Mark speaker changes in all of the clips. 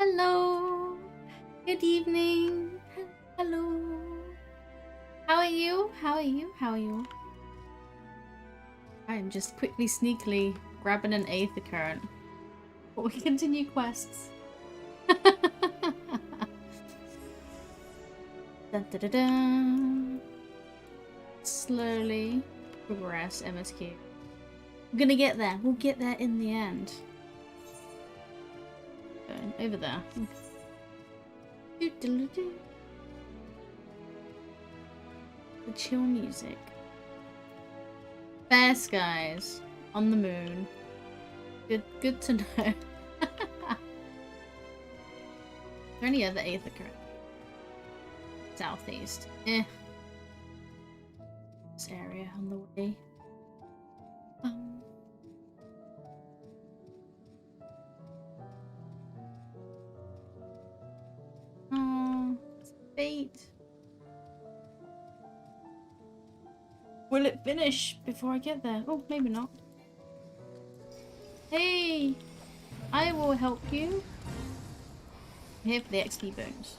Speaker 1: Hello. Good evening. Hello. How are you? How are you? How are you? I'm just quickly, sneakily grabbing an aether current. But we continue quests. Dun, dun, dun, dun. Slowly progress MSQ. We're gonna get there. We'll get there in the end. Over there. The chill music. Fair skies on the moon. Good to know. Are there any other aether current? Southeast. This area on the way. Oh, fate. Will it finish before I get there? Oh, maybe not. Hey, I will help you. I'm here for the XP bones.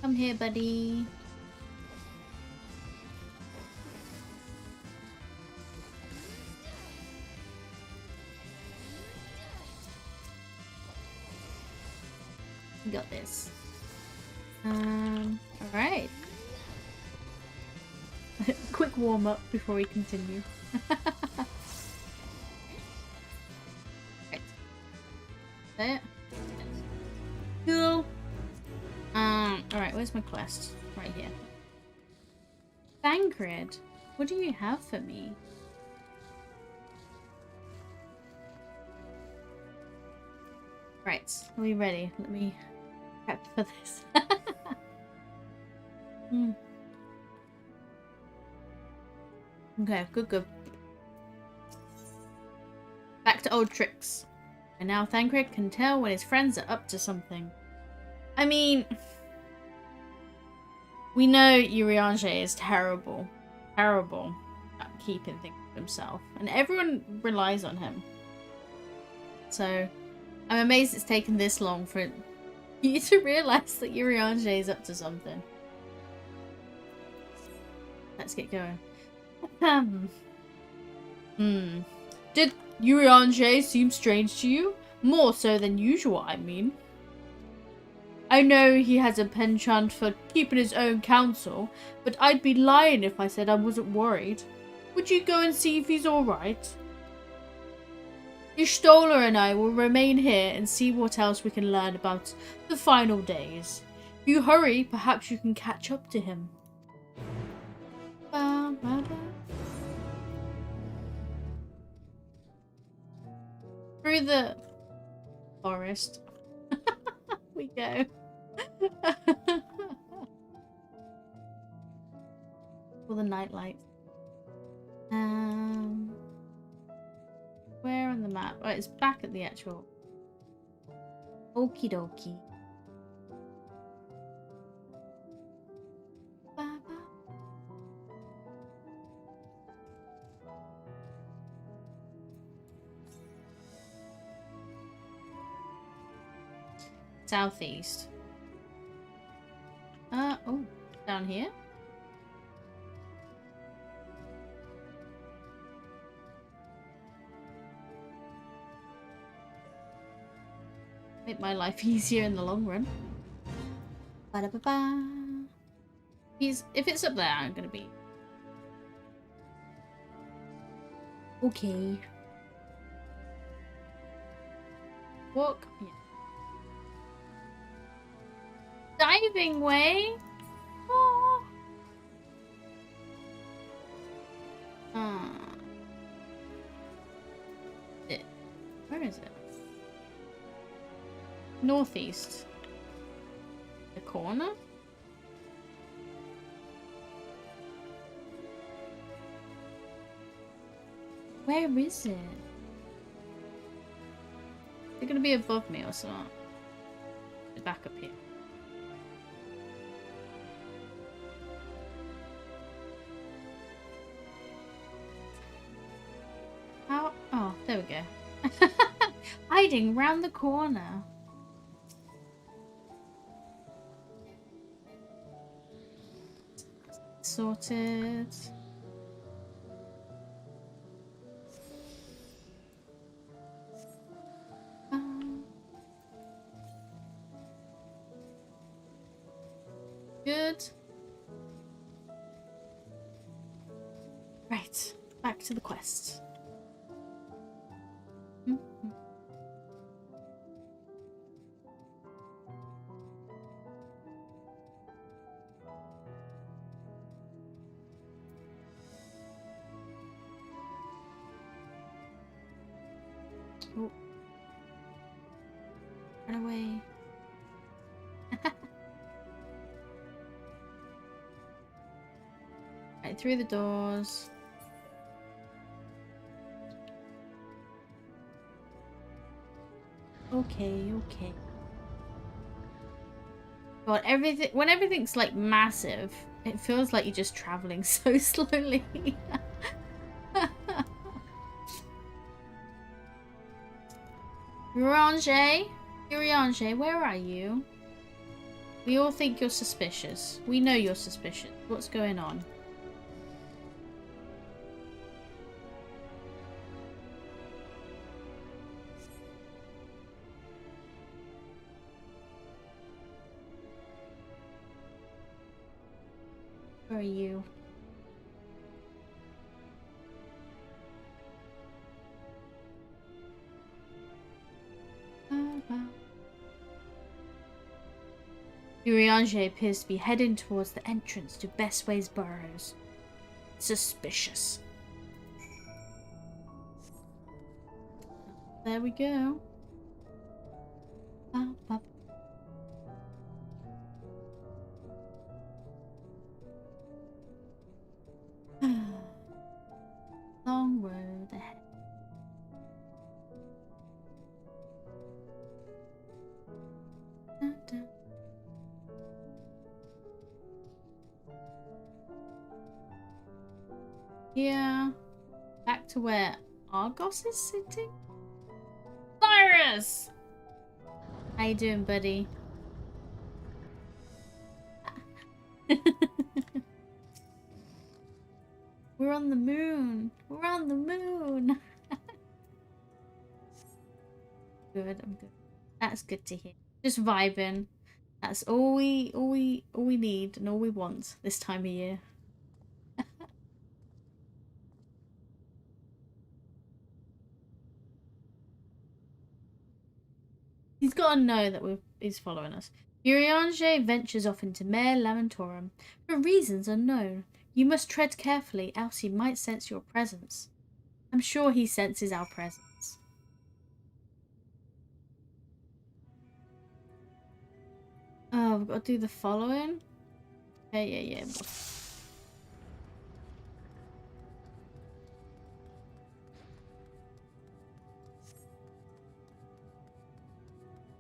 Speaker 1: Come here, buddy. You got this. Alright. Quick warm up before we continue. Right. There. Cool. Alright, where's my quest? Right here. Thancred, what do you have for me? Right, are we ready? Let me prep for this. Okay, good. Back to old tricks. And now Thancred can tell when his friends are up to something. I mean, we know Urianger is terrible at keeping things to himself, and everyone relies on him. So, I'm amazed it's taken this long for you to realize that Urianger is up to something. Let's get going. Did Urianger seem strange to you? More so than usual, I mean. I know he has a penchant for keeping his own counsel, but I'd be lying if I said I wasn't worried. Would you go and see if he's alright? Ishtola and I will remain here and see what else we can learn about the final days. If you hurry, perhaps you can catch up to him. Through the forest we go. For the night lights. Where on the map? Oh, it's back at the actual. Okie dokie. Southeast. Oh, down here? Make my life easier in the long run. Ba-da-ba-ba. If it's up there, I'm gonna be okay. Walk. Yeah. Diving way. Oh. Where is it? Northeast. The corner? Where is it? Is it gonna be above me or something? Back up here. go. Hiding round the corner. Sorted. Good. Right, back to the quest. Oh. Run away. Right, through the doors. Okay, okay. God, when everything's like massive, it feels like you're just traveling so slowly. Urianger, where are you? We all think you're suspicious. We know you're suspicious. What's going on? Where are you? Urianger appears to be heading towards the entrance to Bestway's burrows. Suspicious. There we go. Long road ahead. Dun, dun. Yeah. Back to where Argos is sitting? Cyrus! How you doing, buddy? We're on the moon. We're on the moon. Good, I'm good. That's good to hear. Just vibing. That's all we need and all we want this time of year. He's got to know that he's following us. Urianger ventures off into Mare Lamentorum. For reasons unknown. You must tread carefully, else he might sense your presence. I'm sure he senses our presence. Oh, we've got to do the following? Yeah.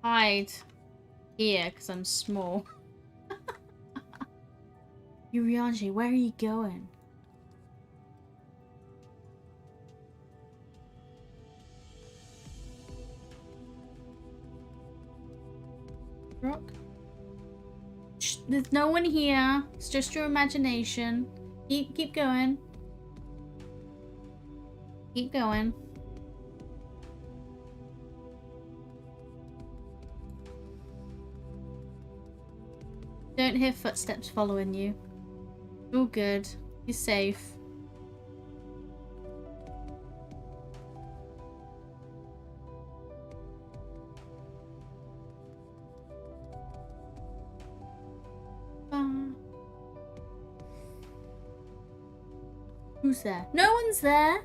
Speaker 1: Hide here, because I'm small. Urianger, where are you going? Rock? Shh, there's no one here. It's just your imagination. Keep going. Keep going. Don't hear footsteps following you. All good. You're safe. Who's there? No one's there.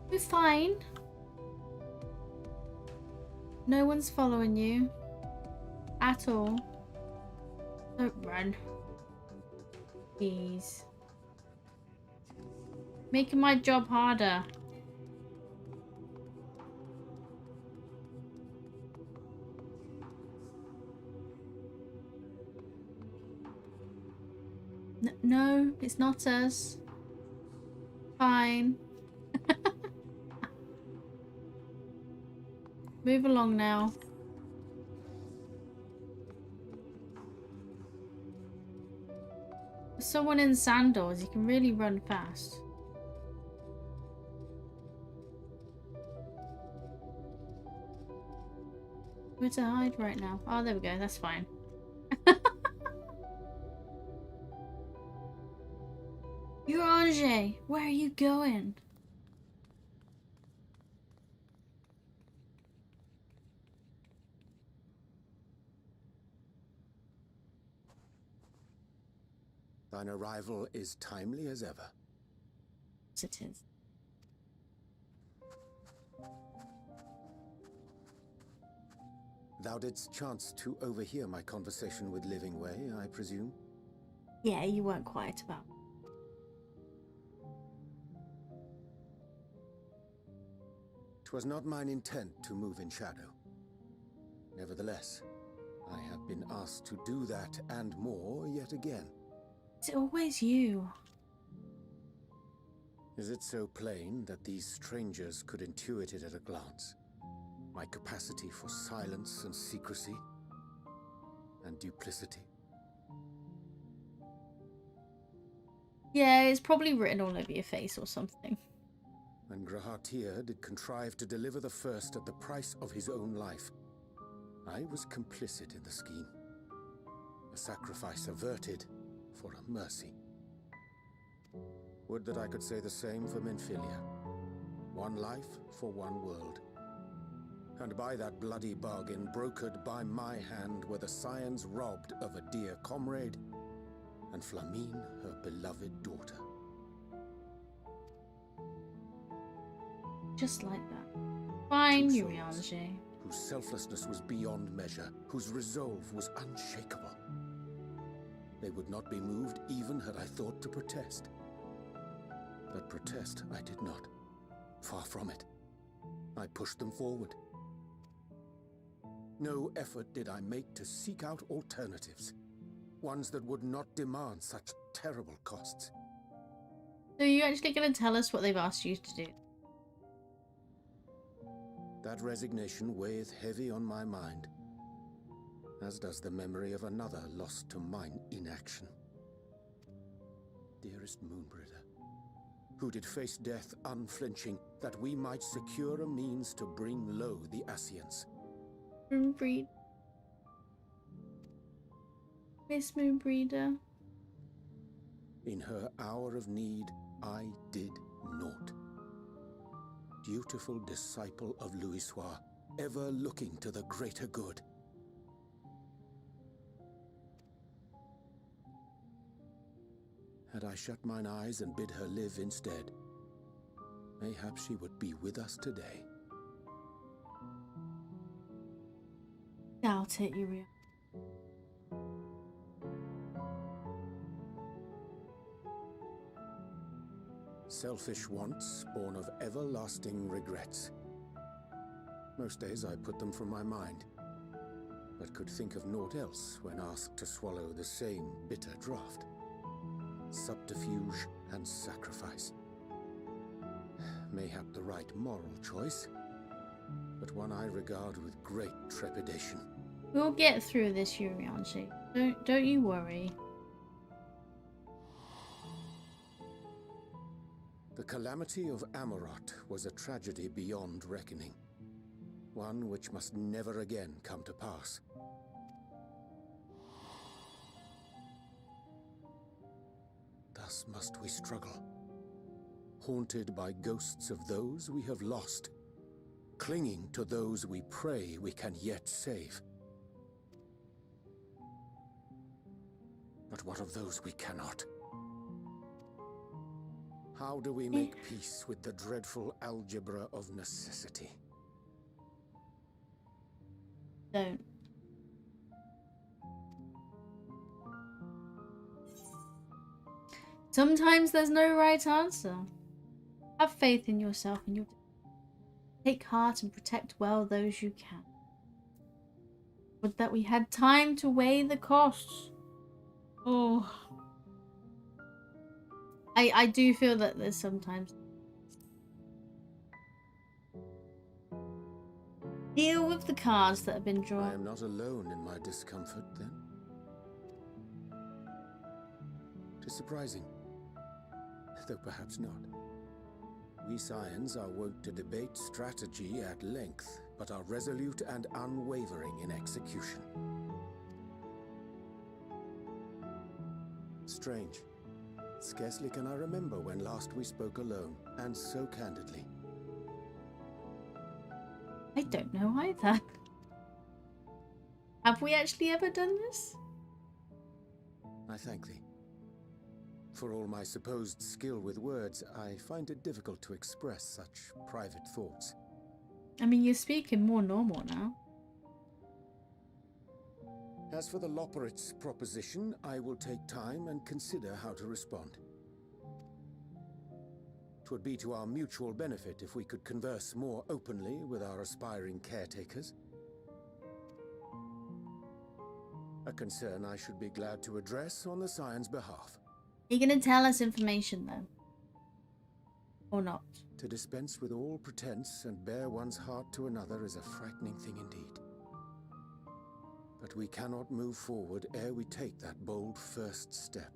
Speaker 1: We're fine. No one's following you. At all. Don't run. Please. Making my job harder. No, it's not us. Fine. Move along now. There's someone in sandals. He can really run fast. Where to hide right now? Oh, there we go. That's fine. Urange, where are you going?
Speaker 2: Thine arrival is timely as ever.
Speaker 1: Yes, it is.
Speaker 2: Thou didst chance to overhear my conversation with Living Way, I presume?
Speaker 1: Yeah, you weren't quiet about it.
Speaker 2: 'Twas not mine intent to move in shadow. Nevertheless, I have been asked to do that and more yet again.
Speaker 1: Is it always you?
Speaker 2: Is it so plain that these strangers could intuit it at a glance? My capacity for silence and secrecy and duplicity?
Speaker 1: Yeah, it's probably written all over your face or something.
Speaker 2: And Grahatir did contrive to deliver the first at the price of his own life. I was complicit in the scheme. A sacrifice averted for a mercy. Would that I could say the same for Menphilia. One life for one world. And by that bloody bargain brokered by my hand were the scions robbed of a dear comrade, and Flamine her beloved daughter.
Speaker 1: Just like that. Fine,
Speaker 2: Two
Speaker 1: Urange.
Speaker 2: whose selflessness was beyond measure, whose resolve was unshakable. They would not be moved even had I thought to protest. But protest I did not. Far from it. I pushed them forward. No effort did I make to seek out alternatives, ones that would not demand such terrible costs.
Speaker 1: So are you actually going to tell us what they've asked you to do?
Speaker 2: That resignation weigheth heavy on my mind, as does the memory of another lost to mine inaction. Dearest Moonbringer, who did face death unflinching, that we might secure a means to bring low the Ascians.
Speaker 1: Moonbreed. Miss Moonbreeder.
Speaker 2: In her hour of need, I did naught. Dutiful disciple of Louisoix, ever looking to the greater good. Had I shut mine eyes and bid her live instead, mayhap she would be with us today.
Speaker 1: Doubt it, Urange.
Speaker 2: Selfish wants born of everlasting regrets. Most days I put them from my mind, but could think of naught else when asked to swallow the same bitter draught. Subterfuge and sacrifice. Mayhap the right moral choice, but one I regard with great trepidation.
Speaker 1: We'll get through this, Urange. Don't you worry.
Speaker 2: The calamity of Amarot was a tragedy beyond reckoning, one which must never again come to pass. Thus must we struggle, haunted by ghosts of those we have lost, clinging to those we pray we can yet save. But what of those we cannot? How do we make peace with the dreadful algebra of necessity?
Speaker 1: Don't. Sometimes there's no right answer. Have faith in yourself and you'll take heart and protect well those you can. Would that we had time to weigh the costs. Oh. I do feel that there's sometimes Deal with the cards that have been
Speaker 2: I
Speaker 1: drawn.
Speaker 2: am not alone in my discomfort, then. Tis surprising, though perhaps not. We Scions are wont to debate strategy at length, but are resolute and unwavering in execution. Strange. Scarcely can I remember when last we spoke alone, and so candidly.
Speaker 1: I don't know either. Have we actually ever done this?
Speaker 2: I thank thee. For all my supposed skill with words, I find it difficult to express such private thoughts.
Speaker 1: I mean, you're speaking more normal now.
Speaker 2: As for the Loporrit's proposition, I will take time and consider how to respond. 'Twould be to our mutual benefit if we could converse more openly with our aspiring caretakers. A concern I should be glad to address on the Scion's behalf.
Speaker 1: You're gonna tell us information though? Or not?
Speaker 2: To dispense with all pretense and bare one's heart to another is a frightening thing indeed. But we cannot move forward ere we take that bold first step.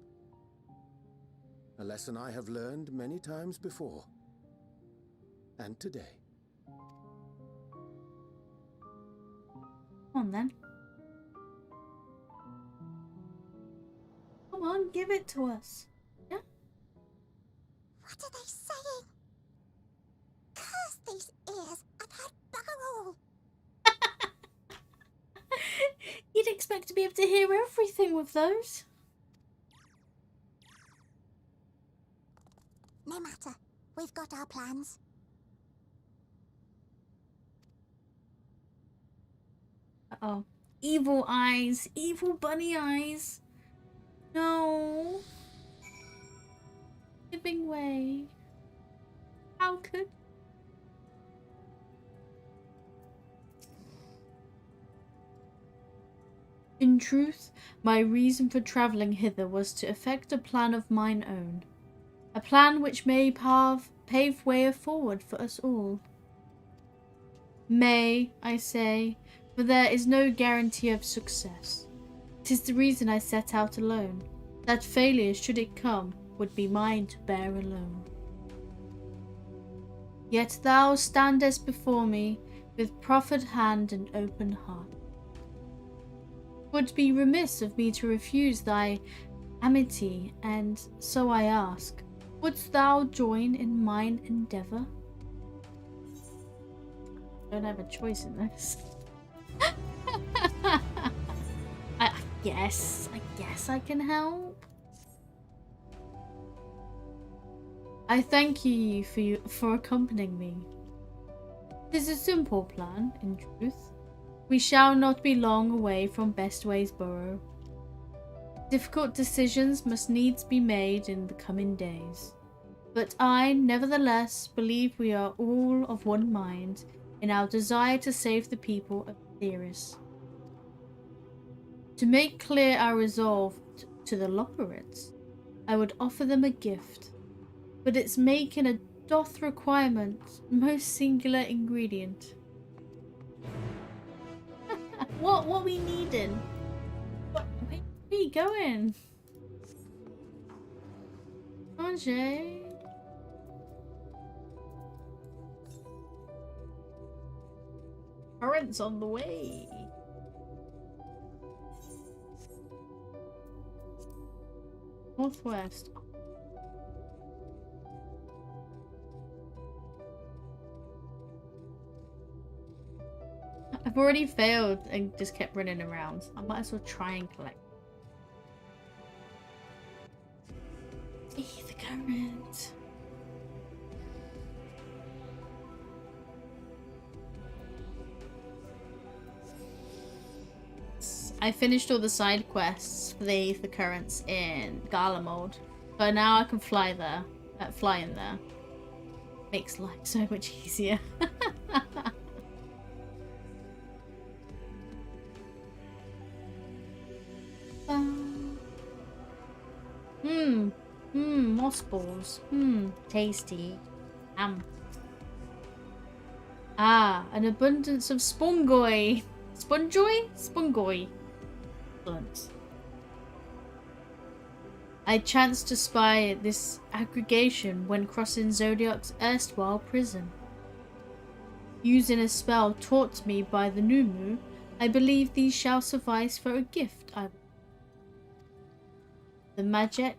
Speaker 2: A lesson I have learned many times before. And today.
Speaker 1: Come on then. Come on, give it to us. Yeah?
Speaker 3: What are they saying? Curse these ears and her barrel!
Speaker 1: You'd expect to be able to hear everything with those.
Speaker 3: No matter. We've got our plans.
Speaker 1: Uh-oh. Evil eyes. Evil bunny eyes. No. Giving way. How could... In truth, my reason for travelling hither was to effect a plan of mine own. A plan which may pave way forward for us all. May, I say, for there is no guarantee of success. 'Tis the reason I set out alone, that failure, should it come, would be mine to bear alone. Yet thou standest before me, with proffered hand and open heart. 'Twould be remiss of me to refuse thy amity, and so I ask, wouldst thou join in mine endeavour? I don't have a choice in this. I guess I can help. I thank you for accompanying me. 'Tis a simple plan, in truth. We shall not be long away from Bestway's Burrow. Difficult decisions must needs be made in the coming days. But I, nevertheless, believe we are all of one mind in our desire to save the people of Theris. To make clear our resolve to the Loporrits, I would offer them a gift, but its making a doth requirement most singular ingredient. What we needing? Where are you going? Angé. Currents on the way. Northwest. I've already failed and just kept running around. I might as well try and collect. The current. I finished all the side quests for the currents in Gala mode, so now I can fly there. Fly in there. Makes life so much easier. Moss balls. Tasty. Ah, an abundance of spongoi. Sponjoy? Spongoi. Excellent. I chanced to spy this aggregation when crossing Zodiac's erstwhile prison. Using a spell taught me by the Numu, I believe these shall suffice for a gift. The magic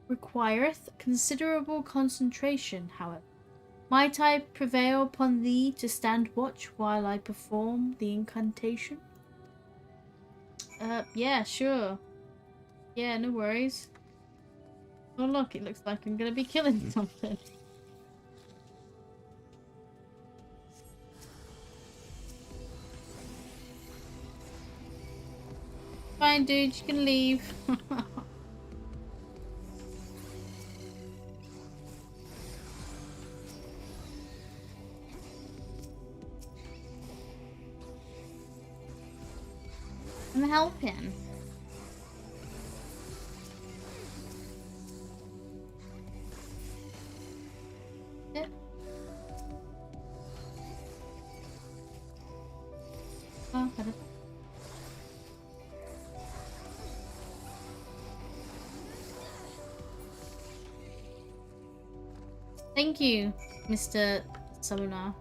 Speaker 1: requireth considerable concentration, however. Might I prevail upon thee to stand watch while I perform the incantation? Yeah, sure. Yeah, no worries. Oh look, it looks like I'm gonna be killing something. Fine, dude, you can leave. I'm helping. Yep. Oh, got it. Thank you, Mr. Summoner.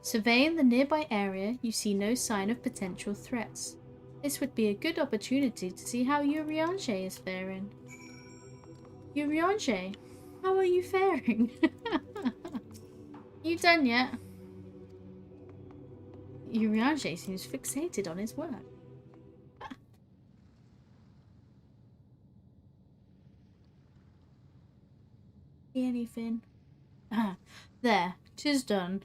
Speaker 1: Surveying the nearby area, you see no sign of potential threats. This would be a good opportunity to see how Urianger is faring. Urianger, how are you faring? You done yet? Urianger seems fixated on his work. See anything? Ah, there, 'tis done.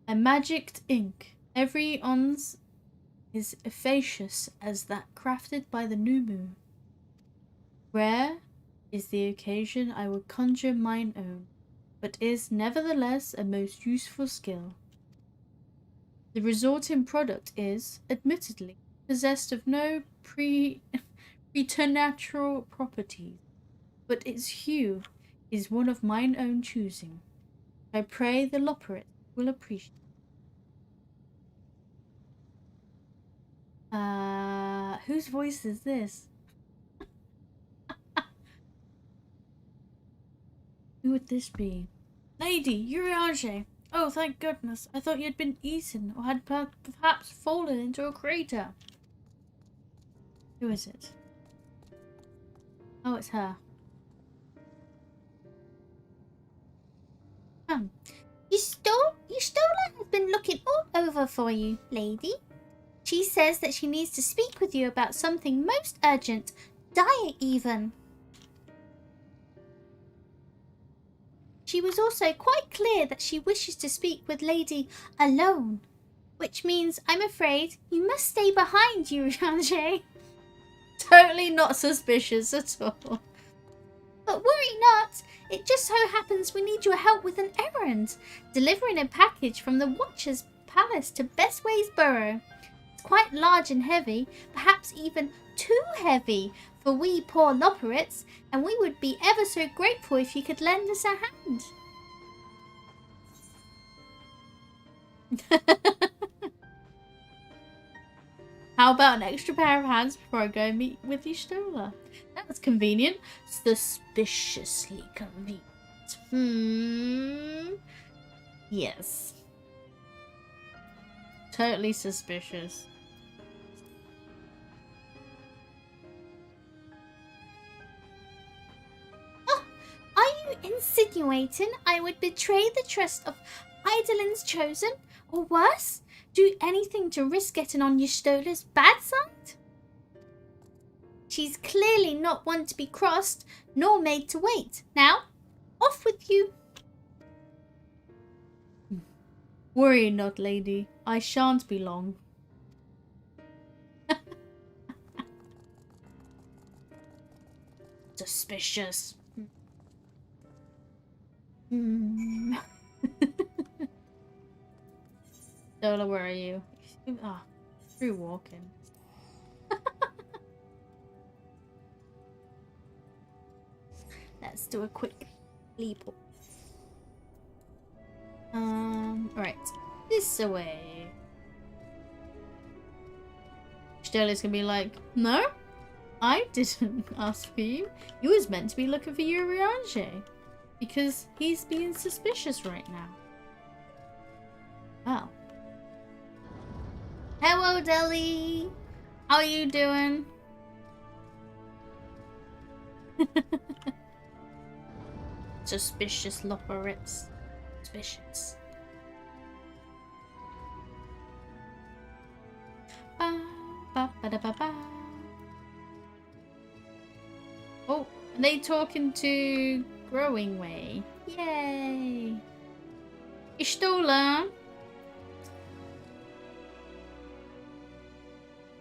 Speaker 1: A magicked ink. Every ons is efficacious as that crafted by the new moon. Rare is the occasion I would conjure mine own, but is nevertheless a most useful skill. The resulting product is, admittedly, possessed of no preternatural properties, but its hue is one of mine own choosing. I pray the Loperate will appreciate. Whose voice is this? Who would this be? Lady, Urianger! Oh, thank goodness. I thought you had been eaten or had perhaps fallen into a crater. Who is it? Oh, it's her.
Speaker 3: Yustola has been looking all over for you, lady. She says that she needs to speak with you about something most urgent, dire even. She was also quite clear that she wishes to speak with Lady alone, which means I'm afraid you must stay behind, Urianger.
Speaker 1: Totally not suspicious at all.
Speaker 3: But worry not, it just so happens we need your help with an errand, delivering a package from the Watcher's Palace to Bestways Burrow. It's quite large and heavy, perhaps even too heavy for we poor Loperates, and we would be ever so grateful if you could lend us a hand.
Speaker 1: How about an extra pair of hands before I go and meet with Yustola? That's convenient. Suspiciously convenient. Yes. Totally suspicious.
Speaker 3: Oh, are you insinuating I would betray the trust of Idolins chosen, or worse, do anything to risk getting on Yustola's bad side? She's clearly not one to be crossed, nor made to wait. Now, off with you.
Speaker 1: Worry not, lady. I shan't be long. Suspicious. Dola, where are you? Ah, through walking.
Speaker 3: Let's do a quick leap.
Speaker 1: Right. This away. Stelli's gonna be like, no, I didn't ask for you. You was meant to be looking for Urianger. Because he's being suspicious right now. Well.
Speaker 3: Hello, Deli. How are you doing?
Speaker 1: Suspicious loperettes. Suspicious. Ba, ba, ba, da, ba, ba. Oh, are they talking to Growing Way? Yay! Istola!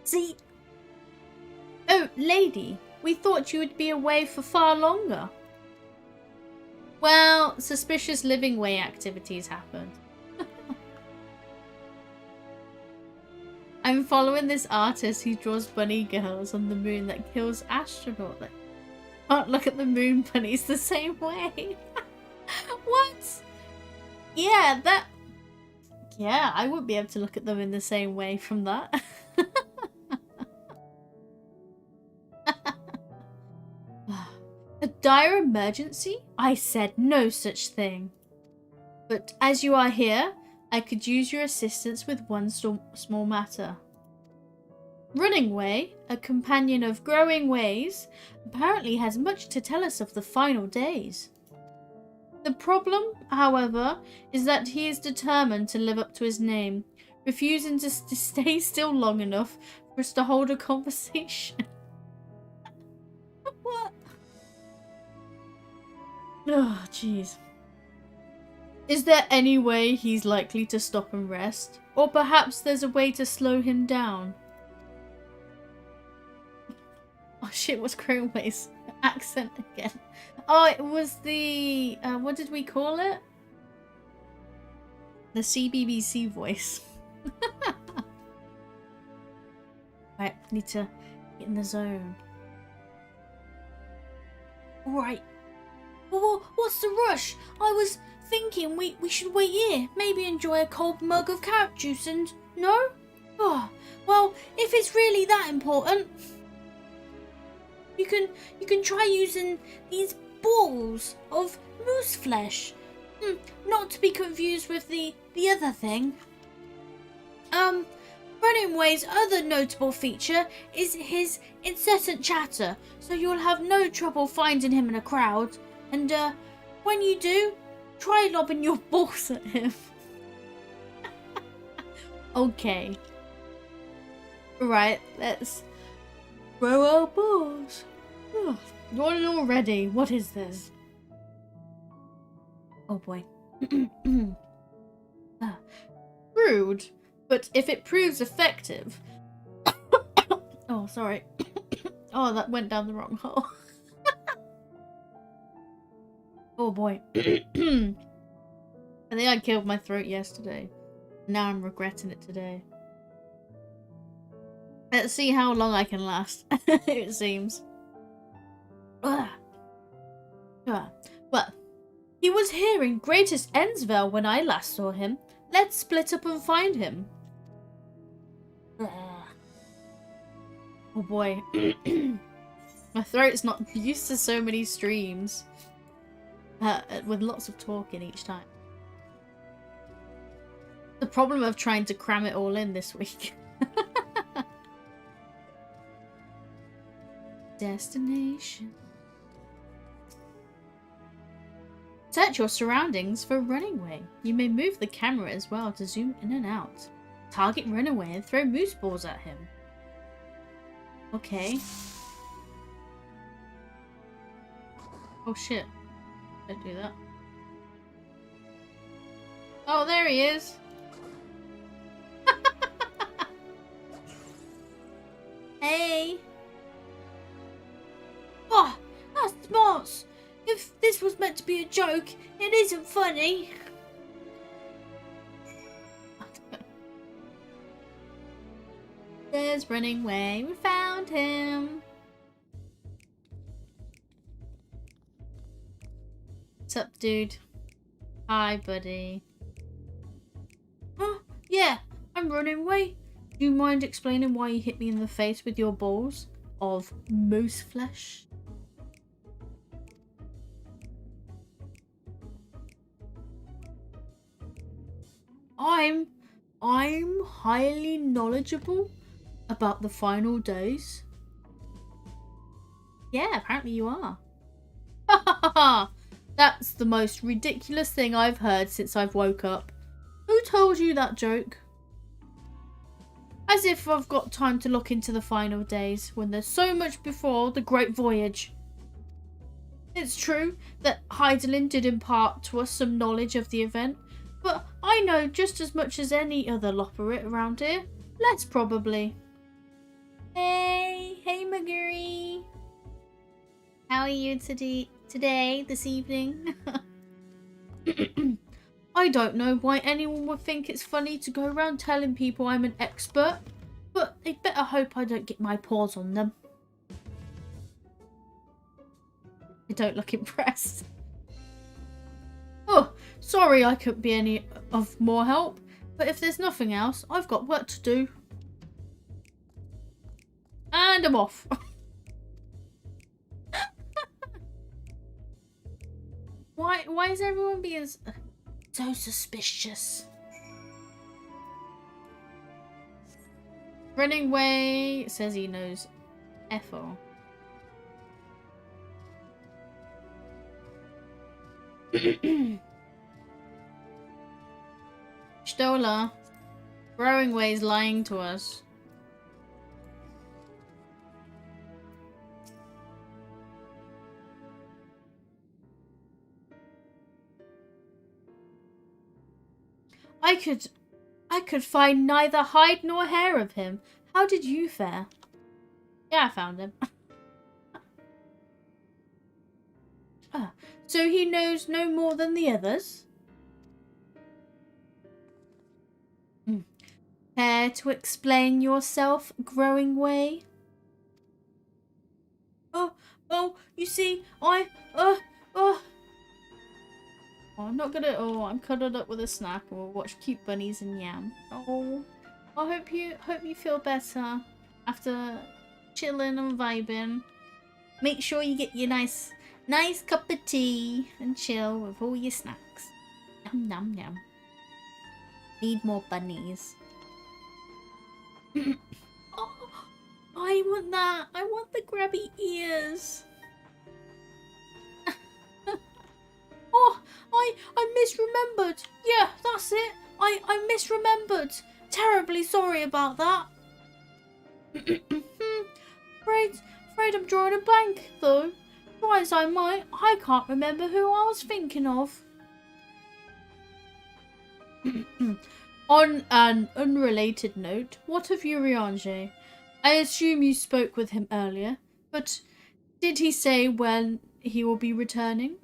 Speaker 3: See?
Speaker 1: Oh, lady, we thought you would be away for far longer. Well, suspicious living way activities happened. I'm following this artist who draws bunny girls on the moon that kills astronauts that can't look at the moon bunnies the same way. What? Yeah, yeah, I wouldn't be able to look at them in the same way from that. A dire emergency? I said no such thing. But as you are here, I could use your assistance with one small matter. Running Way, a companion of Growing Ways, apparently has much to tell us of the final days. The problem, however, is that he is determined to live up to his name, refusing to stay still long enough for us to hold a conversation. What? Oh, jeez. Is there any way he's likely to stop and rest? Or perhaps there's a way to slow him down? Oh shit, what's Crowway's accent again? Oh, it was the... what did we call it? The CBBC voice. Right, need to get in the zone. Alright. Well, what's the rush? I was thinking we should wait here. Maybe enjoy a cold mug of carrot juice and... No? Oh, well, if it's really that important... You can try using these balls of moose flesh. Not to be confused with the other thing. Running Way's other notable feature is his incessant chatter, so you'll have no trouble finding him in a crowd. And when you do, try lobbing your balls at him. Okay. Right, let's throw our balls. Oh, one already. What is this? Oh boy. Rude, but if it proves effective... Oh, sorry. Oh, that went down the wrong hole. Oh boy. I think I killed my throat yesterday. Now I'm regretting it today. Let's see how long I can last. It seems. Well, he was here in Greatest Ensvale when I last saw him. Let's split up and find him. Oh boy. My throat's not used to so many streams. With lots of talking each time. The problem of trying to cram it all in this week. Destination. Search your surroundings for Running Way. You may move the camera as well to zoom in and out. Target Running Way and throw moose balls at him. Okay. Oh shit. Don't do that. Oh, there he is. Hey. Oh, that's smart. If this was meant to be a joke, it isn't funny. There's Running Way. We found him. What's up, dude? Hi, buddy. Oh, yeah, I'm running away. Do you mind explaining why you hit me in the face with your balls of moose flesh? I'm highly knowledgeable about the final days. Yeah, apparently you are. Ha ha ha ha! That's the most ridiculous thing I've heard since I've woke up. Who told you that joke? As if I've got time to look into the final days when there's so much before the Great Voyage. It's true that Heidelin did impart to us some knowledge of the event, but I know just as much as any other lopperit around here. Less probably. Hey Maguri. How are you today, this evening? I don't know why anyone would think it's funny to go around telling people I'm an expert, but they better hope I don't get my paws on them. I don't look impressed. Oh, sorry I couldn't be any of more help, but if there's nothing else, I've got work to do. And I'm off. Why is everyone being so suspicious? Running away says he knows Ethel. Stola. Growing ways lying to us. I could find neither hide nor hair of him. How did you fare? Yeah, I found him. So he knows no more than the others? Care to explain yourself, Growing Way? Oh, you see, I'm not gonna. Oh, I'm cuddled up with a snack, and we'll watch cute bunnies and yam. Oh, I hope you feel better after chilling and vibing. Make sure you get your nice cup of tea and chill with all your snacks. Yum yum yum. Need more bunnies. Oh, I want that. I want the grabby ears. Oh, I misremembered. Yeah, that's it. I misremembered. Terribly sorry about that. Afraid I'm drawing a blank, though. Try as I might, I can't remember who I was thinking of. On an unrelated note, what of Urianger? I assume you spoke with him earlier, but did he say when he will be returning?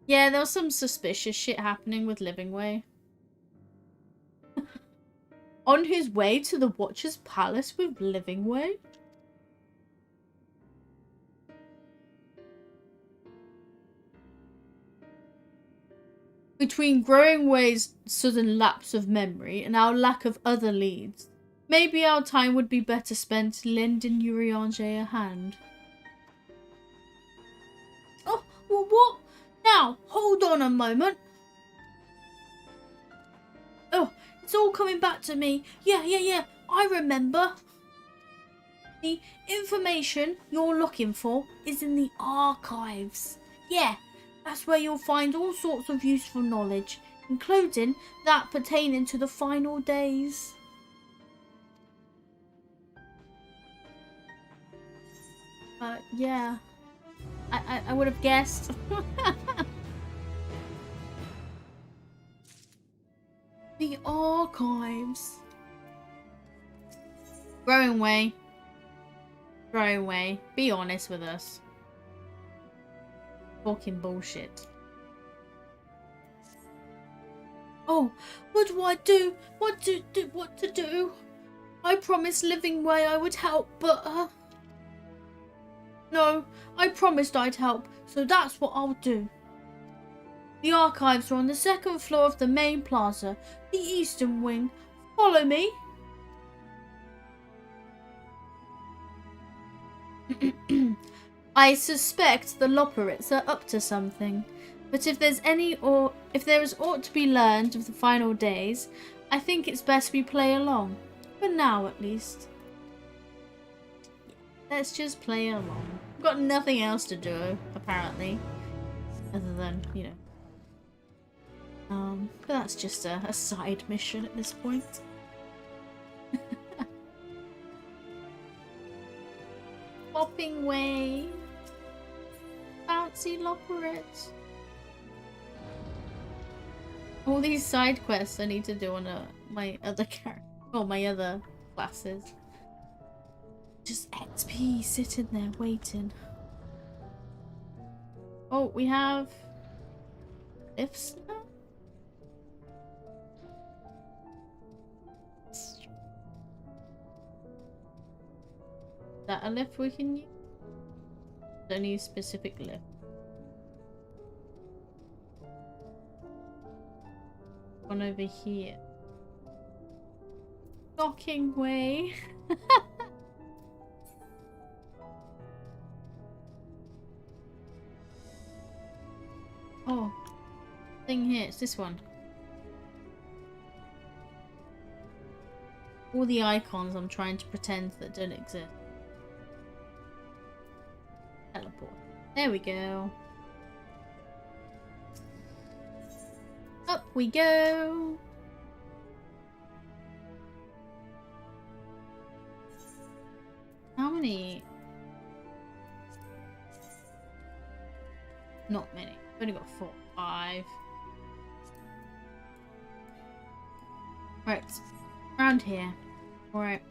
Speaker 1: Yeah, there was some suspicious shit happening with Livingway. On his way to the Watcher's Palace with Livingway? Between Growing Way's sudden lapse of memory and our lack of other leads, maybe our time would be better spent lending Urianger a hand. Oh, well, what? Now, hold on a moment. Oh, it's all coming back to me. Yeah, I remember. The information you're looking for is in the archives. Yeah, that's where you'll find all sorts of useful knowledge, including that pertaining to the final days. Yeah. I would have guessed. The archives. Growing Way. Be honest with us. Fucking bullshit. Oh, what do I do? What to do? I promised Livingway I would help, but No, I promised I'd help, so that's what I'll do. The archives are on the second floor of the main plaza, the eastern wing. Follow me. I suspect the Loporits are up to something, but if there is aught to be learned of the final days, I think it's best we play along. For now, at least. Let's just play along. We've got nothing else to do, apparently. Other than, you know. But that's just a side mission at this point. Hopping way. Bouncy Loporits. All these side quests I need to do on my other character. Oh, my other classes. Just XP sitting there waiting. Oh, we have lifts now? Is that a lift we can use? Any specific lift? One over here. Docking way. Oh, thing here. It's this one. All the icons I'm trying to pretend that don't exist. Teleport. There we go. Up we go. How many? Not many. I've only got 4, 5. Right. Around here. Alright.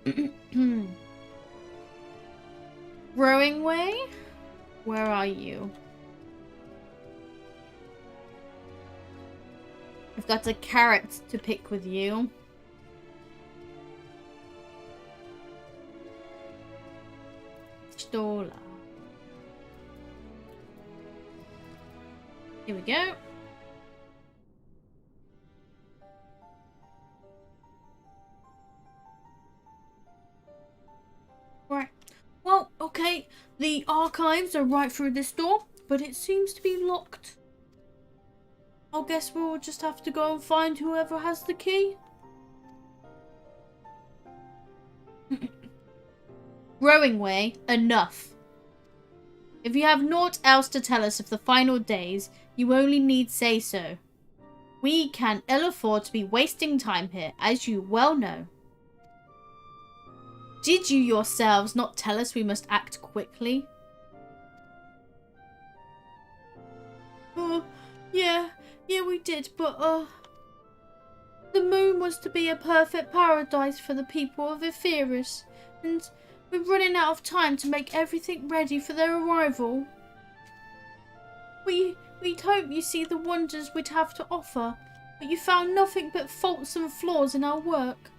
Speaker 1: Growing way? Where are you? I've got a carrot to pick with you. Stola. Here we go. Right. Well, okay. The archives are right through this door, but it seems to be locked. I guess we'll just have to go and find whoever has the key. Growing way, enough. If you have naught else to tell us of the final days, you only need say so. We can ill afford to be wasting time here, as you well know. Did you yourselves not tell us we must act quickly? Yeah, we did, but, the moon was to be a perfect paradise for the people of Etheirys, and we're running out of time to make everything ready for their arrival. We'd hoped you see the wonders we'd have to offer, but you found nothing but faults and flaws in our work.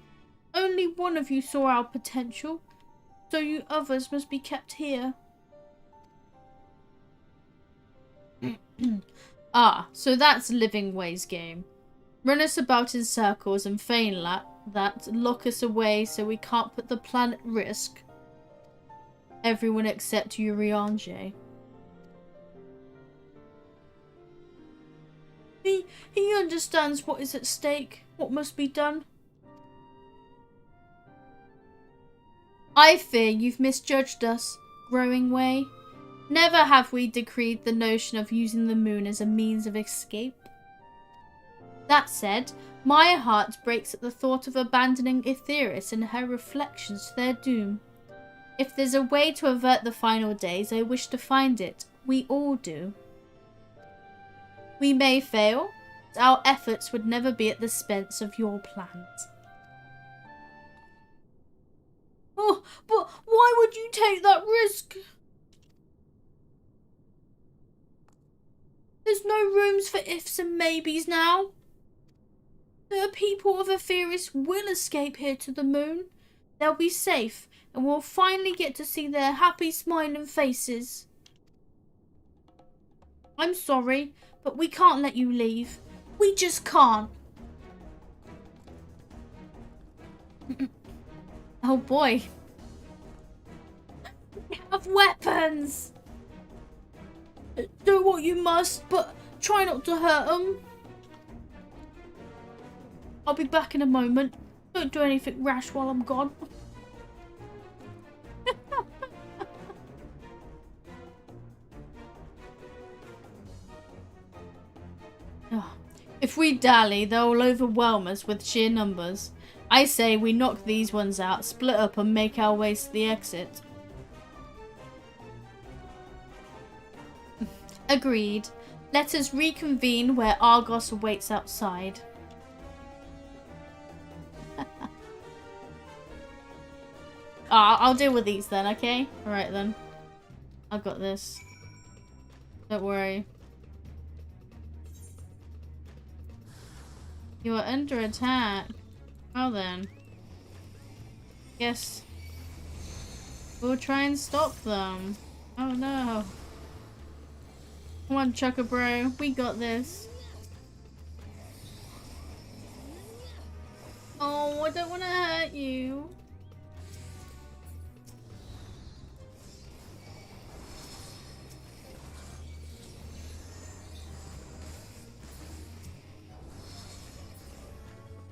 Speaker 1: Only one of you saw our potential, so you others must be kept here. Ah, so that's Living Way's game. Run us about in circles and feign that, lock us away so we can't put the plan at risk. Everyone except Urianger. He understands what is at stake, what must be done. I fear you've misjudged us, Growing Way. Never have we decreed the notion of using the moon as a means of escape. That said, my heart breaks at the thought of abandoning Etheirys and her reflections to their doom. If there's a way to avert the final days, I wish to find it. We all do. We may fail, but our efforts would never be at the expense of your plans. Oh, but why would you take that risk? There's no rooms for ifs and maybes now. The people of Etheirys will escape here to the moon. They'll be safe, and we'll finally get to see their happy smiling faces. I'm sorry, but we can't let you leave. We just can't. Oh boy. We have weapons. Do what you must, but try not to hurt them. I'll be back in a moment. Don't do anything rash while I'm gone. If we dally, they'll overwhelm us with sheer numbers. I say we knock these ones out, split up and make our way to the exit. Agreed. Let us reconvene where Argos awaits outside. I'll deal with these then, okay? Alright then. I've got this. Don't worry. You are under attack. Well then. Yes. We'll try and stop them. Oh no. Come on, Chucker Bro. We got this. Oh, I don't want to hurt you.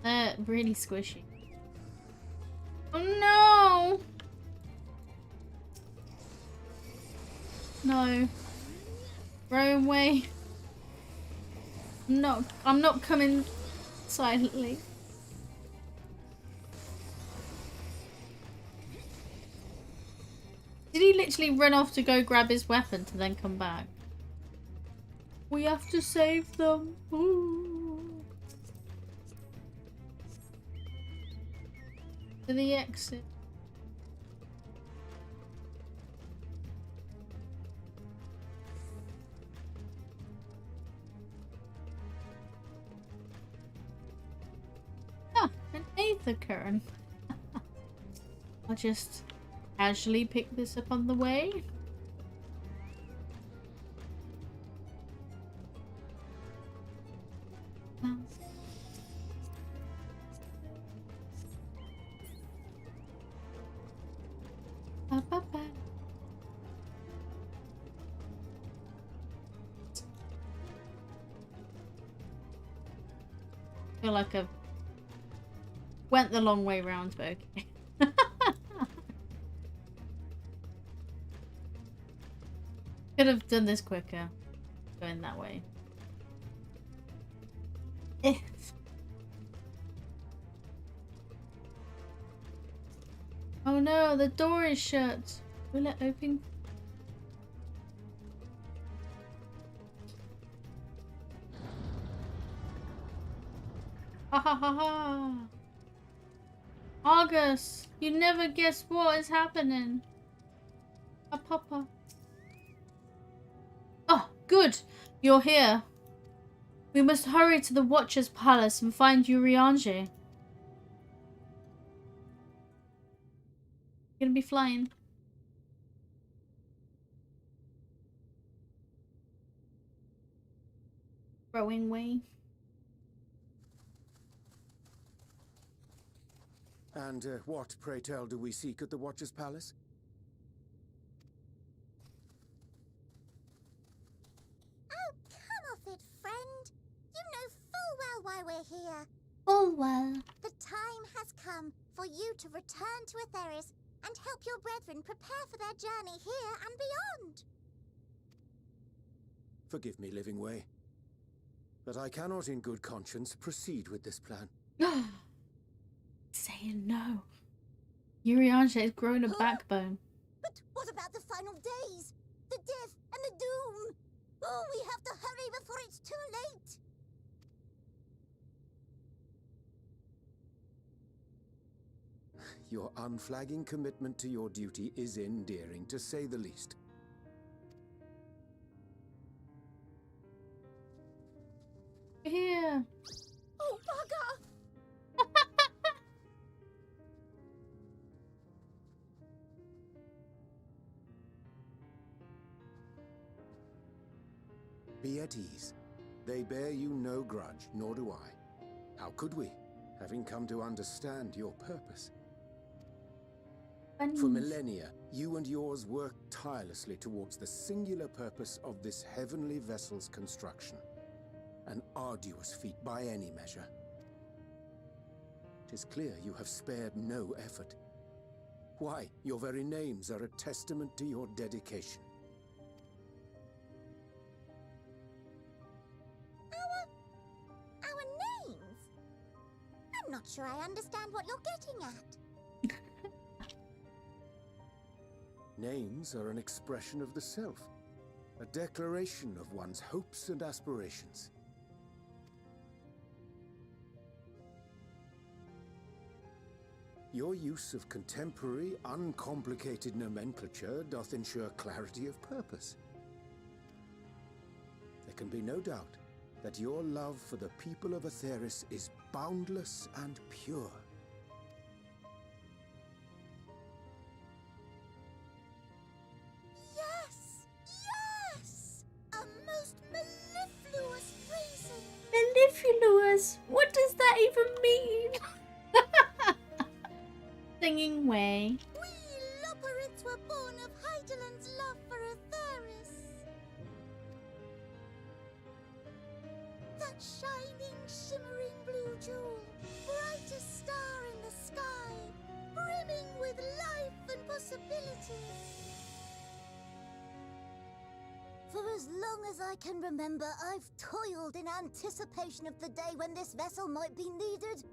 Speaker 1: They're really squishy. Oh no! No. Throw away. I'm not coming silently. Did he literally run off to go grab his weapon to then come back? We have to save them. Ooh. To the exit. Ah, an Aethercurrent. I'll just casually pick this up on the way. I feel like I've went the long way round, but okay. Could have done this quicker, going that way. Oh no, the door is shut. Will it open? Ha ha ha ha! Argus, you never guess what is happening. A papa. Oh, good. You're here. We must hurry to the Watcher's Palace and find Urianger. Gonna be flying. Throwing way.
Speaker 2: And what, pray tell, do we seek at the Watcher's Palace?
Speaker 4: Oh, come off it, friend. You know full well why we're here.
Speaker 3: All well.
Speaker 4: The time has come for you to return to Atheris and help your brethren prepare for their journey here and beyond.
Speaker 2: Forgive me, Living Way, but I cannot in good conscience proceed with this plan.
Speaker 1: Saying no. Urianger has grown a backbone.
Speaker 4: But what about the final days? The death and the doom? Oh, we have to hurry before it's too late.
Speaker 2: Your unflagging commitment to your duty is endearing, to say the least.
Speaker 1: Here.
Speaker 4: Oh, bugger!
Speaker 2: Be at ease. They bear you no grudge, nor do I. How could we, having come to understand your purpose? For millennia, you and yours worked tirelessly towards the singular purpose of this heavenly vessel's construction. An arduous feat by any measure. 'Tis clear you have spared no effort. Why, your very names are a testament to your dedication.
Speaker 4: Our names? I'm not sure I understand what you're getting at.
Speaker 2: Names are an expression of the self, a declaration of one's hopes and aspirations. Your use of contemporary, uncomplicated nomenclature doth ensure clarity of purpose. There can be no doubt that your love for the people of Aetheris is boundless and pure.
Speaker 4: Yes! A most mellifluous phrasing.
Speaker 1: Mellifluous? What does that even mean? Singing way.
Speaker 4: We Loporrits were born of Hydaelyn's love for Aetheris. That shining, shimmering blue jewel, brightest star in the sky, brimming with life and possibilities. For as long as I can remember, I've toiled in anticipation of the day when this vessel might be needed.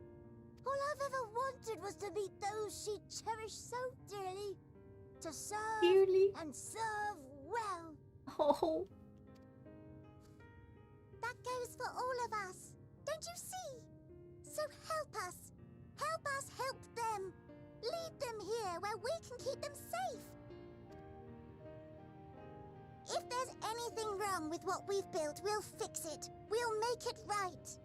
Speaker 4: All I've ever wanted was to meet those she cherished so dearly. To serve
Speaker 1: Dearly?
Speaker 4: and serve well.
Speaker 1: Oh.
Speaker 4: That goes for all of us. Don't you see? So help us. Help us help them. Lead them here where we can keep them safe. If there's anything wrong with what we've built, we'll fix it. We'll make it right.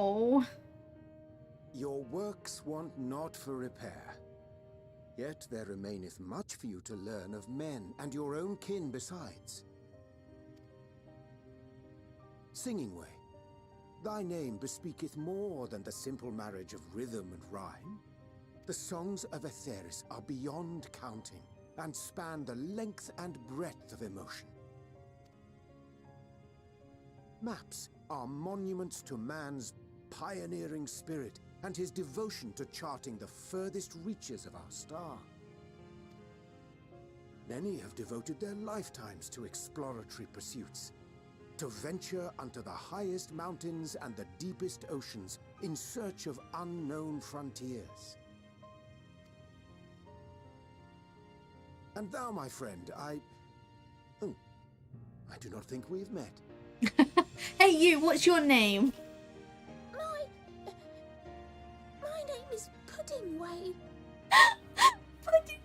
Speaker 1: Oh.
Speaker 2: Your works want not for repair. Yet there remaineth much for you to learn of men and your own kin besides. Singing Way, thy name bespeaketh more than the simple marriage of rhythm and rhyme. The songs of Aetheris are beyond counting, and span the length and breadth of emotion. Maps are monuments to man's pioneering spirit and his devotion to charting the furthest reaches of our star. Many have devoted their lifetimes to exploratory pursuits, to venture unto the highest mountains and the deepest oceans in search of unknown frontiers. And thou, my friend, I do not think we've met.
Speaker 1: Hey you, what's your name?
Speaker 4: My name is Pudding Way.
Speaker 1: Pudding.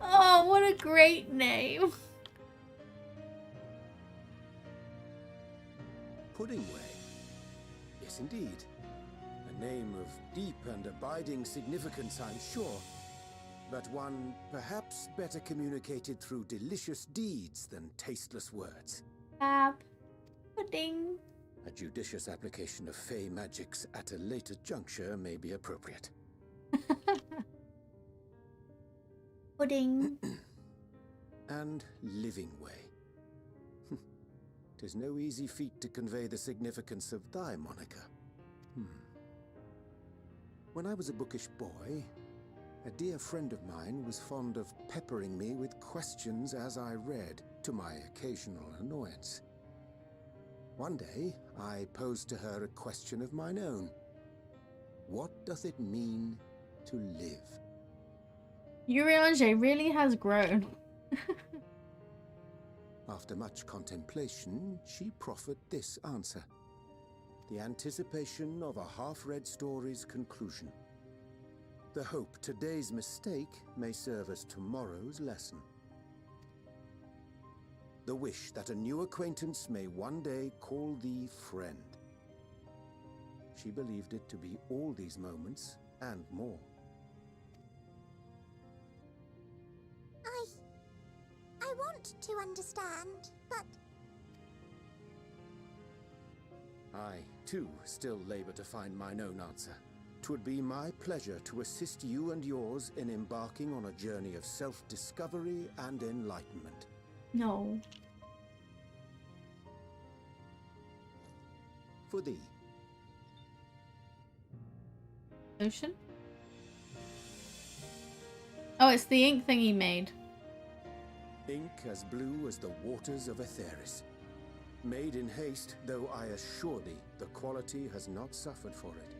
Speaker 1: Oh, what a great name.
Speaker 2: Pudding Way. Yes, indeed. A name of deep and abiding significance, I'm sure. But one perhaps better communicated through delicious deeds than tasteless words.
Speaker 1: Pudding.
Speaker 2: A judicious application of fey magics at a later juncture may be appropriate.
Speaker 1: Pudding.
Speaker 2: And Living Way. 'Tis no easy feat to convey the significance of thy moniker. When I was a bookish boy, a dear friend of mine was fond of peppering me with questions as I read, to my occasional annoyance. One day, I posed to her a question of mine own. What doth it mean to live?
Speaker 1: Urianger really has grown.
Speaker 2: After much contemplation, she proffered this answer. The anticipation of a half-read story's conclusion. The hope today's mistake may serve as tomorrow's lesson. The wish that a new acquaintance may one day call thee friend. she believed it to be all these moments and more.
Speaker 4: I want to understand, but
Speaker 2: I, too, still labor to find mine own answer. 'Twould be my pleasure to assist you and yours in embarking on a journey of self-discovery and enlightenment.
Speaker 1: No.
Speaker 2: For thee,
Speaker 1: Ocean? Oh, it's the ink thing he made.
Speaker 2: ink as blue as the waters of Aetheris. Made in haste, though I assure thee, the quality has not suffered for it.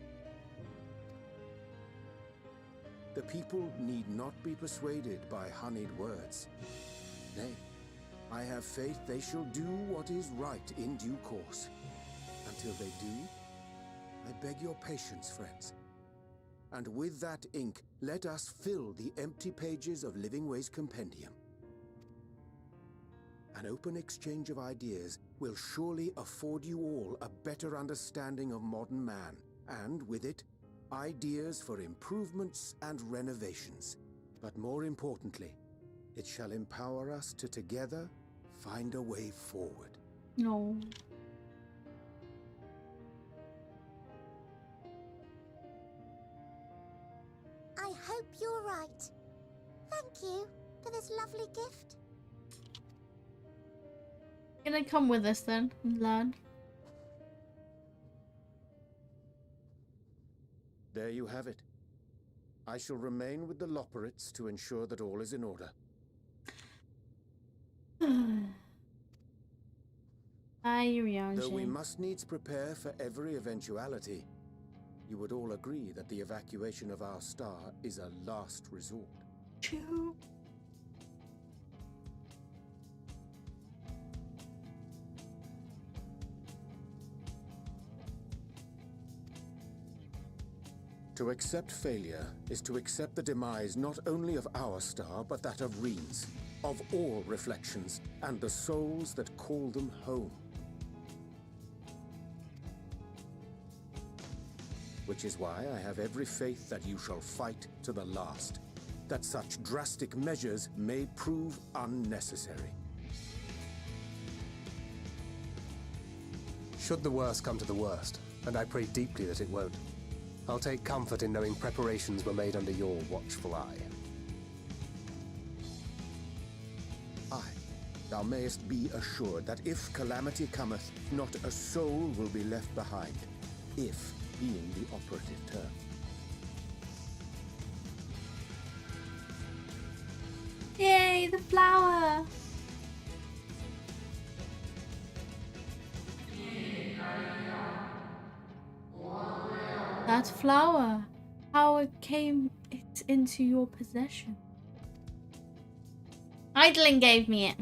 Speaker 2: The people need not be persuaded by honeyed words. Nay, I have faith they shall do what is right in due course. Until they do, I beg your patience, friends. And with that ink, let us fill the empty pages of Living Way's compendium. An open exchange of ideas will surely afford you all a better understanding of modern man, and with it, ideas for improvements and renovations. But more importantly, it shall empower us to together find a way forward.
Speaker 1: No.
Speaker 4: I hope you're right. Thank you for this lovely gift.
Speaker 1: Gonna come with us then and learn.
Speaker 2: There you have it. I shall remain with the Loporrits to ensure that all is in order.
Speaker 1: Aye, Riange.
Speaker 2: Though we must needs prepare for every eventuality, you would all agree that the evacuation of our star is a last resort.
Speaker 1: True.
Speaker 2: To accept failure is to accept the demise not only of our star, but that of Reen's, of all reflections, and the souls that call them home. Which is why I have every faith that you shall fight to the last, that such drastic measures may prove unnecessary.
Speaker 5: Should the worst come to the worst, and I pray deeply that it won't, I'll take comfort in knowing preparations were made under your watchful eye.
Speaker 2: Aye, thou mayest be assured that if calamity cometh, not a soul will be left behind, if being the operative term.
Speaker 1: Yay, the flower! That flower, how came it into your possession? Idling gave me it.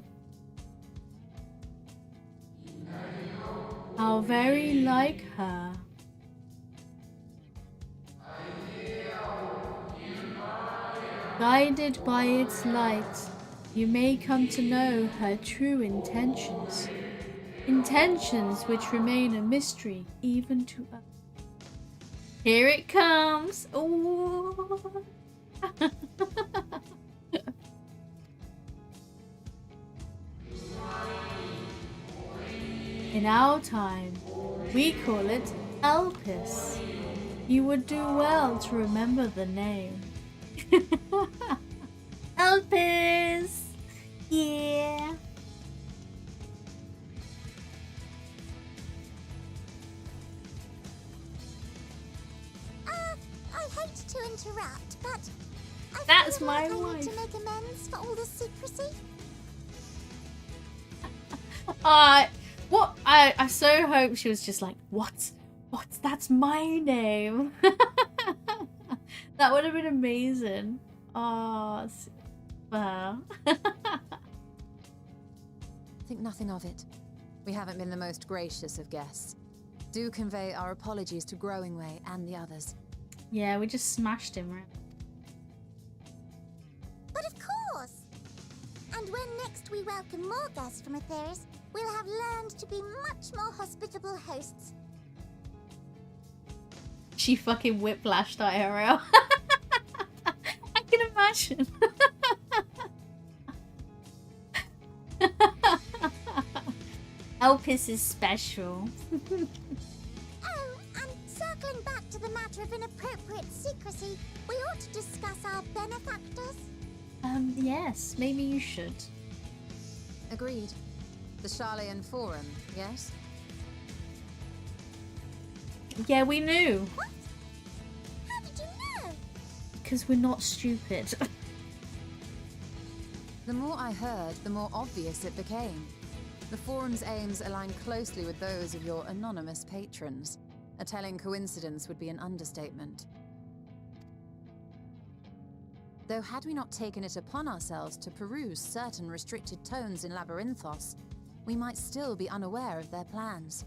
Speaker 1: How very like her. Guided by its light, you may come to know her true intentions. Intentions which remain a mystery even to us. Here it comes! Ooh. In our time, we call it Elpis. You would do well to remember the name. Elpis! Yeah!
Speaker 4: I hate to interrupt, but I
Speaker 1: That's
Speaker 4: feel
Speaker 1: my
Speaker 4: like I
Speaker 1: wife.
Speaker 4: need to make amends for all the secrecy.
Speaker 1: What? I so hope she was just like, what? What? That's my name. That would have been amazing. Oh, wow.
Speaker 6: Think nothing of it. We haven't been the most gracious of guests. Do convey our apologies to Growing Way and the others.
Speaker 1: Yeah, we just smashed him, right?
Speaker 4: But of course! And when next we welcome more guests from Aetheris, we'll have learned to be much more hospitable hosts.
Speaker 1: She fucking whiplashed IRL. I can imagine. Elpis is special.
Speaker 4: Oh, and circling back to the matter of inappropriate secrecy, we ought to discuss our benefactors.
Speaker 1: Yes, maybe you should.
Speaker 6: Agreed. The Charleyan Forum, yes?
Speaker 1: Yeah, we knew.
Speaker 4: What? How did you know?
Speaker 1: Because we're not stupid.
Speaker 6: The more I heard, the more obvious it became. The Forum's aims align closely with those of your anonymous patrons. A telling coincidence would be an understatement. Though had we not taken it upon ourselves to peruse certain restricted tones in Labyrinthos, we might still be unaware of their plans.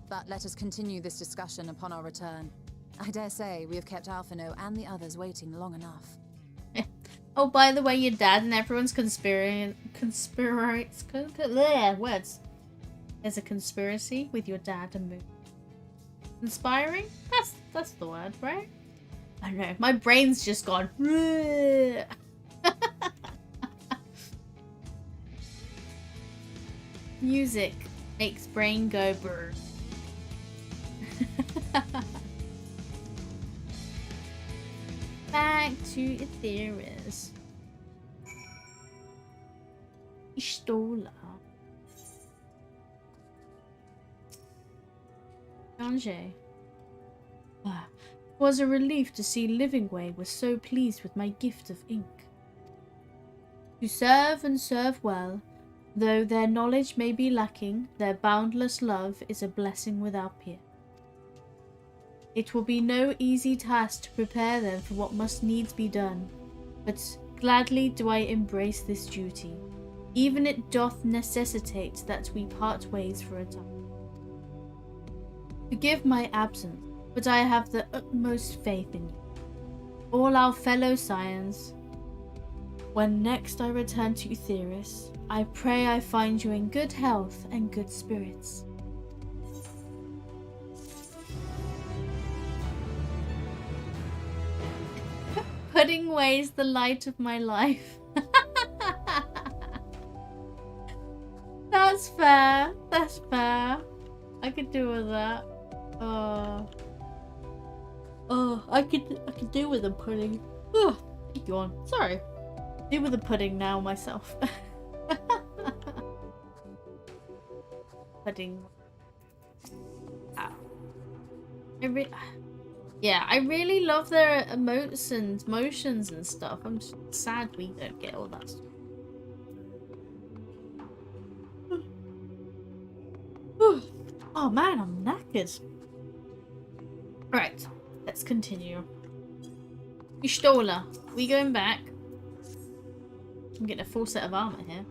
Speaker 6: But let us continue this discussion upon our return. I dare say we have kept Alphino and the others waiting long enough.
Speaker 1: Oh, by the way, your dad and everyone's words. There's a conspiracy with your dad and Moon. Conspiring? That's the word, right? I don't know. My brain's just gone. Music makes brain go brr. Back to Etheris. Istola. Angers. It was a relief to see Livingway was so pleased with my gift of ink. To serve and serve well, though their knowledge may be lacking, their boundless love is a blessing without peer. It will be no easy task to prepare them for what must needs be done, but gladly do I embrace this duty, even it doth necessitate that we part ways for a time. Forgive my absence, but I have the utmost faith in you. All our fellow scions, when next I return to Etheris, I pray I find you in good health and good spirits. Pudding weighs the light of my life. That's fair. That's fair. I could do with that. I could do with a pudding. Oh, go on. Sorry. Do with a pudding now myself. Pudding. Ow. I really love their emotes and motions and stuff. I'm just sad we don't get all that stuff. Oh man, I'm knackered. Right, let's continue. Istola, we going back? I'm getting a full set of armor here.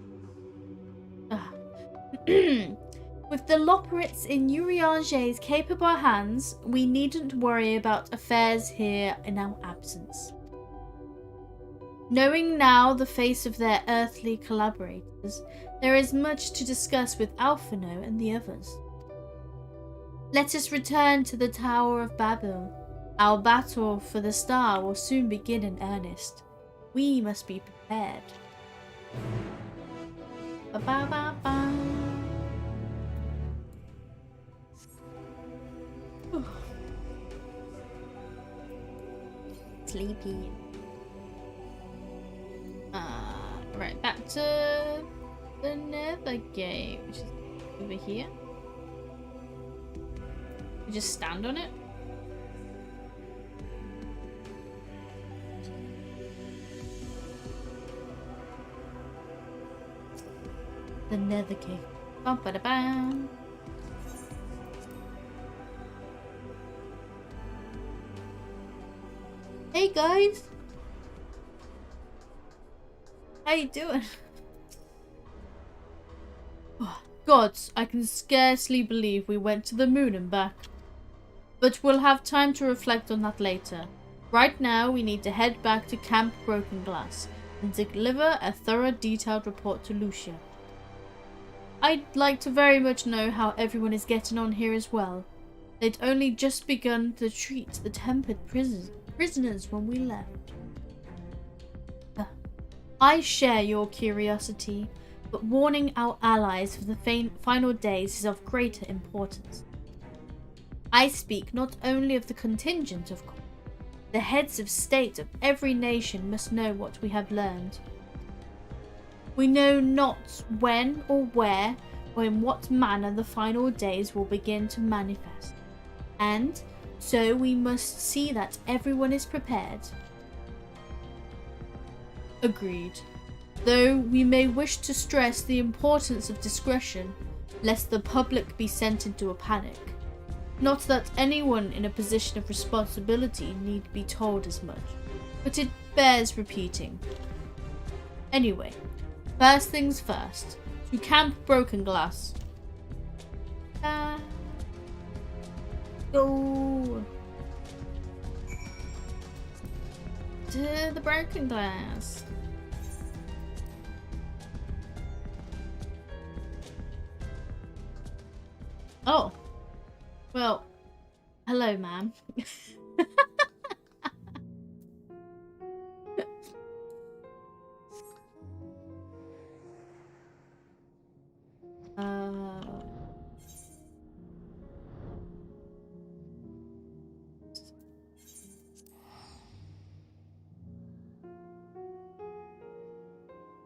Speaker 1: With the Loporits in Urianger's capable hands, we needn't worry about affairs here in our absence. Knowing now the face of their earthly collaborators, there is much to discuss with Alphino and the others. Let us return to the Tower of Babel. Our battle for the star will soon begin in earnest. We must be prepared. Ba-ba-ba-ba. Sleepy. Right, back to the Nether Gate, which is over here. You just stand on it. The Nether Gate. Bum ba da bam. Hey guys, how you doing? Oh, gods, I can scarcely believe we went to the moon and back. But we'll have time to reflect on that later. Right now, we need to head back to Camp Broken Glass and deliver a thorough, detailed report to Lucia. I'd like to very much know how everyone is getting on here as well. They'd only just begun to treat the tempered prisoners when we left. I share your curiosity, but warning our allies for the final days is of greater importance. I speak not only of the contingent, of course. The heads of state of every nation must know what we have learned. We know not when or where or in what manner the final days will begin to manifest, and so we must see that everyone is prepared. Agreed. Though we may wish to stress the importance of discretion, lest the public be sent into a panic. Not that anyone in a position of responsibility need be told as much, but it bears repeating. Anyway, first things first, to Camp Broken Glass. Go to the Broken Glass. Oh, well, hello, ma'am.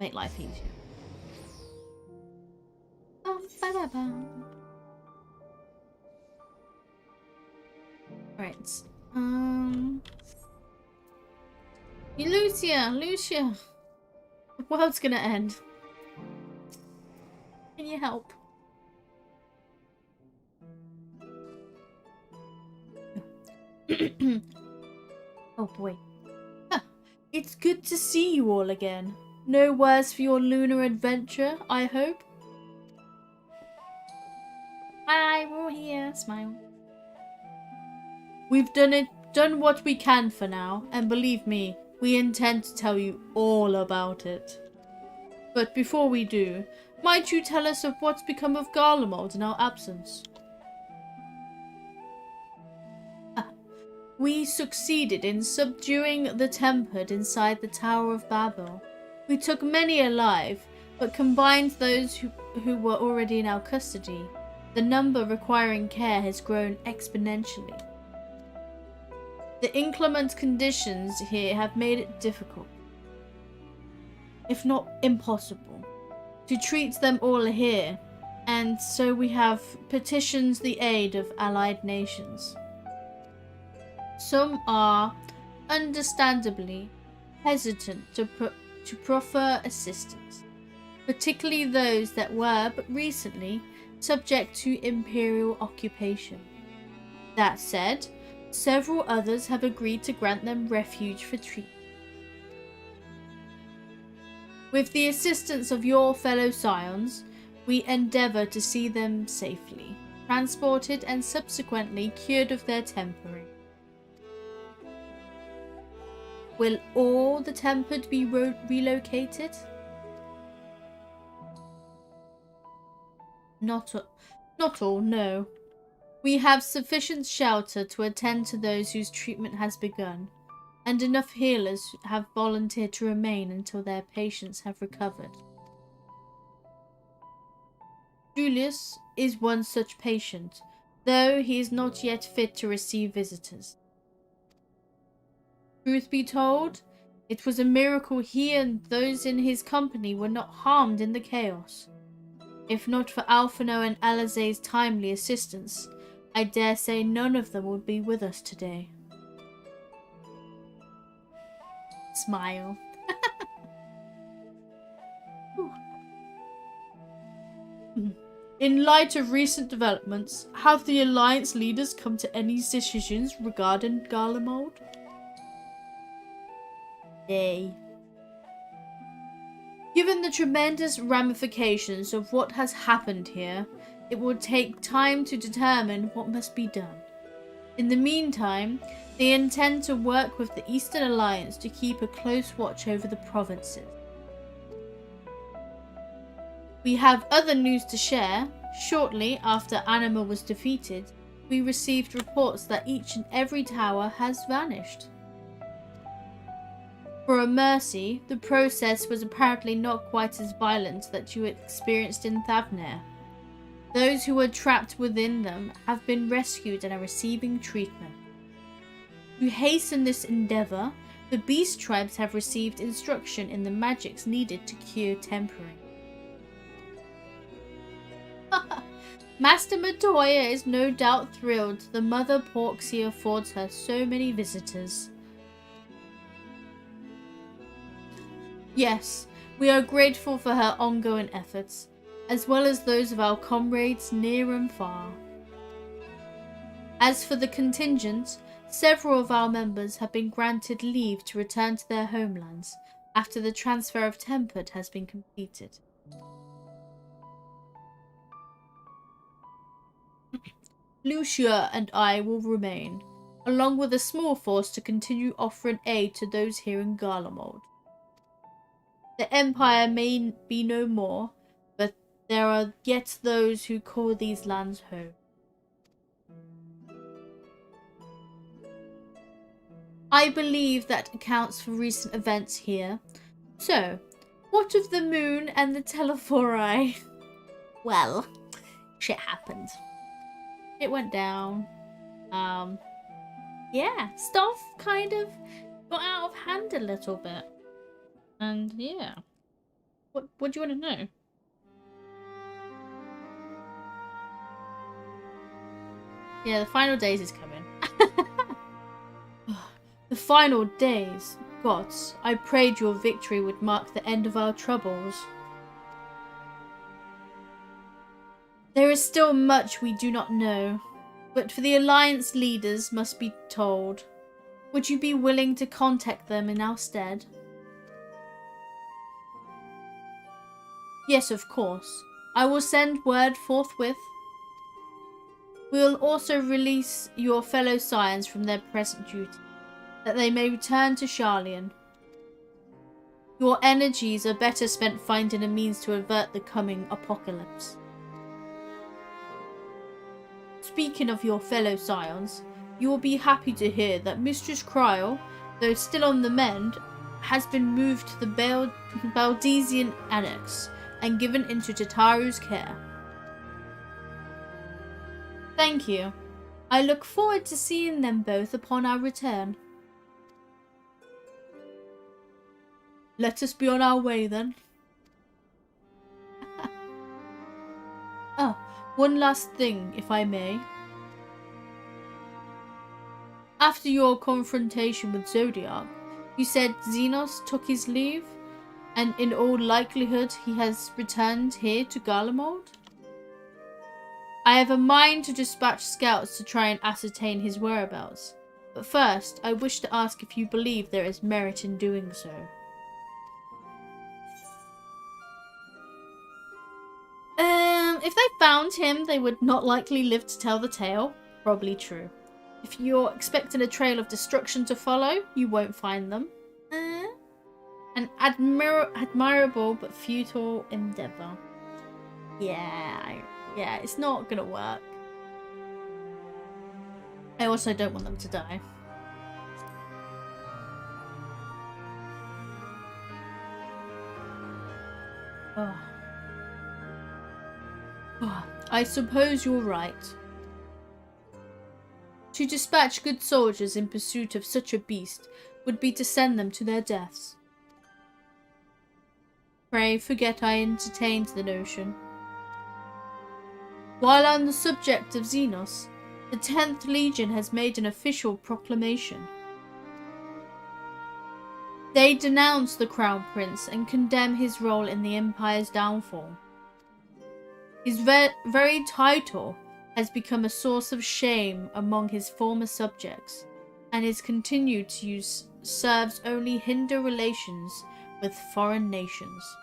Speaker 1: Make life easier. Right. Lucia. The world's gonna end. Can you help? Oh boy. Huh. It's good to see you all again. No worse for your lunar adventure, I hope? Hi, we're all here. Smile. We've done what we can for now, and believe me, we intend to tell you all about it. But before we do, might you tell us of what's become of Garlemald in our absence? We succeeded in subduing the Tempered inside the Tower of Babel. We took many alive, but combined those who were already in our custody. The number requiring care has grown exponentially. The inclement conditions here have made it difficult, if not impossible, to treat them all here, and so we have petitioned the aid of allied nations. Some are, understandably, hesitant to proffer assistance, particularly those that were but recently subject to imperial occupation. That said, several others have agreed to grant them refuge for treatment. With the assistance of your fellow scions, we endeavour to see them safely transported and subsequently cured of their temporary. Will all the Tempered be relocated? Not all, no. We have sufficient shelter to attend to those whose treatment has begun, and enough healers have volunteered to remain until their patients have recovered. Julius is one such patient, though he is not yet fit to receive visitors. Truth be told, it was a miracle he and those in his company were not harmed in the chaos. If not for Alphino and Alizé's timely assistance, I dare say none of them would be with us today. Smile. In light of recent developments, have the Alliance leaders come to any decisions regarding Garlemald? Nay. Given the tremendous ramifications of what has happened here, it will take time to determine what must be done. In the meantime, they intend to work with the Eastern Alliance to keep a close watch over the provinces. We have other news to share. Shortly after Anima was defeated, we received reports that each and every tower has vanished. For a mercy, the process was apparently not quite as violent that you experienced in Thavnair. Those who were trapped within them have been rescued and are receiving treatment. To hasten this endeavour, the beast tribes have received instruction in the magics needed to cure tempering. Master Matoya is no doubt thrilled the mother Porksea affords her so many visitors. Yes, we are grateful for her ongoing efforts, as well as those of our comrades near and far. As for the contingent, several of our members have been granted leave to return to their homelands after the transfer of Tempered has been completed. Lucia and I will remain, along with a small force to continue offering aid to those here in Garlemald. The Empire may be no more, but there are yet those who call these lands home. I believe that accounts for recent events here. So, what of the moon and the Telephori? Well, shit happened. It went down. Yeah, stuff kind of got out of hand a little bit. And yeah. What do you want to know? Yeah, the final days is coming. The final days. Gods, I prayed your victory would mark the end of our troubles. There is still much we do not know, but for the Alliance leaders must be told. Would you be willing to contact them in our stead? Yes, of course. I will send word forthwith. We will also release your fellow scions from their present duty, that they may return to Sharlayan. Your energies are better spent finding a means to avert the coming apocalypse. Speaking of your fellow scions, you will be happy to hear that Mistress Kryl, though still on the mend, has been moved to the Baldesian Annex and given into Tataru's care. Thank you. I look forward to seeing them both upon our return. Let us be on our way then. Oh, one last thing, if I may. After your confrontation with Zodiac, you said Xenos took his leave, and in all likelihood he has returned here to Garlemald? I have a mind to dispatch scouts to try and ascertain his whereabouts, but first I wish to ask if you believe there is merit in doing so. If they found him, they would not likely live to tell the tale. Probably true. If you're expecting a trail of destruction to follow, you won't find them. An admirable but futile endeavour. Yeah, it's not gonna work. I also don't want them to die. I suppose you're right. To dispatch good soldiers in pursuit of such a beast would be to send them to their deaths. Pray forget I entertained the notion. While on the subject of Xenos, the 10th Legion has made an official proclamation. They denounce the Crown Prince and condemn his role in the Empire's downfall. His very title has become a source of shame among his former subjects, and his continued use serves only hinder relations with foreign nations.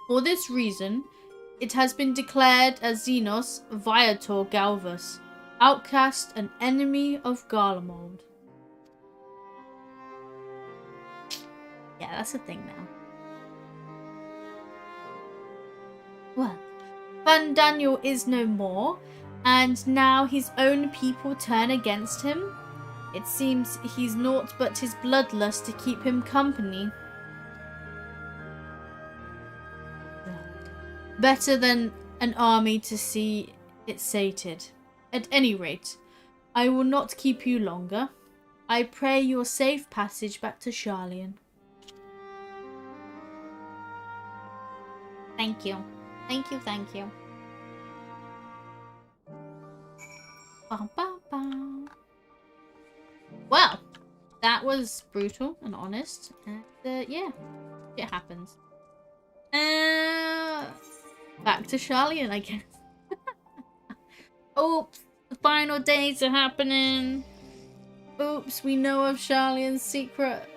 Speaker 1: For this reason, it has been declared as Xenos Viator Galvus, outcast and enemy of Garlemald. Yeah, that's a thing now. Well, Van Daniel is no more, and now his own people turn against him. It seems he's naught but his bloodlust to keep him company. Better than an army to see it sated. At any rate, I will not keep you longer. I pray your safe passage back to Charlian.
Speaker 3: Thank you. Thank you, thank you.
Speaker 1: Bum, bum, bum. Well, that was brutal and honest. And yeah, it happens. Back to Charlian, I guess. Oops, the final days are happening. Oops, we know of Charlian's secret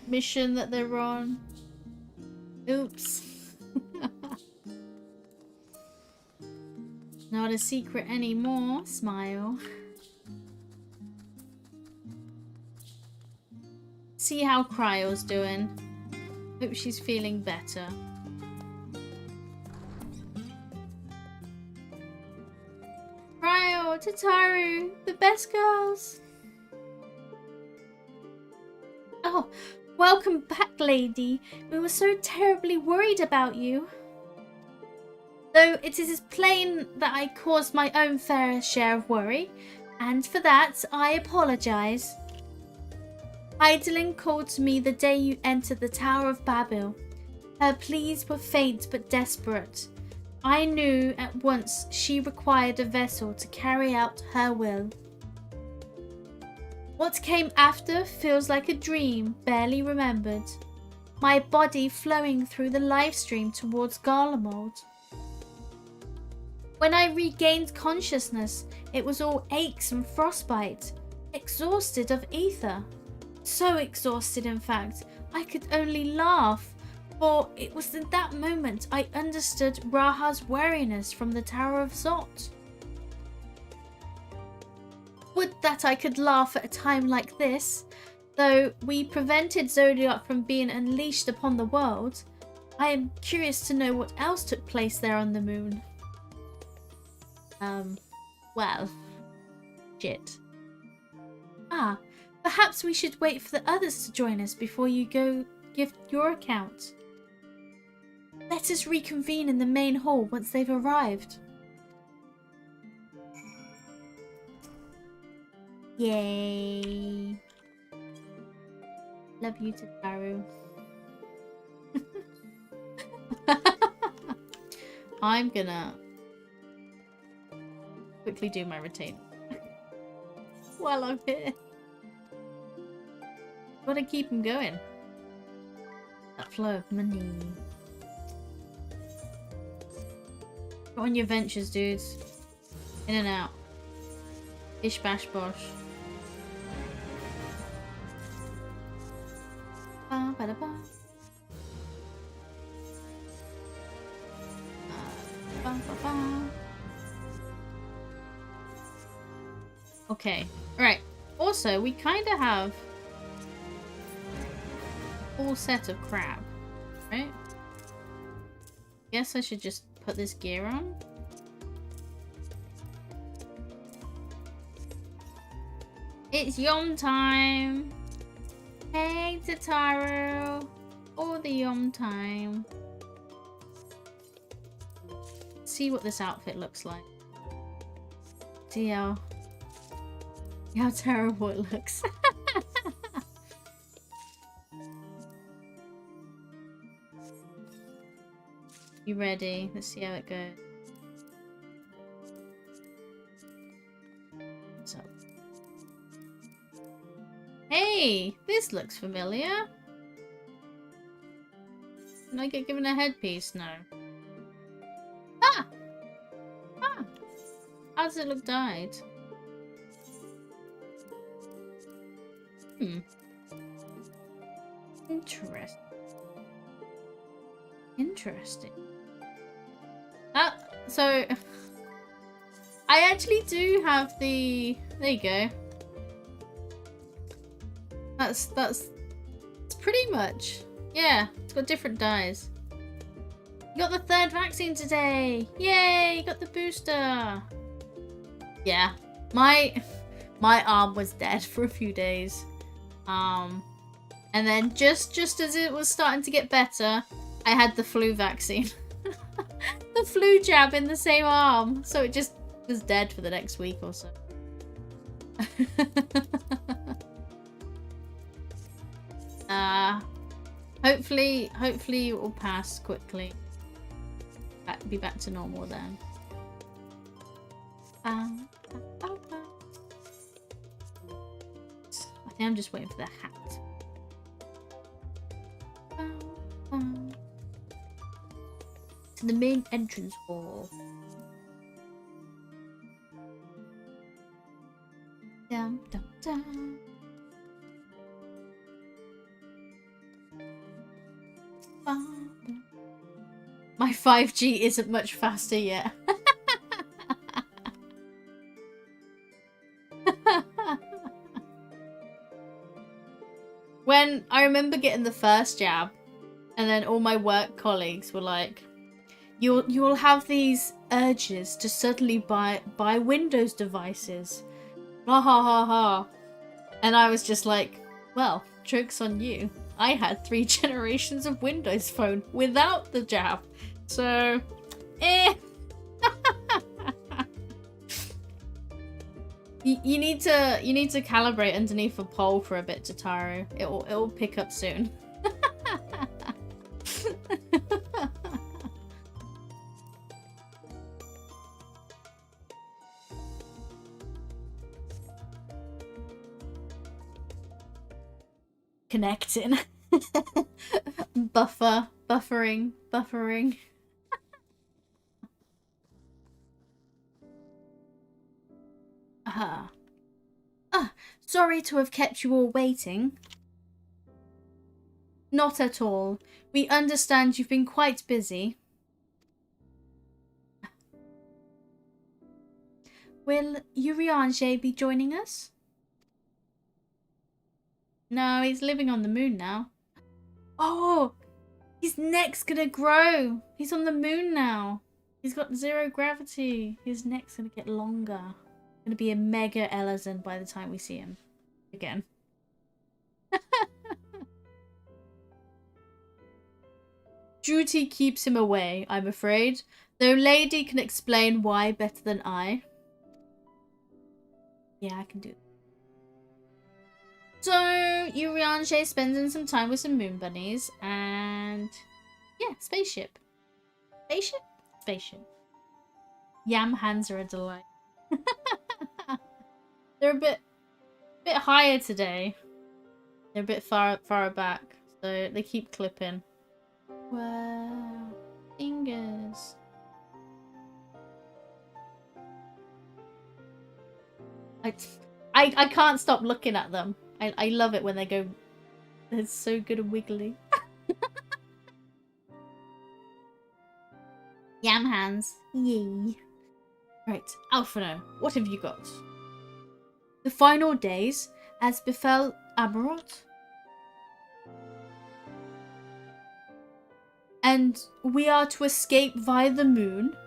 Speaker 1: mission that they're on. Oops. Not a secret anymore. Smile. See how Cryo's doing. Hope she's feeling better. Cryo, Tataru, the best girls. Oh, welcome back, lady. We were so terribly worried about you. Though it is plain that I caused my own fair share of worry, and for that I apologize. Heidelin called to me the day you entered the Tower of Babel. Her pleas were faint but desperate. I knew at once she required a vessel to carry out her will. What came after feels like a dream, barely remembered. My body flowing through the life stream towards Garlemald. When I regained consciousness, it was all aches and frostbite, exhausted of ether. So exhausted, in fact, I could only laugh, for it was in that moment I understood Raha's wariness from the Tower of Zot. Would that I could laugh at a time like this. Though we prevented Zodiac from being unleashed upon the world, I am curious to know what else took place there on the moon. Well, shit. Ah, perhaps we should wait for the others to join us before you go give your account. Let us reconvene in the main hall once they've arrived. Yay. Love you, Tataru. I'm gonna quickly do my retainer while I'm here. Gotta keep him going. That flow of money. Go on your ventures, dudes. In and out. Bish bash bosh. Ba ba da ba. Ba ba ba. Okay. Right. Also, we kind of have a full set of crab, right? Guess I should just put this gear on. It's yum time. Hey, Tataru. All the yum time. See what this outfit looks like. See how terrible it looks. You ready? Let's see how it goes. So, hey, this looks familiar. Can I get given a headpiece? No. Ah! Ah! How does it look dyed? Interesting. Interesting. Ah, so I actually do have the. There you go. That's pretty much. Yeah, it's got different dyes. You got the 3rd vaccine today. Yay, you got the booster. Yeah, my arm was dead for a few days. And then just as it was starting to get better, I had the flu vaccine. The flu jab in the same arm. So it just was dead for the next week or so. Hopefully it will pass quickly. Be back to normal then. I think I'm just waiting for the hat. To the main entrance hall. Dum dum dum. My 5G isn't much faster yet. When I remember getting the first jab, and then all my work colleagues were like, "You'll have these urges to suddenly buy Windows devices." Ha ha ha ha. And I was just like, well, joke's on you. I had 3 generations of Windows Phone without the jab. So, you need to calibrate underneath a pole for a bit, Tataru. It'll pick up soon. Connecting. Buffering. Sorry to have kept you all waiting. Not at all. We understand you've been quite busy. Will Urianger be joining us? No, he's living on the moon now. Oh, his neck's gonna grow. He's on the moon now. He's got 0 gravity. His neck's gonna get longer. Gonna be a mega Elezen by the time we see him again. Duty keeps him away, I'm afraid. Though Lady can explain why better than I. Yeah, I can do it. So, Urianger spending some time with some moon bunnies and yeah, spaceship. Spaceship. Yam hands are a delight. They're a bit higher today. They're a bit far back, so they keep clipping. Wow, fingers. I can't stop looking at them. I love it when they go. They're so good at wiggly. Yam hands. Yay. Right, Alphino, what have you got? The final days, as befell Amarot. And we are to escape via the moon?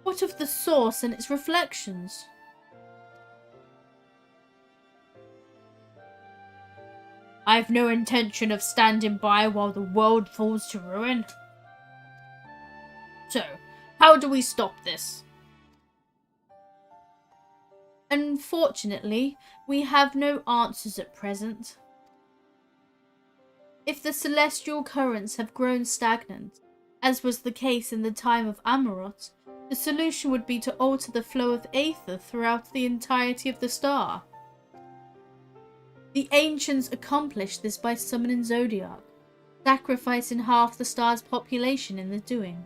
Speaker 1: What of the source and its reflections? I've no intention of standing by while the world falls to ruin. So, how do we stop this? Unfortunately, we have no answers at present. If the celestial currents have grown stagnant, as was the case in the time of Amarot, the solution would be to alter the flow of aether throughout the entirety of the star. The ancients accomplished this by summoning Zodiac, sacrificing half the star's population in the doing.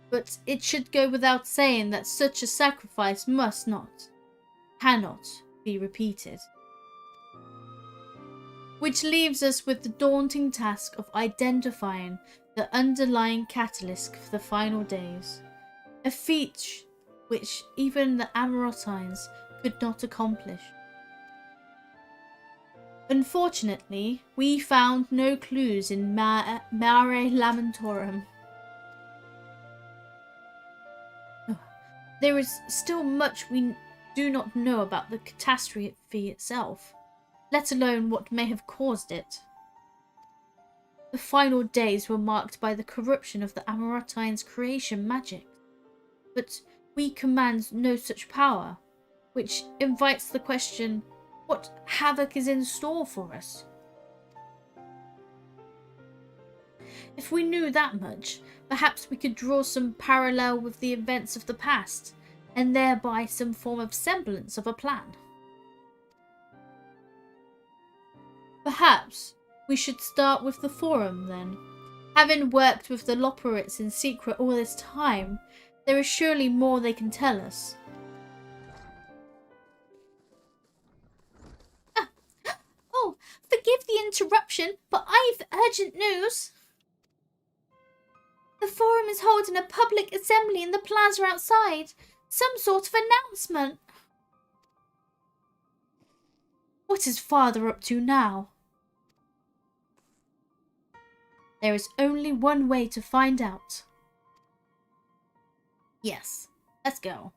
Speaker 1: But it should go without saying that such a sacrifice must not, cannot be repeated. Which leaves us with the daunting task of identifying the underlying catalyst for the final days, a feat which even the Amarotines could not accomplish. Unfortunately, we found no clues in Mare Lamentorum. There is still much we do not know about the catastrophe itself, let alone what may have caused it. The final days were marked by the corruption of the Amarantines' creation magic, but we command no such power, which invites the question, what havoc is in store for us? If we knew that much, perhaps we could draw some parallel with the events of the past, and thereby some form of semblance of a plan. Perhaps we should start with the Forum then. Having worked with the Loperites in secret all this time, there is surely more they can tell us.
Speaker 3: Oh, forgive the interruption, but I've urgent news. The Forum is holding a public assembly in the plaza outside. Some sort of announcement.
Speaker 1: What is father up to now? There is only one way to find out. Yes, let's go.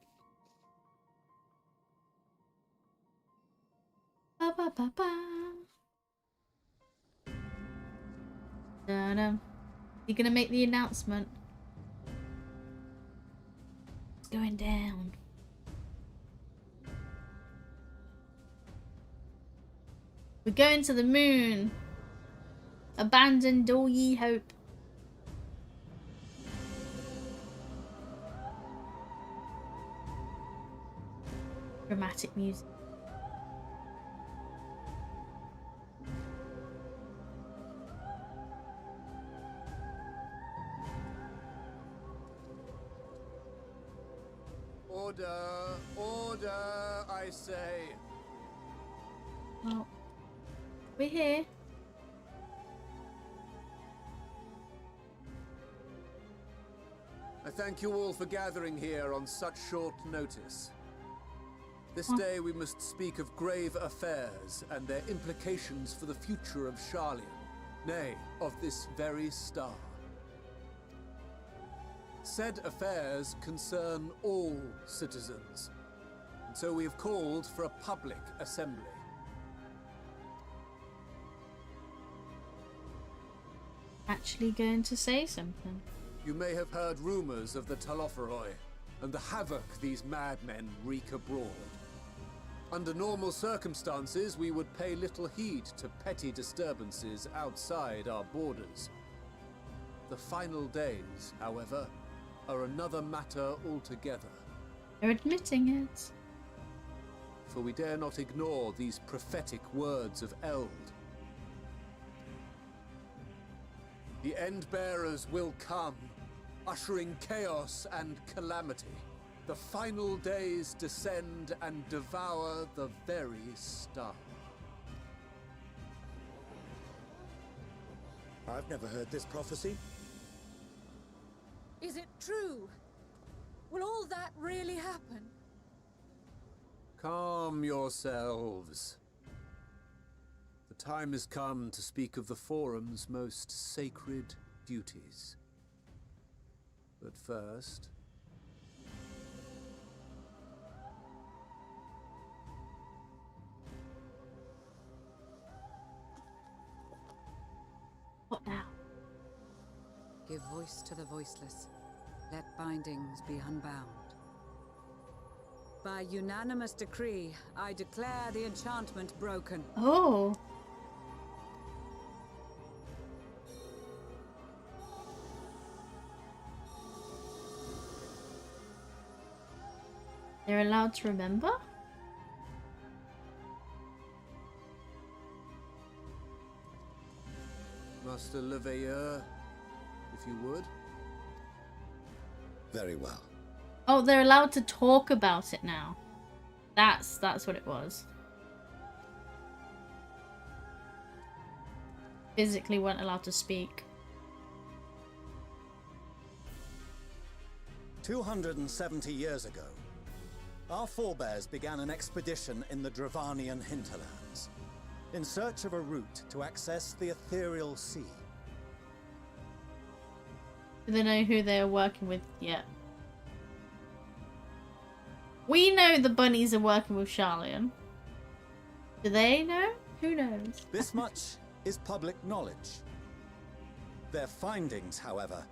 Speaker 1: Ba ba ba ba. Da-da. You gonna make the announcement? It's going down. We're going to the moon. Abandoned all ye hope. Dramatic music.
Speaker 2: Order, order, I say.
Speaker 1: Well, we're here.
Speaker 2: I thank you all for gathering here on such short notice. This day we must speak of grave affairs and their implications for the future of Sharlayan, nay, of this very star. Said affairs concern all citizens, and so we have called for a public assembly.
Speaker 1: Actually going to say something.
Speaker 2: You may have heard rumors of the Talopheroi and the havoc these madmen wreak abroad. Under normal circumstances, we would pay little heed to petty disturbances outside our borders. The final days, however, are another matter altogether.
Speaker 1: They're admitting it.
Speaker 2: For we dare not ignore these prophetic words of Eld. The Endbearers will come, ushering chaos and calamity. The final days descend and devour the very star.
Speaker 7: I've never heard this prophecy.
Speaker 8: Is it true? Will all that really happen?
Speaker 2: Calm yourselves. The time has come to speak of the Forum's most sacred duties. But first...
Speaker 1: What now?
Speaker 8: Give voice to the voiceless. Let bindings be unbound. By unanimous decree, I declare the enchantment broken.
Speaker 1: Oh. They're allowed to remember?
Speaker 2: Master Leveilleur, if you would.
Speaker 7: Very well.
Speaker 1: Oh, they're allowed to talk about it now. That's what it was. Physically weren't allowed to speak.
Speaker 7: 270 years ago, our forebears began an expedition in the Dravanian hinterlands, in search of a route to access the ethereal sea.
Speaker 1: Do they know who they're working with yet? We know the bunnies are working with Charlian. Do they know? Who knows?
Speaker 7: This much is public knowledge. Their findings, however,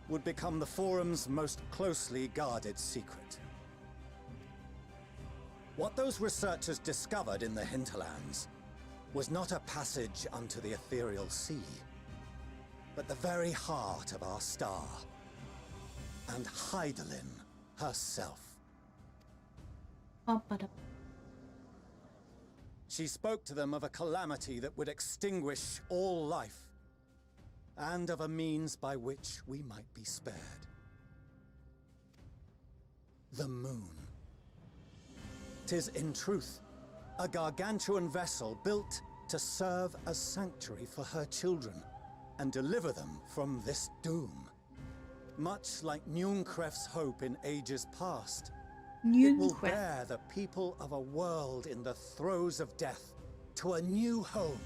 Speaker 7: would become the Forum's most closely guarded secret. What those researchers discovered in the hinterlands was not a passage unto the ethereal sea, but the very heart of our star, and Hydaelyn herself. She spoke to them of a calamity that would extinguish all life, and of a means by which we might be spared. The moon. 'Tis in truth a gargantuan vessel built to serve as sanctuary for her children and deliver them from this doom. Much like Nunkref's hope in ages past, it will bear the people of a world in the throes of death to a new home.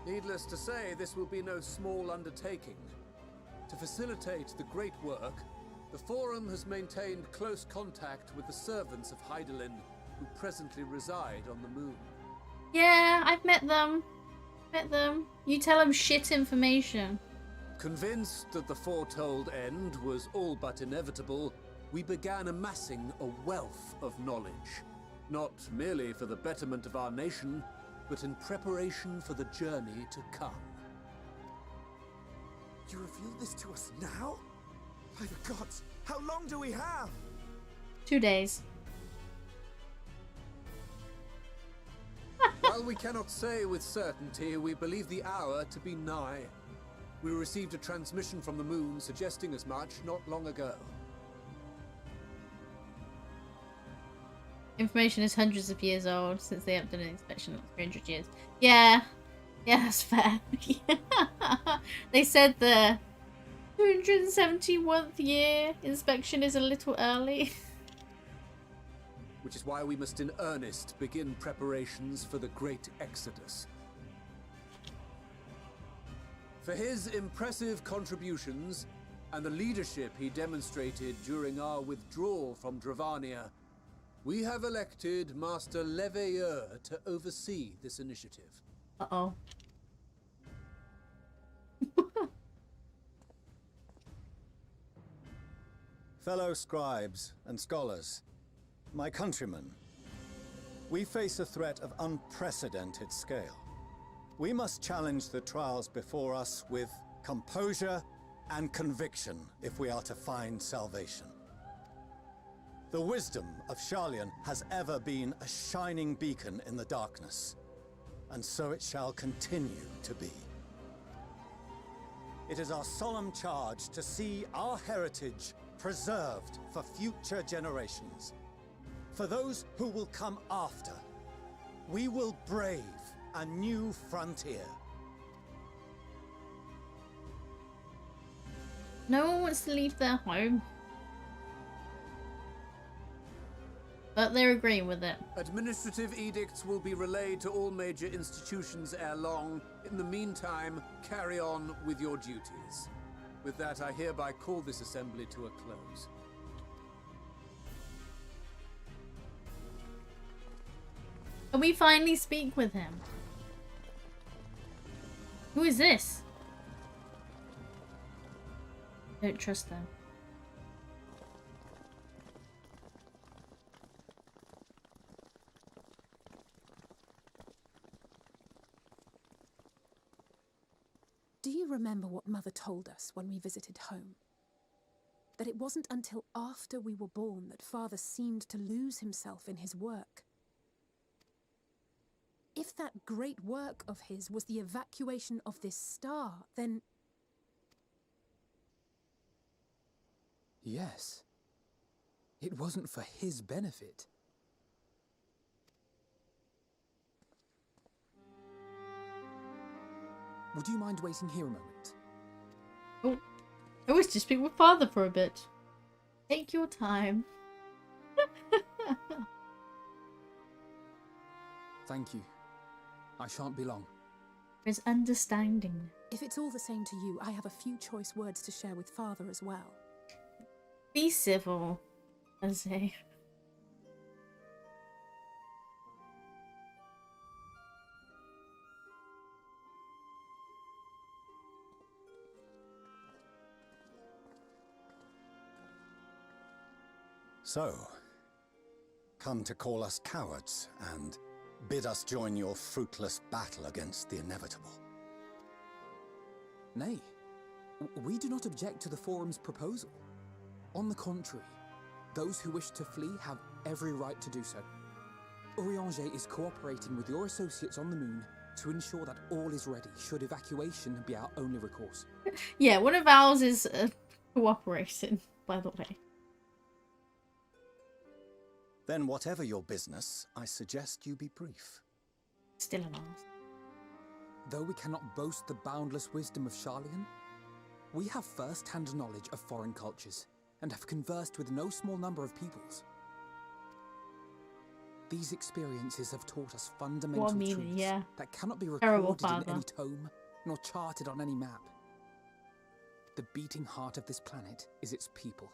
Speaker 9: Needless to say, this will be no small undertaking. To facilitate the great work, the Forum has maintained close contact with the servants of Hydaelyn, who presently reside on the moon.
Speaker 1: Yeah, I've met them. You tell them shit information.
Speaker 9: Convinced that the foretold end was all but inevitable, we began amassing a wealth of knowledge, not merely for the betterment of our nation, but in preparation for the journey to come.
Speaker 10: You reveal this to us now? By the gods, how long do we have?
Speaker 1: 2 days.
Speaker 9: While we cannot say with certainty, we believe the hour to be nigh. We received a transmission from the moon suggesting as much not long ago.
Speaker 1: Information is hundreds of years old since they have done an inspection of 300 years. Yeah, that's fair. They said the 271th year inspection is a little early.
Speaker 9: Which is why we must in earnest begin preparations for the Great Exodus. For his impressive contributions and the leadership he demonstrated during our withdrawal from Dravania, we have elected Master Leveilleur to oversee this initiative.
Speaker 1: Uh-oh.
Speaker 7: Fellow scribes and scholars, my countrymen, we face a threat of unprecedented scale. We must challenge the trials before us with composure and conviction if we are to find salvation. The wisdom of Charlian has ever been a shining beacon in the darkness, and so it shall continue to be. It is our solemn charge to see our heritage preserved for future generations. For those who will come after, we will brave a new frontier.
Speaker 1: No one wants to leave their home. But they're agreeing with it.
Speaker 9: Administrative edicts will be relayed to all major institutions ere long. In the meantime, carry on with your duties. With that, I hereby call this assembly to a close.
Speaker 1: Can we finally speak with him? Who is this? Don't trust them.
Speaker 11: Do you remember what Mother told us when we visited home? That it wasn't until after we were born that Father seemed to lose himself in his work. If that great work of his was the evacuation of this star, then...
Speaker 12: Yes. It wasn't for his benefit. Would you mind waiting here a moment?
Speaker 1: Oh, I wish to speak with Father for a bit. Take your time.
Speaker 12: Thank you. I shan't be long.
Speaker 1: There's understanding.
Speaker 11: If it's all the same to you, I have a few choice words to share with Father as well.
Speaker 1: Be civil, I say.
Speaker 7: So, come to call us cowards and bid us join your fruitless battle against the inevitable.
Speaker 12: Nay, we do not object to the Forum's proposal. On the contrary, those who wish to flee have every right to do so. Urianger is cooperating with your associates on the moon to ensure that all is ready should evacuation be our only recourse.
Speaker 1: Yeah, one of ours is cooperating, by the way.
Speaker 7: Then whatever your business, I suggest you be brief.
Speaker 1: Still an ours.
Speaker 12: Though we cannot boast the boundless wisdom of Charlian, we have first-hand knowledge of foreign cultures and have conversed with no small number of peoples. These experiences have taught us fundamental truths that cannot be recorded in any tome nor charted on any map. The beating heart of this planet is its people,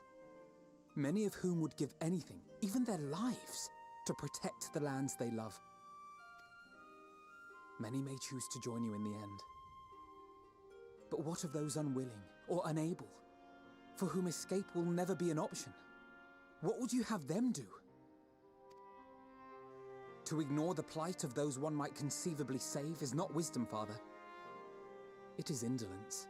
Speaker 12: many of whom would give anything, even their lives, to protect the lands they love. Many may choose to join you in the end. But what of those unwilling or unable, for whom escape will never be an option? What would you have them do? To ignore the plight of those one might conceivably save is not wisdom, Father. It is indolence.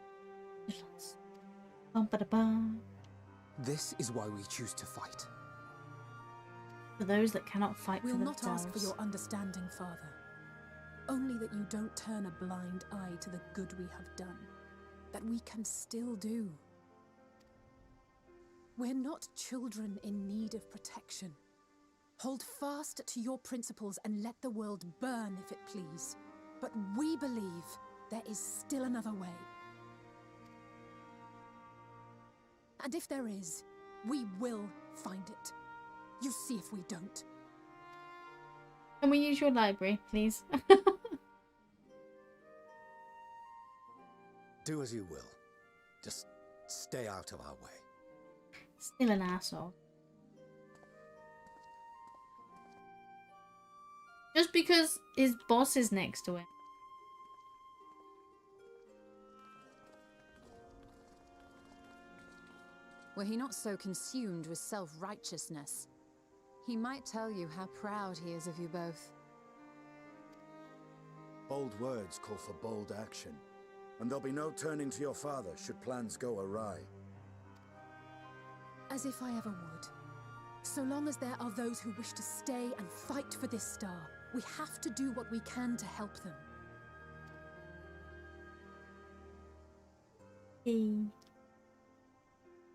Speaker 12: This is why we choose to fight.
Speaker 1: For those that cannot fight for themselves.
Speaker 11: We'll not ask for your understanding, Father. Only that you don't turn a blind eye to the good we have done. That we can still do. We're not children in need of protection. Hold fast to your principles and let the world burn if it please. But we believe there is still another way. And if there is, we will find it. You see if we don't.
Speaker 1: Can we use your library, please?
Speaker 7: Do as you will. Just stay out of our way.
Speaker 1: Still an asshole. Just because his boss is next to him.
Speaker 6: Were he not so consumed with self-righteousness, he might tell you how proud he is of you both.
Speaker 10: Bold words call for bold action, and there'll be no turning to your father should plans go awry.
Speaker 11: As if I ever would. So long as there are those who wish to stay and fight for this star, we have to do what we can to help them.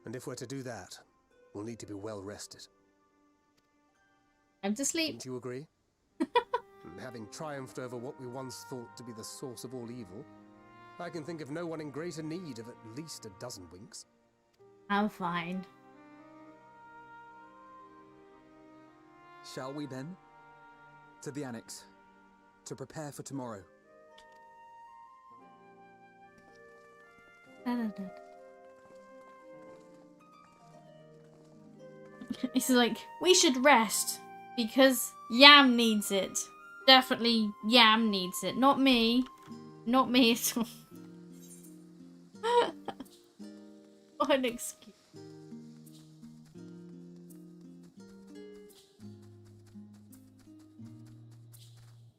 Speaker 5: And if we're to do that, we'll need to be well rested.
Speaker 1: I'm to sleep.
Speaker 5: Don't you agree? Having triumphed over what we once thought to be the source of all evil, I can think of no one in greater need of at least a dozen winks.
Speaker 1: I'm fine.
Speaker 12: Shall we then? To the Annex, to prepare for tomorrow.
Speaker 1: It's like, we should rest because Yam needs it. Definitely Yam needs it. Not me. Not me at all. What an excuse.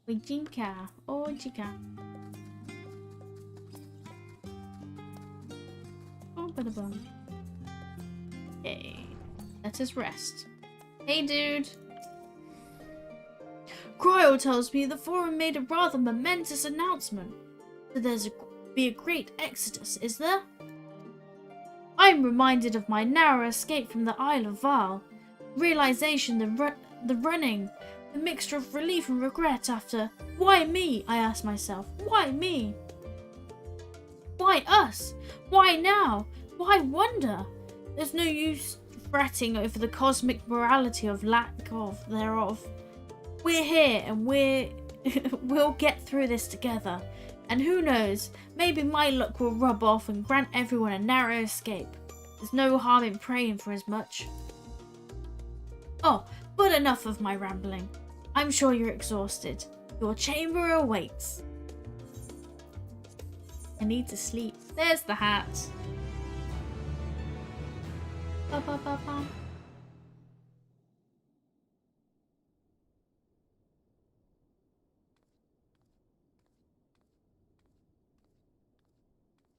Speaker 1: Ojinka. Ojinka. Oh, ba-da-bum. Okay. Let us rest. Hey, dude. Cryo tells me the Forum made a rather momentous announcement. That there's be a great exodus, is there? I'm reminded of my narrow escape from the Isle of Val. Realization, the running, the mixture of relief and regret after. Why me? I ask myself. Why me? Why us? Why now? Why wonder? There's no use fretting over the cosmic morality of lack of thereof. We're here and we'll get through this together. And who knows, maybe my luck will rub off and grant everyone a narrow escape. There's no harm in praying for as much. Oh, but enough of my rambling. I'm sure you're exhausted. Your chamber awaits. I need to sleep. There's the hat. Ba, ba, ba, ba.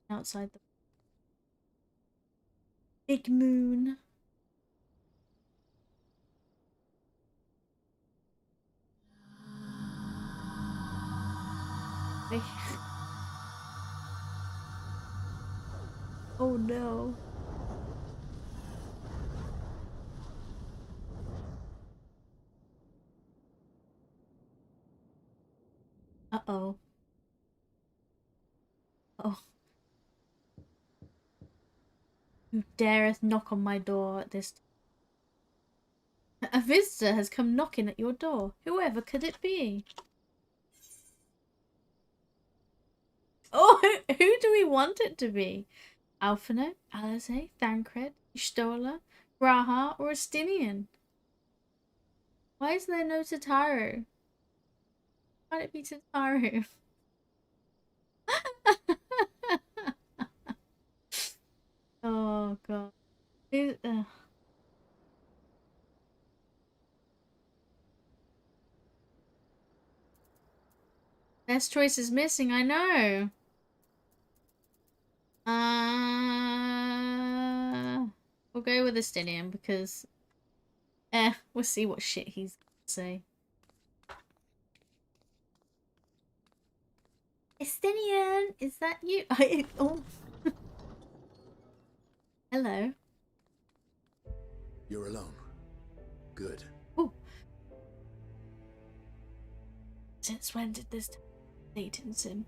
Speaker 1: Outside the big moon. Oh no. Uh-oh. Oh. Who dareth knock on my door at this time? A visitor has come knocking at your door. Whoever could it be? Oh, who do we want it to be? Alphino, Alize, Thancred, Stola, Graha, or Astinian? Why is there no Tataru? Why can't it be Tataru? Oh god. Best choice is missing, I know. We'll go with Astinian because we'll see what shit he's gonna say. Astinian, is that you? Oh. Hello.
Speaker 10: You're alone. Good.
Speaker 1: Ooh. Since when did this Satan's in?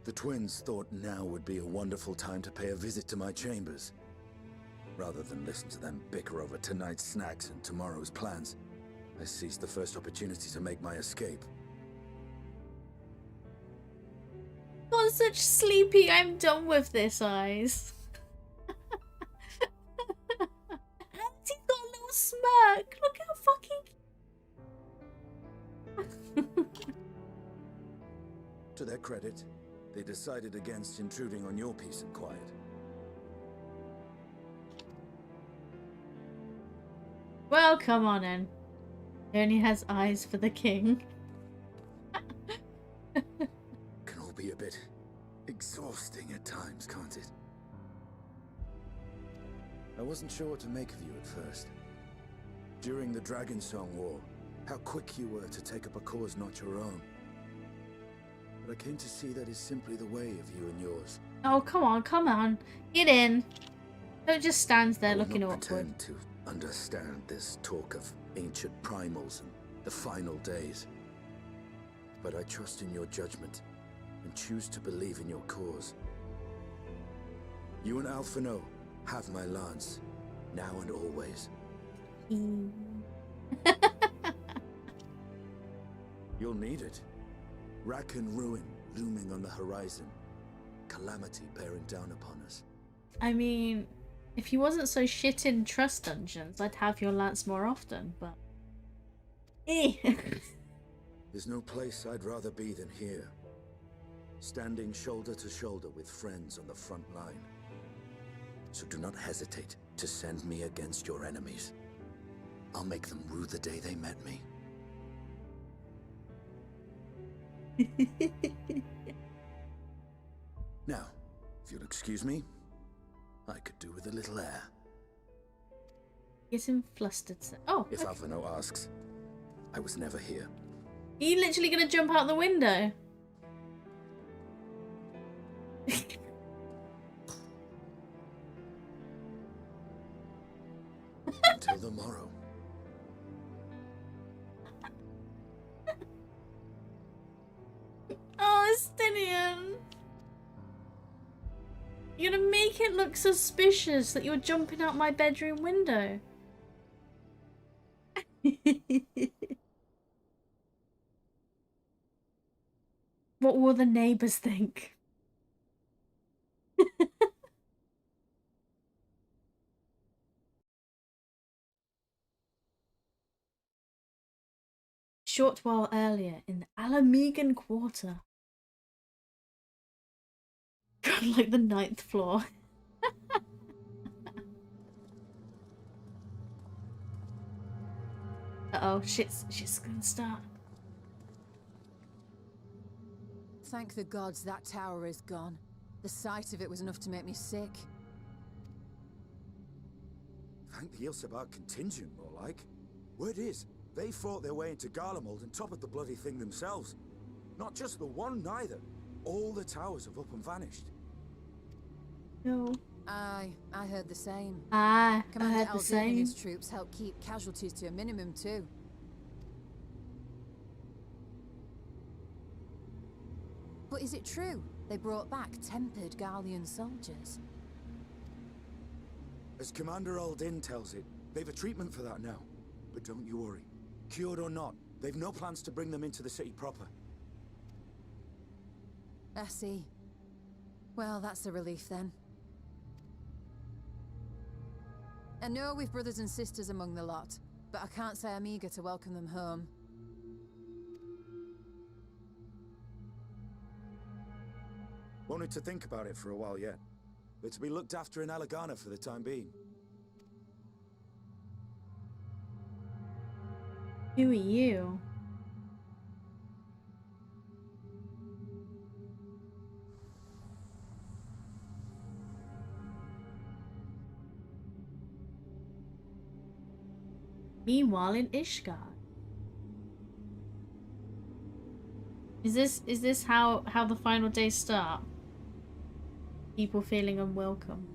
Speaker 10: The twins thought now would be a wonderful time to pay a visit to my chambers. Rather than listen to them bicker over tonight's snacks and tomorrow's plans, I seized the first opportunity to make my escape.
Speaker 1: Got such sleepy, I'm done with this eyes. He's got a little smirk. Look how fucking...
Speaker 10: To their credit, they decided against intruding on your peace and quiet.
Speaker 1: Well, come on in. He only has eyes for the king.
Speaker 10: Can all be a bit exhausting at times, can't it? I wasn't sure what to make of you at first. During the Dragon Song War, how quick you were to take up a cause not your own. But I came to see that is simply the way of you and yours.
Speaker 1: Oh, come on. Get in. Don't just stand there looking awkward.
Speaker 10: Pretend to understand this talk of ancient primals and the final days. But I trust in your judgment and choose to believe in your cause. You and Alphino have my lance, now and always. You'll need it. Rack and ruin looming on the horizon. Calamity bearing down upon us.
Speaker 1: I mean, if he wasn't so shit in trust dungeons, I'd have your lance more often, but...
Speaker 10: There's no place I'd rather be than here. Standing shoulder to shoulder with friends on the front line. So do not hesitate to send me against your enemies. I'll make them rue the day they met me. Now, if you'll excuse me, I could do with a little air.
Speaker 1: Get him flustered. Oh,
Speaker 10: if okay. Alphino asks, I was never here.
Speaker 1: Are you literally gonna jump out the window?
Speaker 10: Until the morrow.
Speaker 1: Oh, Astinian. You're gonna make it look suspicious that you're jumping out my bedroom window. What will the neighbors think? short while earlier in the Alamegan Quarter. Like the 9th floor. Uh-oh, shit's gonna start.
Speaker 6: Thank the gods that tower is gone. The sight of it was enough to make me sick.
Speaker 10: Thank the Ilsabar contingent, more like. Word is, they fought their way into Garlemald and toppled the bloody thing themselves. Not just the one, neither. All the towers have up and vanished.
Speaker 1: No.
Speaker 6: Aye, I heard the same.
Speaker 1: I
Speaker 6: Commander
Speaker 1: heard the
Speaker 6: Aldin
Speaker 1: same.
Speaker 6: and his troops helped keep casualties to a minimum too. But is it true they brought back tempered Garlean soldiers?
Speaker 10: As Commander Aldin tells it, they've a treatment for that now. But don't you worry. Cured or not, they've no plans to bring them into the city proper.
Speaker 6: I see. Well, that's a relief then. I know we've brothers and sisters among the lot, but I can't say I'm eager to welcome them home.
Speaker 10: Wanted to think about it for a while yet. But to be looked after in Alagana for the time being.
Speaker 1: Who are you? Meanwhile in Ishgard. Is this how the final days start? People feeling unwelcome.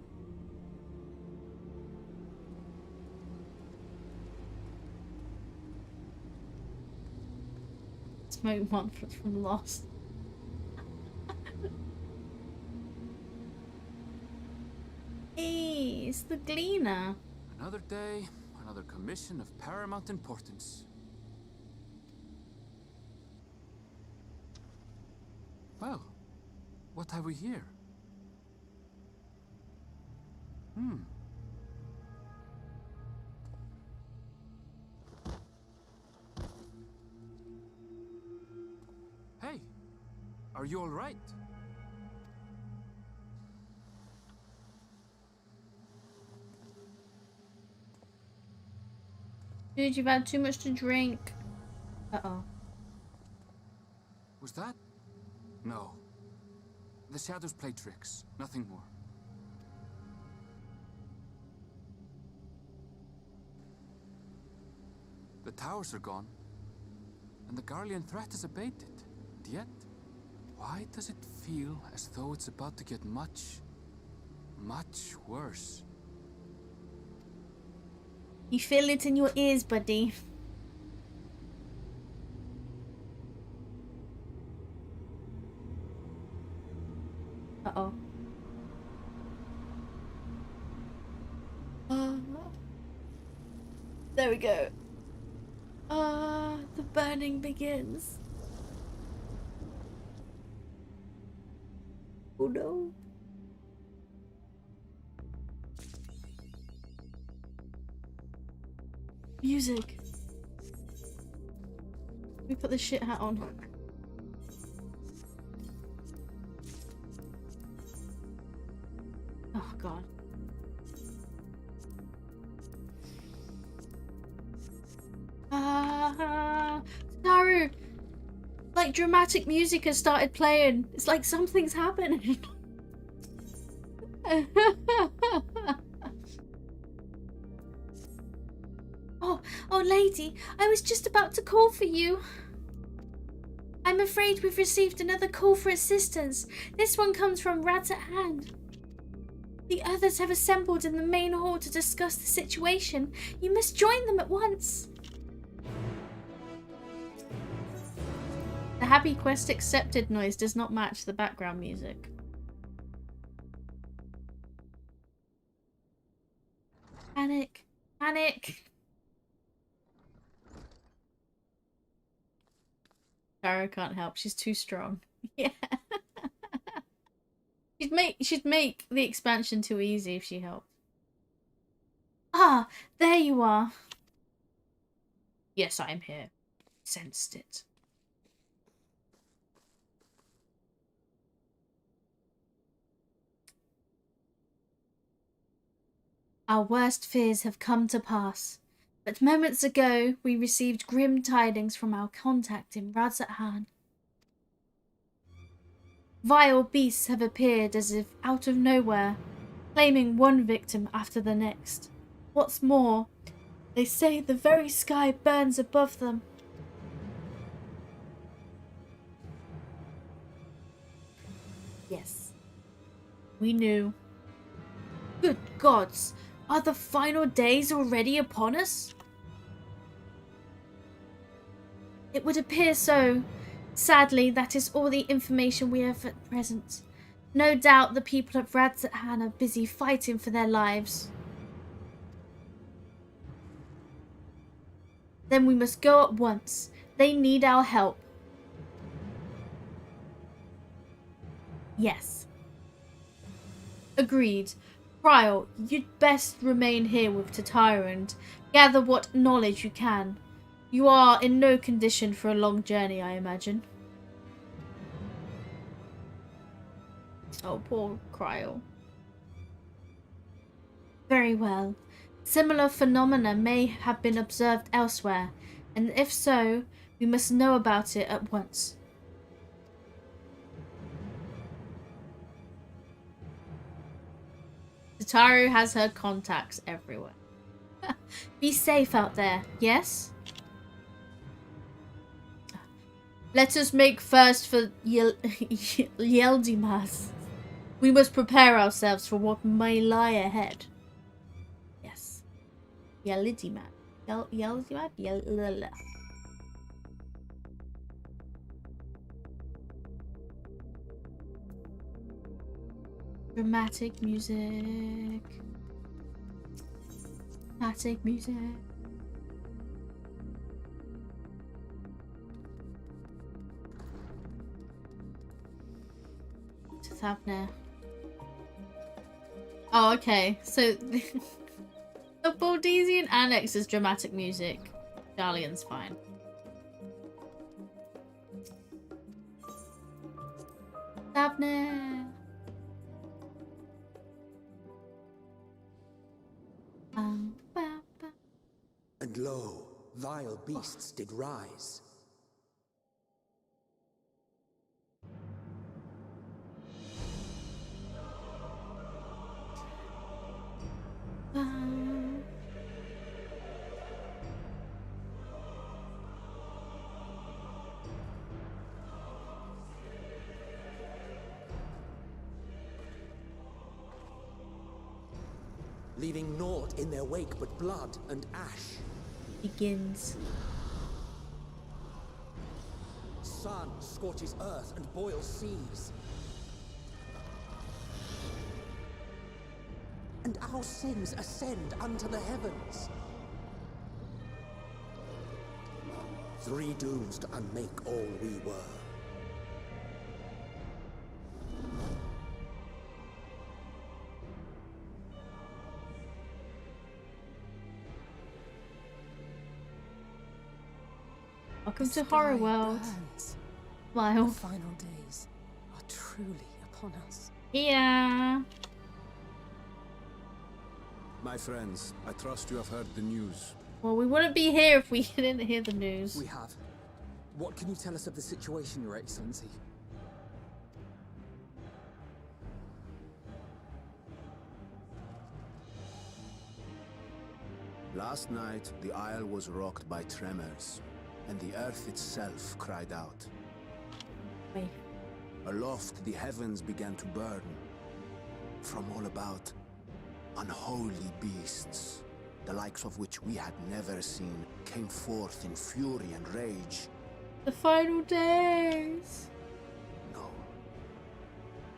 Speaker 1: Smoke monster from Lost. Hey, it's the Gleaner.
Speaker 13: Another day, another commission of paramount importance. Well, what have we here? Hey, are you all right?
Speaker 1: Dude, you've had too much to drink. Uh-oh.
Speaker 13: Was that? No. The shadows play tricks, nothing more. The towers are gone, and the Garlean threat is abated. And yet, why does it feel as though it's about to get much, much worse?
Speaker 1: You feel it in your ears, buddy. Uh-oh. There we go. The burning begins. Oh no. Music. Let me put the shit hat on. Oh god. Naru! Like dramatic music has started playing. It's like something's happening. Oh lady, I was just about to call for you. I'm afraid we've received another call for assistance. This one comes from Rata-Ann. The others have assembled in the main hall to discuss the situation. You must join them at once. The happy quest accepted noise does not match the background music. Panic. Panic. Tara can't help. She's too strong. Yeah. She'd make the expansion too easy if she helped. Ah, there you are. Yes, I am here. sensed it.
Speaker 3: Our worst fears have come to pass. But moments ago, we received grim tidings from our contact in Razathan. Vile beasts have appeared as if out of nowhere, claiming one victim after the next. What's more, they say the very sky burns above them.
Speaker 1: Yes, we knew. Good gods, are the final days already upon us?
Speaker 3: It would appear so. Sadly, that is all the information we have at present. No doubt the people of Razathan are busy fighting for their lives.
Speaker 1: Then we must go at once. They need our help. Yes. Agreed. Prior, you'd best remain here with Tatara and gather what knowledge you can. You are in no condition for a long journey, I imagine. Oh, poor Cryo.
Speaker 3: Very well. Similar phenomena may have been observed elsewhere, and if so, we must know about it at once.
Speaker 1: Tataru has her contacts everywhere.
Speaker 3: Be safe out there, yes?
Speaker 1: Let us make first for Yeldimas. We must prepare ourselves for what may lie ahead. Yes. Yeldimat. Yeldimat? Dramatic music. Dramatic music. Thavner. Oh, okay. So the Baldesian Annex is dramatic music. Dalian's fine. Thavner.
Speaker 2: And lo, vile beasts did rise. Leaving naught in their wake but blood and ash.
Speaker 1: Begins.
Speaker 2: Sun scorches earth and boils seas. And our sins ascend unto the heavens. Three dooms to unmake all we were.
Speaker 1: Welcome to Horror World. Smile.
Speaker 11: The final days are truly upon us.
Speaker 1: Yeah.
Speaker 10: My friends, I trust you have heard the news.
Speaker 1: Well, we wouldn't be here if we didn't hear the news.
Speaker 12: We have. What can you tell us of the situation, Your Excellency?
Speaker 10: Last night, the isle was rocked by tremors, and the earth itself cried out.
Speaker 1: Wait.
Speaker 10: Aloft, the heavens began to burn. From all about, unholy beasts, the likes of which we had never seen, came forth in fury and rage.
Speaker 1: The final days.
Speaker 10: No.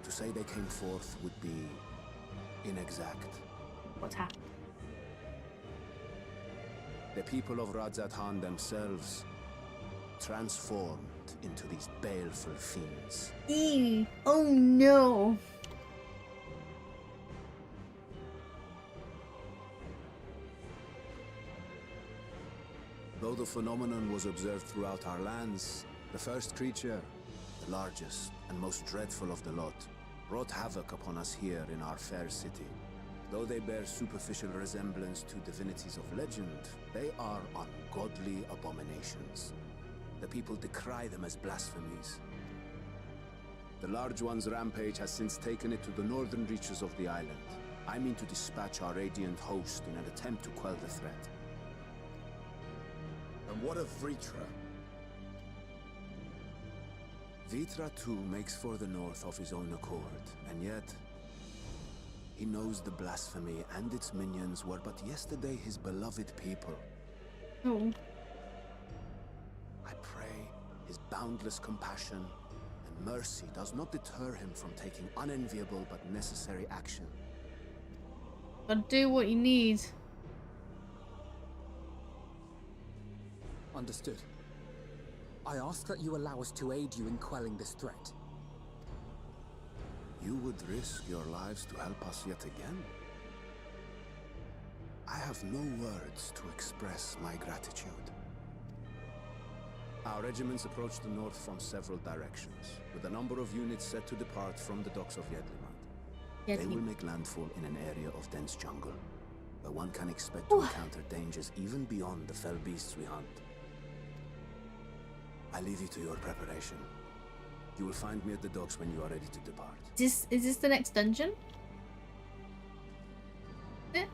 Speaker 10: To say they came forth would be inexact.
Speaker 1: What happened?
Speaker 10: The people of Razathan themselves transformed into these baleful fiends.
Speaker 1: Eee. Oh no.
Speaker 10: Though the phenomenon was observed throughout our lands, the first creature, the largest and most dreadful of the lot, wrought havoc upon us here in our fair city. Though they bear superficial resemblance to divinities of legend, they are ungodly abominations. The people decry them as blasphemies. The large one's rampage has since taken it to the northern reaches of the island. I mean to dispatch our radiant host in an attempt to quell the threat.
Speaker 2: And what of Vritra?
Speaker 10: Vritra too makes for the north of his own accord, and yet he knows the blasphemy and its minions were but yesterday his beloved people.
Speaker 1: Oh.
Speaker 10: I pray his boundless compassion and mercy does not deter him from taking unenviable but necessary action.
Speaker 1: But do what you need.
Speaker 12: Understood. I ask that you allow us to aid you in quelling this threat.
Speaker 10: You would risk your lives to help us yet again? I have no words to express my gratitude. Our regiments approach the north from several directions, with a number of units set to depart from the docks of Yedlimand. They will make landfall in an area of dense jungle, where one can expect to encounter dangers even beyond the fell beasts we hunt. I leave you to your preparation. You will find me at the docks when you are ready to depart.
Speaker 1: Is this the next dungeon? Eh?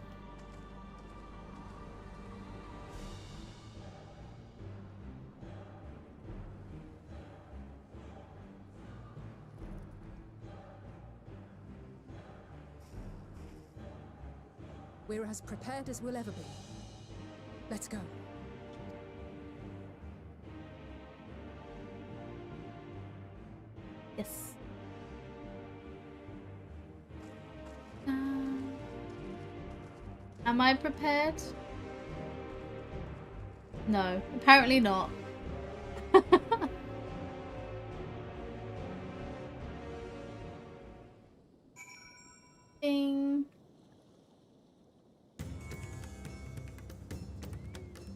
Speaker 11: We're as prepared as we'll ever be. Let's go.
Speaker 1: Yes. Am I prepared? No, apparently not. Ding.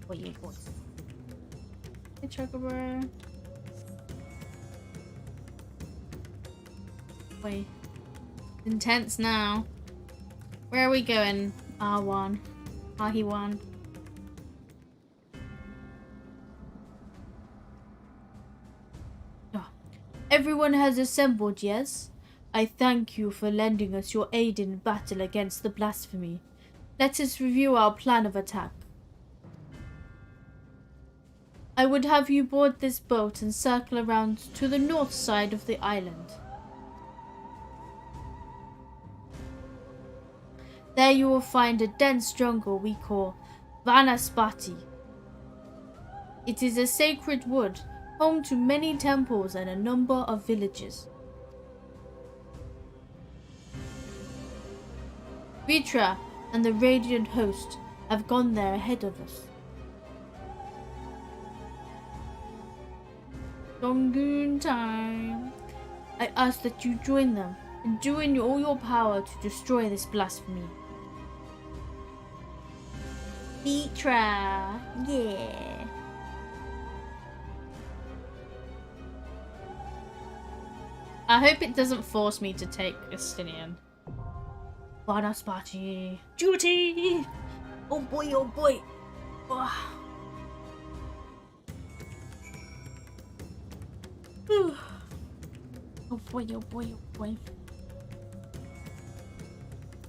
Speaker 1: What you want? Hey, Chocobo. Wait. Intense now. Where are we going? R1. Ahi1. Oh. Everyone has assembled, yes? I thank you for lending us your aid in battle against the blasphemy. Let us review our plan of attack. I would have you board this boat and circle around to the north side of the island. There you will find a dense jungle we call Vanaspati. It is a sacred wood, home to many temples and a number of villages. Vritra and the Radiant Host have gone there ahead of us. Dongoon time. I ask that you join them and do in all your power to destroy this blasphemy. Vritra, yeah. I hope it doesn't force me to take Estinian. Vanaspati. Duty! Oh boy, oh boy. Oh. Oh boy, oh boy, oh boy.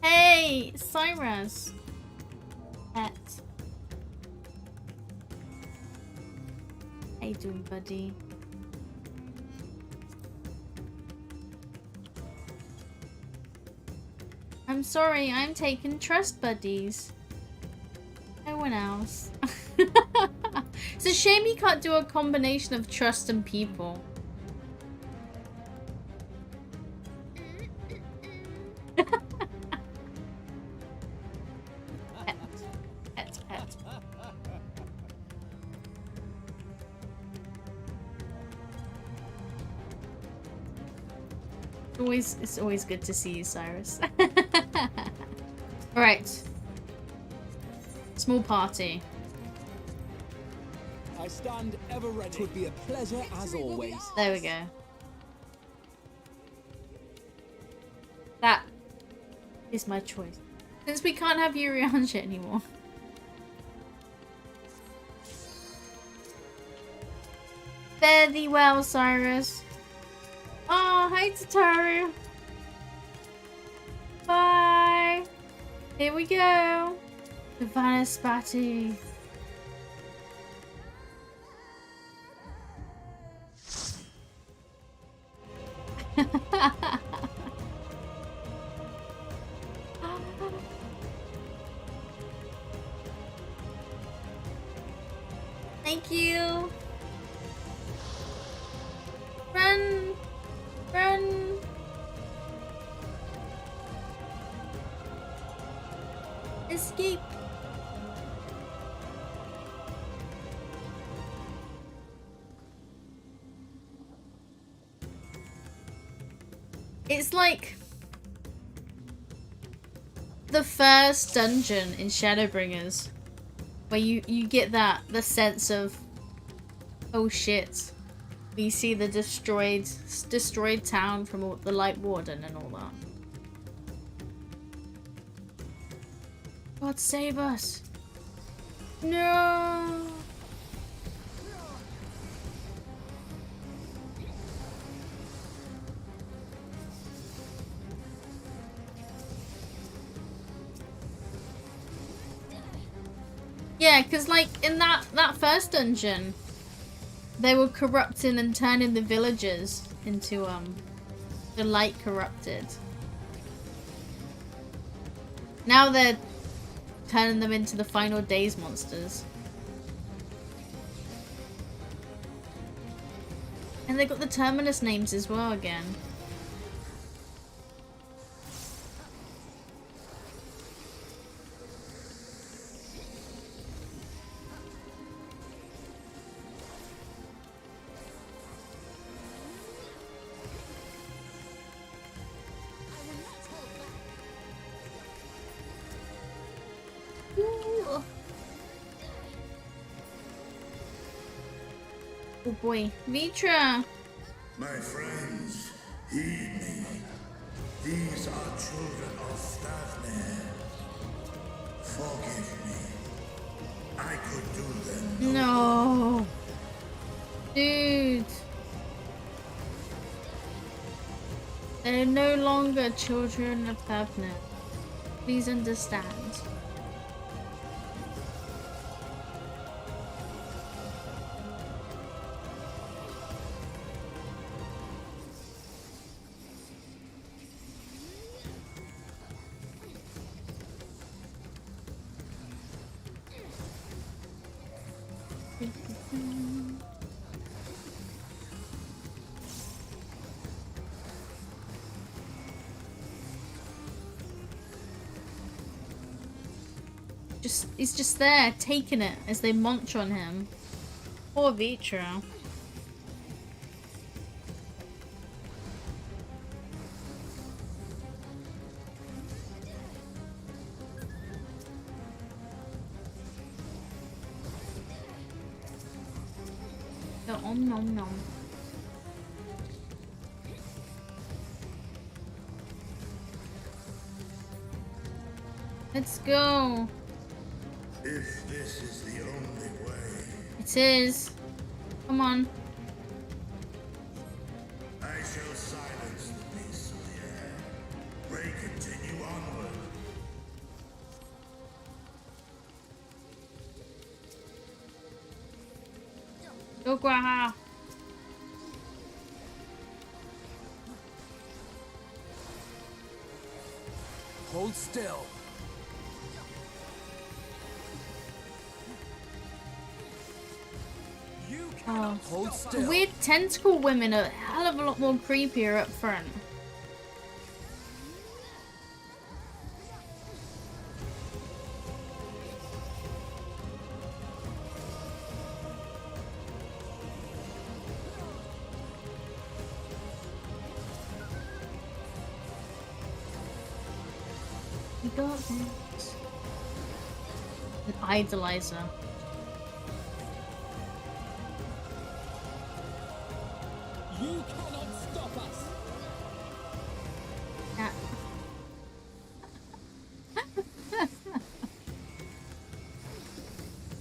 Speaker 1: Hey, Cyrus. Pet. How you doing, buddy? I'm sorry, I'm taking trust buddies. No one else. It's a shame you can't do a combination of trust and people. Pet. It's always good to see you, Cyrus. Alright. Small party.
Speaker 12: I stand ever ready. It would be a pleasure as always.
Speaker 1: There we go. That is my choice. Since we can't have Urianger anymore. Fare thee well, Cyrus. Oh, hi, Tataru. Bye. Here we go. The Vanaspati. Thank you. Run. Run. Escape. It's like the first dungeon in Shadowbringers, where you get the sense of, oh shit, you see the destroyed town from all, the Light Warden and all that. God save us! No. Yeah, because like in that first dungeon, they were corrupting and turning the villagers into the light corrupted. Now they're turning them into the final days monsters. And they got the terminus names as well again. Oh boy, Vitra!
Speaker 14: My friends, heed me. These are children of Stavner. Forgive me. I could do them
Speaker 1: no. Dude. They're no longer children of Stavner. Please understand. He's just there, taking it as they munch on him. Poor Vitra. Oh, nom nom. Let's go.
Speaker 14: If this is the only way.
Speaker 1: It is. Come on.
Speaker 14: I shall silence the beasts of the air. Pray continue onward.
Speaker 1: Go, Graha.
Speaker 12: Hold still.
Speaker 1: Oh.
Speaker 12: Hold still.
Speaker 1: Weird tentacle women are a hell of a lot more creepier up front. You got this. An idolizer.
Speaker 12: You cannot stop us!
Speaker 3: Yeah.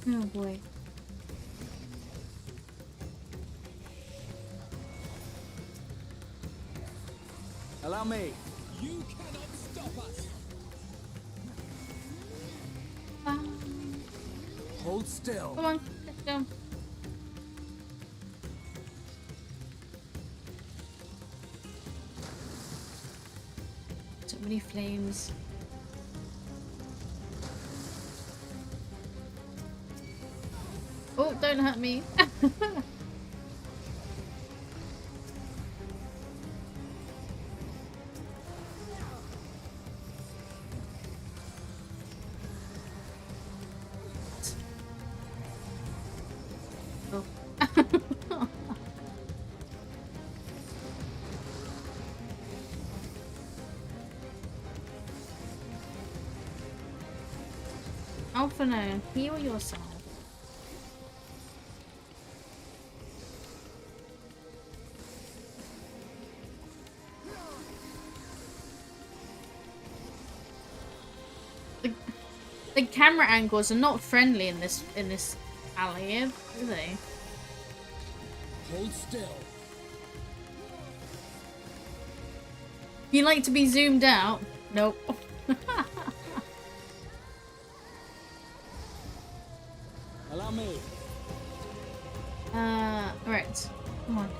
Speaker 3: Oh boy.
Speaker 12: Allow me. You cannot stop us! Hold still.
Speaker 3: Come on, let's go. So many flames. Oh, don't hurt me. Oh. Alphino, heal yourself. The camera angles are not friendly in this alley, are they?
Speaker 12: Hold still.
Speaker 1: You like to be zoomed out? Nope.
Speaker 12: Allow me.
Speaker 1: Right. Come on.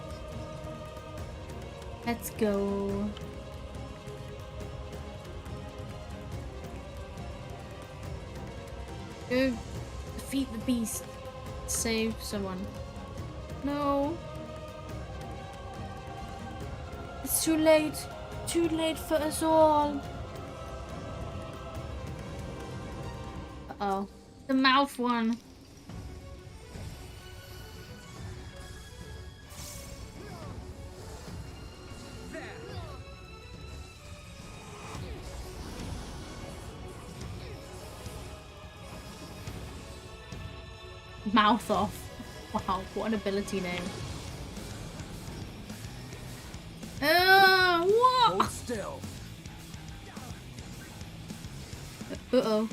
Speaker 1: Let's go. Go defeat the beast. Save someone. No. It's too late. Too late for us all. Uh-oh. The mouth one. Mouth off. Wow, what an ability name. What?
Speaker 12: Hold still.
Speaker 1: Uh-oh.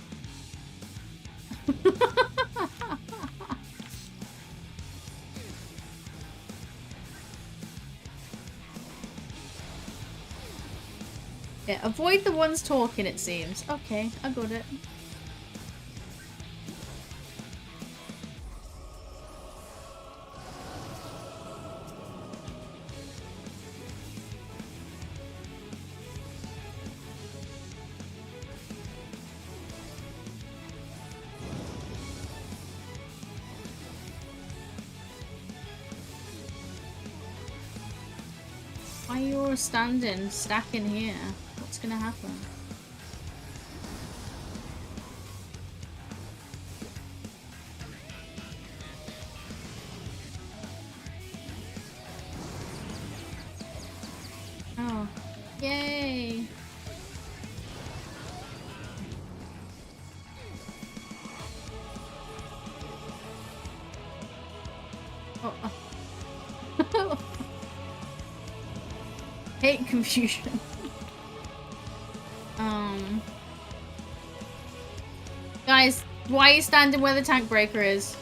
Speaker 1: Yeah, avoid the ones talking, it seems. Okay, I got it. Why are you all standing, stacking here? What's gonna happen? Oh, yay! Oh. Hate confusion. Guys, why are you standing where the tank breaker is?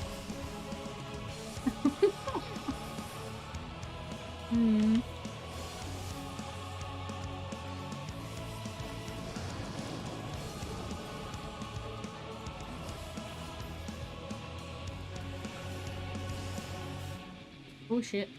Speaker 1: Oh shit.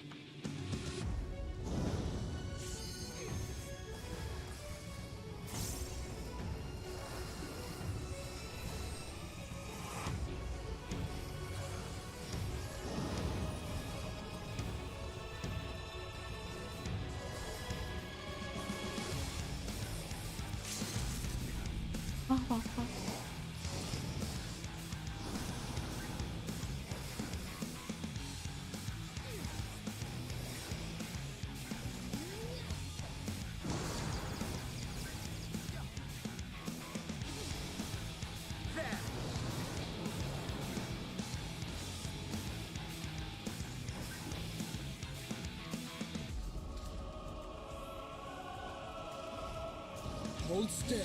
Speaker 12: Hold still.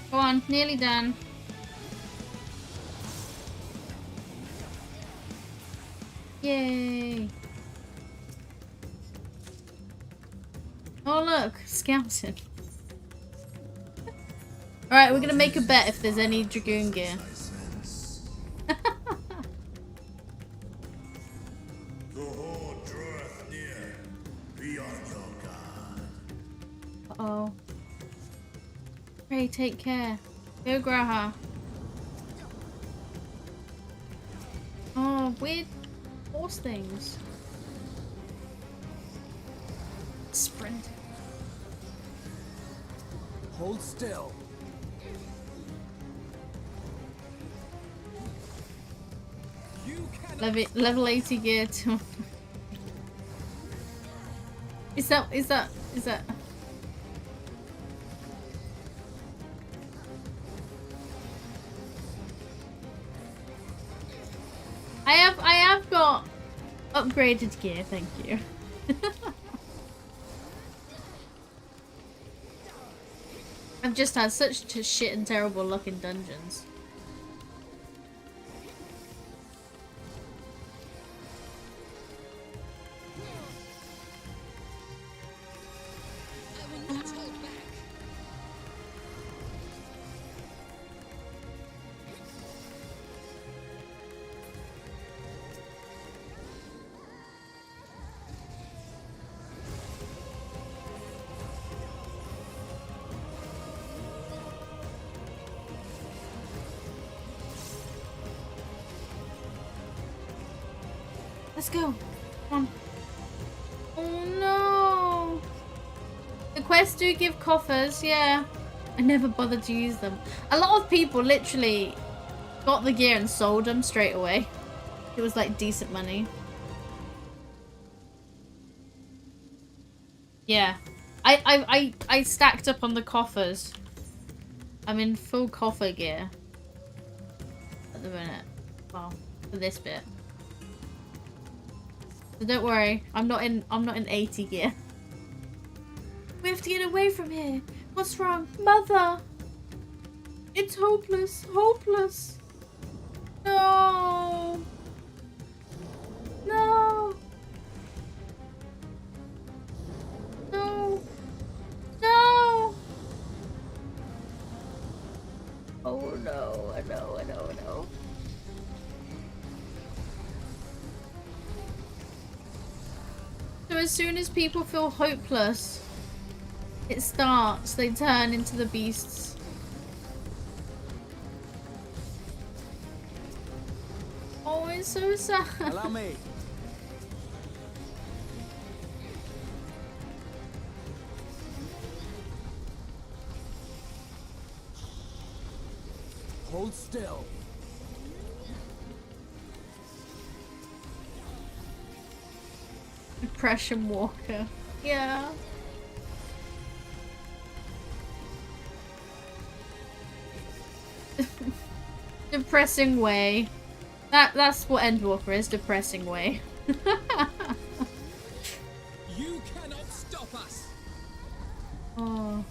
Speaker 1: Go on, nearly done. Yay! Oh look, scouting. Alright, we're gonna make a bet if there's any Dragoon gear.
Speaker 14: The horde draweth near. Be on your guard.
Speaker 1: Uh-oh. Ray, take care. Go, Graha. Oh, weird horse things. Sprint.
Speaker 12: Hold still.
Speaker 1: Level 80 gear to Is that I have got upgraded gear, thank you. I've just had such shit and terrible luck in dungeons. Let's go. Come on. Oh no. The quests do give coffers, yeah. I never bothered to use them. A lot of people literally got the gear and sold them straight away. It was like decent money. Yeah. I stacked up on the coffers. I'm in full coffer gear at the minute. Well, for this bit. So don't worry, I'm not in 80 gear. We have to get away from here. What's wrong? Mother! It's hopeless. Hopeless. No. No. No. No. Oh no, I know. So as soon as people feel hopeless, it starts, they turn into the beasts. Oh, it's so sad.
Speaker 12: Allow me. Hold still.
Speaker 1: Depression Walker. Yeah. Depressing way. That's what Endwalker is, depressing way.
Speaker 12: You cannot stop us.
Speaker 1: Oh.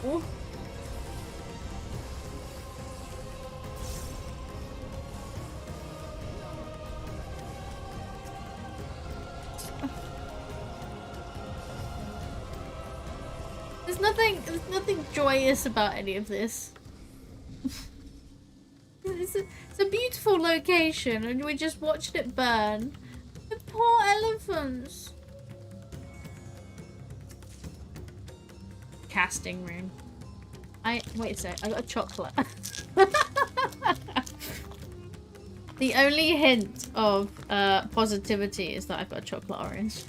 Speaker 1: Oh. There's nothing joyous about any of this. It's a beautiful location and we just watched it burn. The poor elephants. Casting room. Wait a sec, I got a chocolate. The only hint of positivity is that I've got a chocolate orange.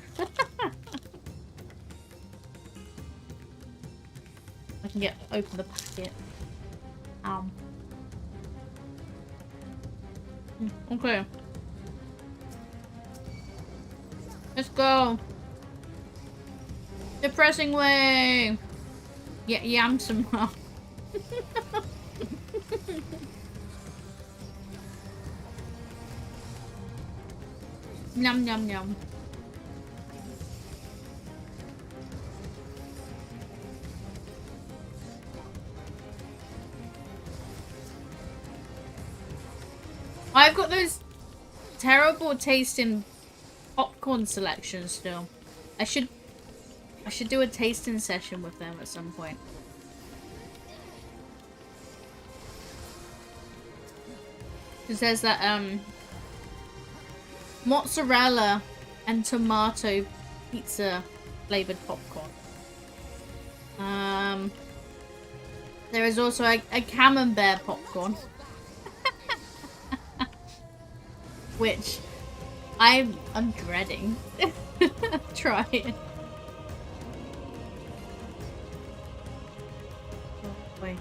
Speaker 1: I can open the packet. Okay. Let's go. Depressing way. Yeah, yam some more. Yum yum yum. I've got those terrible tasting popcorn selections still. I should do a tasting session with them at some point. Because there's that mozzarella and tomato pizza flavored popcorn. There is also a camembert popcorn. Which I'm dreading trying. Oh, wait.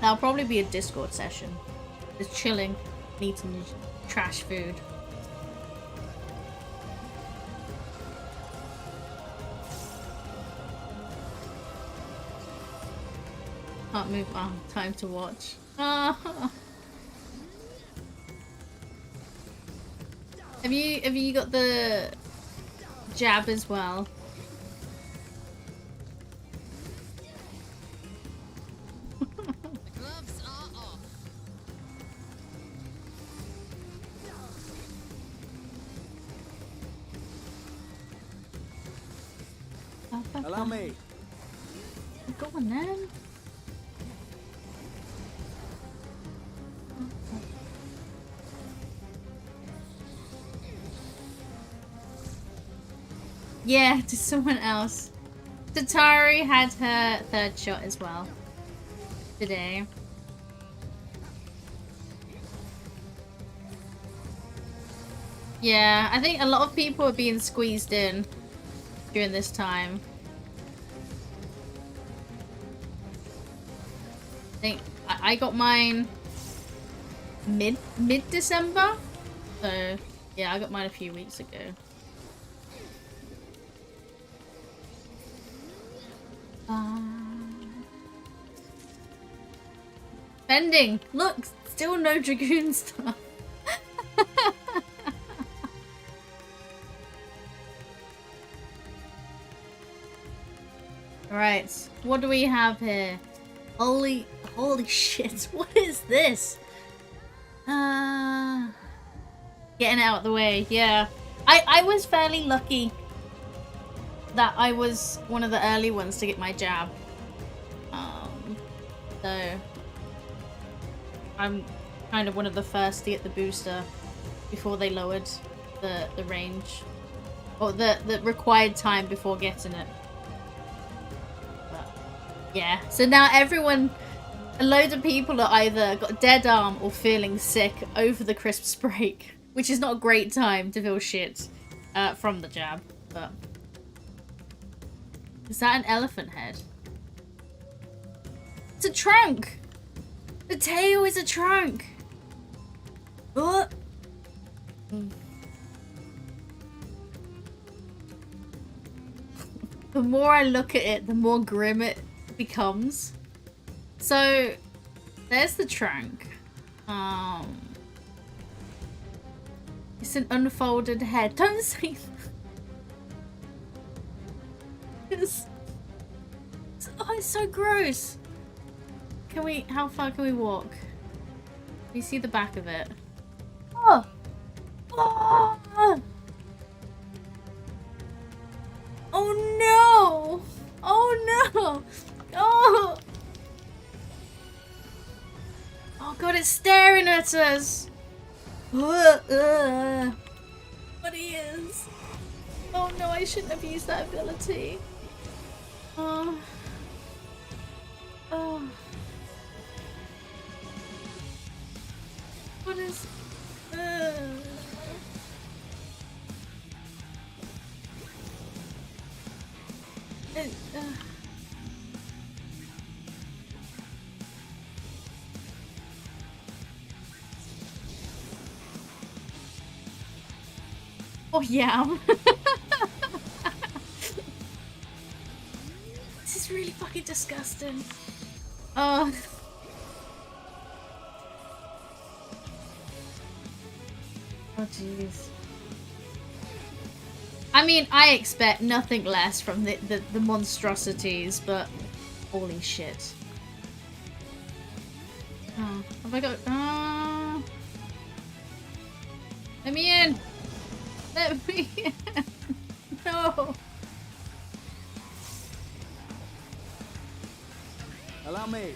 Speaker 1: That'll probably be a Discord session. Just chilling, eating trash food. Can't move. Oh, time to watch. Oh. Have you got the jab as well?
Speaker 6: The gloves are off.
Speaker 12: Allow me.
Speaker 1: Go on then. Yeah, to someone else. Tatari had her third shot as well today. Yeah, I think a lot of people are being squeezed in during this time. I think I got mine mid-December. So yeah, I got mine a few weeks ago. Pending. Look, still no Dragoon stuff. Alright, what do we have here? Holy shit, what is this? Getting it out of the way, yeah. I was fairly lucky that I was one of the early ones to get my jab. So I'm kind of one of the first to get the booster before they lowered the range. Or the required time before getting it. But yeah, so now everyone, a load of people are either got dead arm or feeling sick over the Christmas break. Which is not a great time to feel shit from the jab, but... Is that an elephant head? It's a trunk! The tail is a trunk! What? The more I look at it, the more grim it becomes. So, there's the trunk. It's an unfolded head. Don't say that. Oh, it's so gross. Can we, how far can we walk? Can you see the back of it? Oh! Oh! Oh no! Oh no! Oh! Oh god, it's staring at us! But he is. Oh no, I shouldn't have used that ability. Oh. Oh. What is... Oh, yeah. This is really fucking disgusting. Oh, jeez. I mean, I expect nothing less from the monstrosities, but holy shit. Oh, have I got... Let me in! Let me in! No!
Speaker 12: Allow me.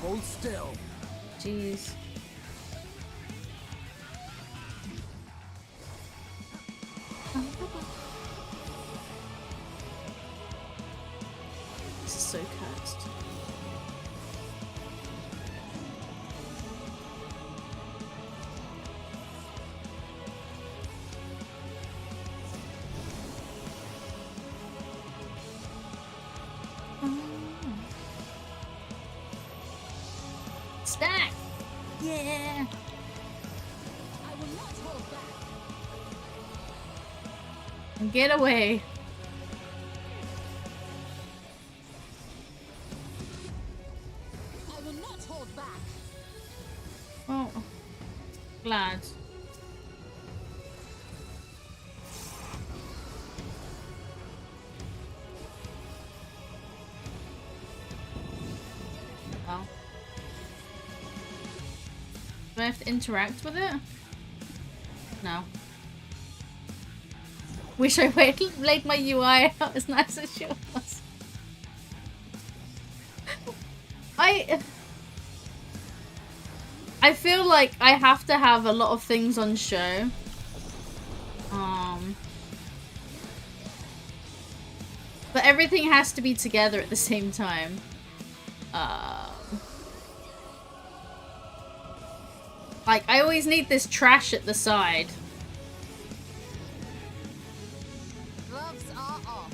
Speaker 12: Hold still.
Speaker 1: Jeez. This is so cursed. Stack! Yeah!
Speaker 11: I will not hold back.
Speaker 1: And get away.
Speaker 11: I will not hold back.
Speaker 1: Oh. Glad. Oh. Do I have to interact with it? No. Wish I laid my UI out as nice as yours. I feel like I have to have a lot of things on show. But everything has to be together at the same time. Like, I always need this trash at the side.
Speaker 6: Gloves are off.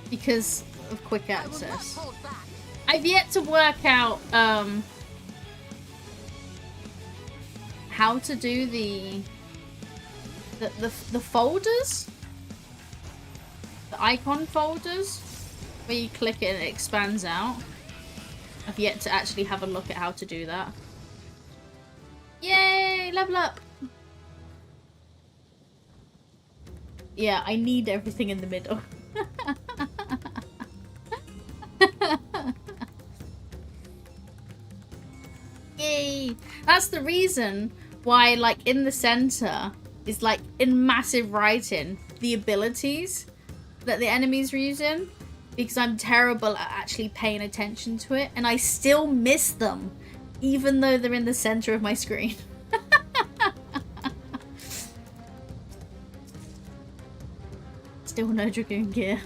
Speaker 1: Because of quick access. I've yet to work out, how to do the folders? The icon folders? Where you click it and it expands out. I've yet to actually have a look at how to do that. Yay! Level up! Yeah, I need everything in the middle. Yay! That's the reason why, like, in the center is, like, in massive writing, the abilities that the enemies are using. Because I'm terrible at actually paying attention to it. And I still miss them. Even though they're in the center of my screen. Still no Dragoon gear.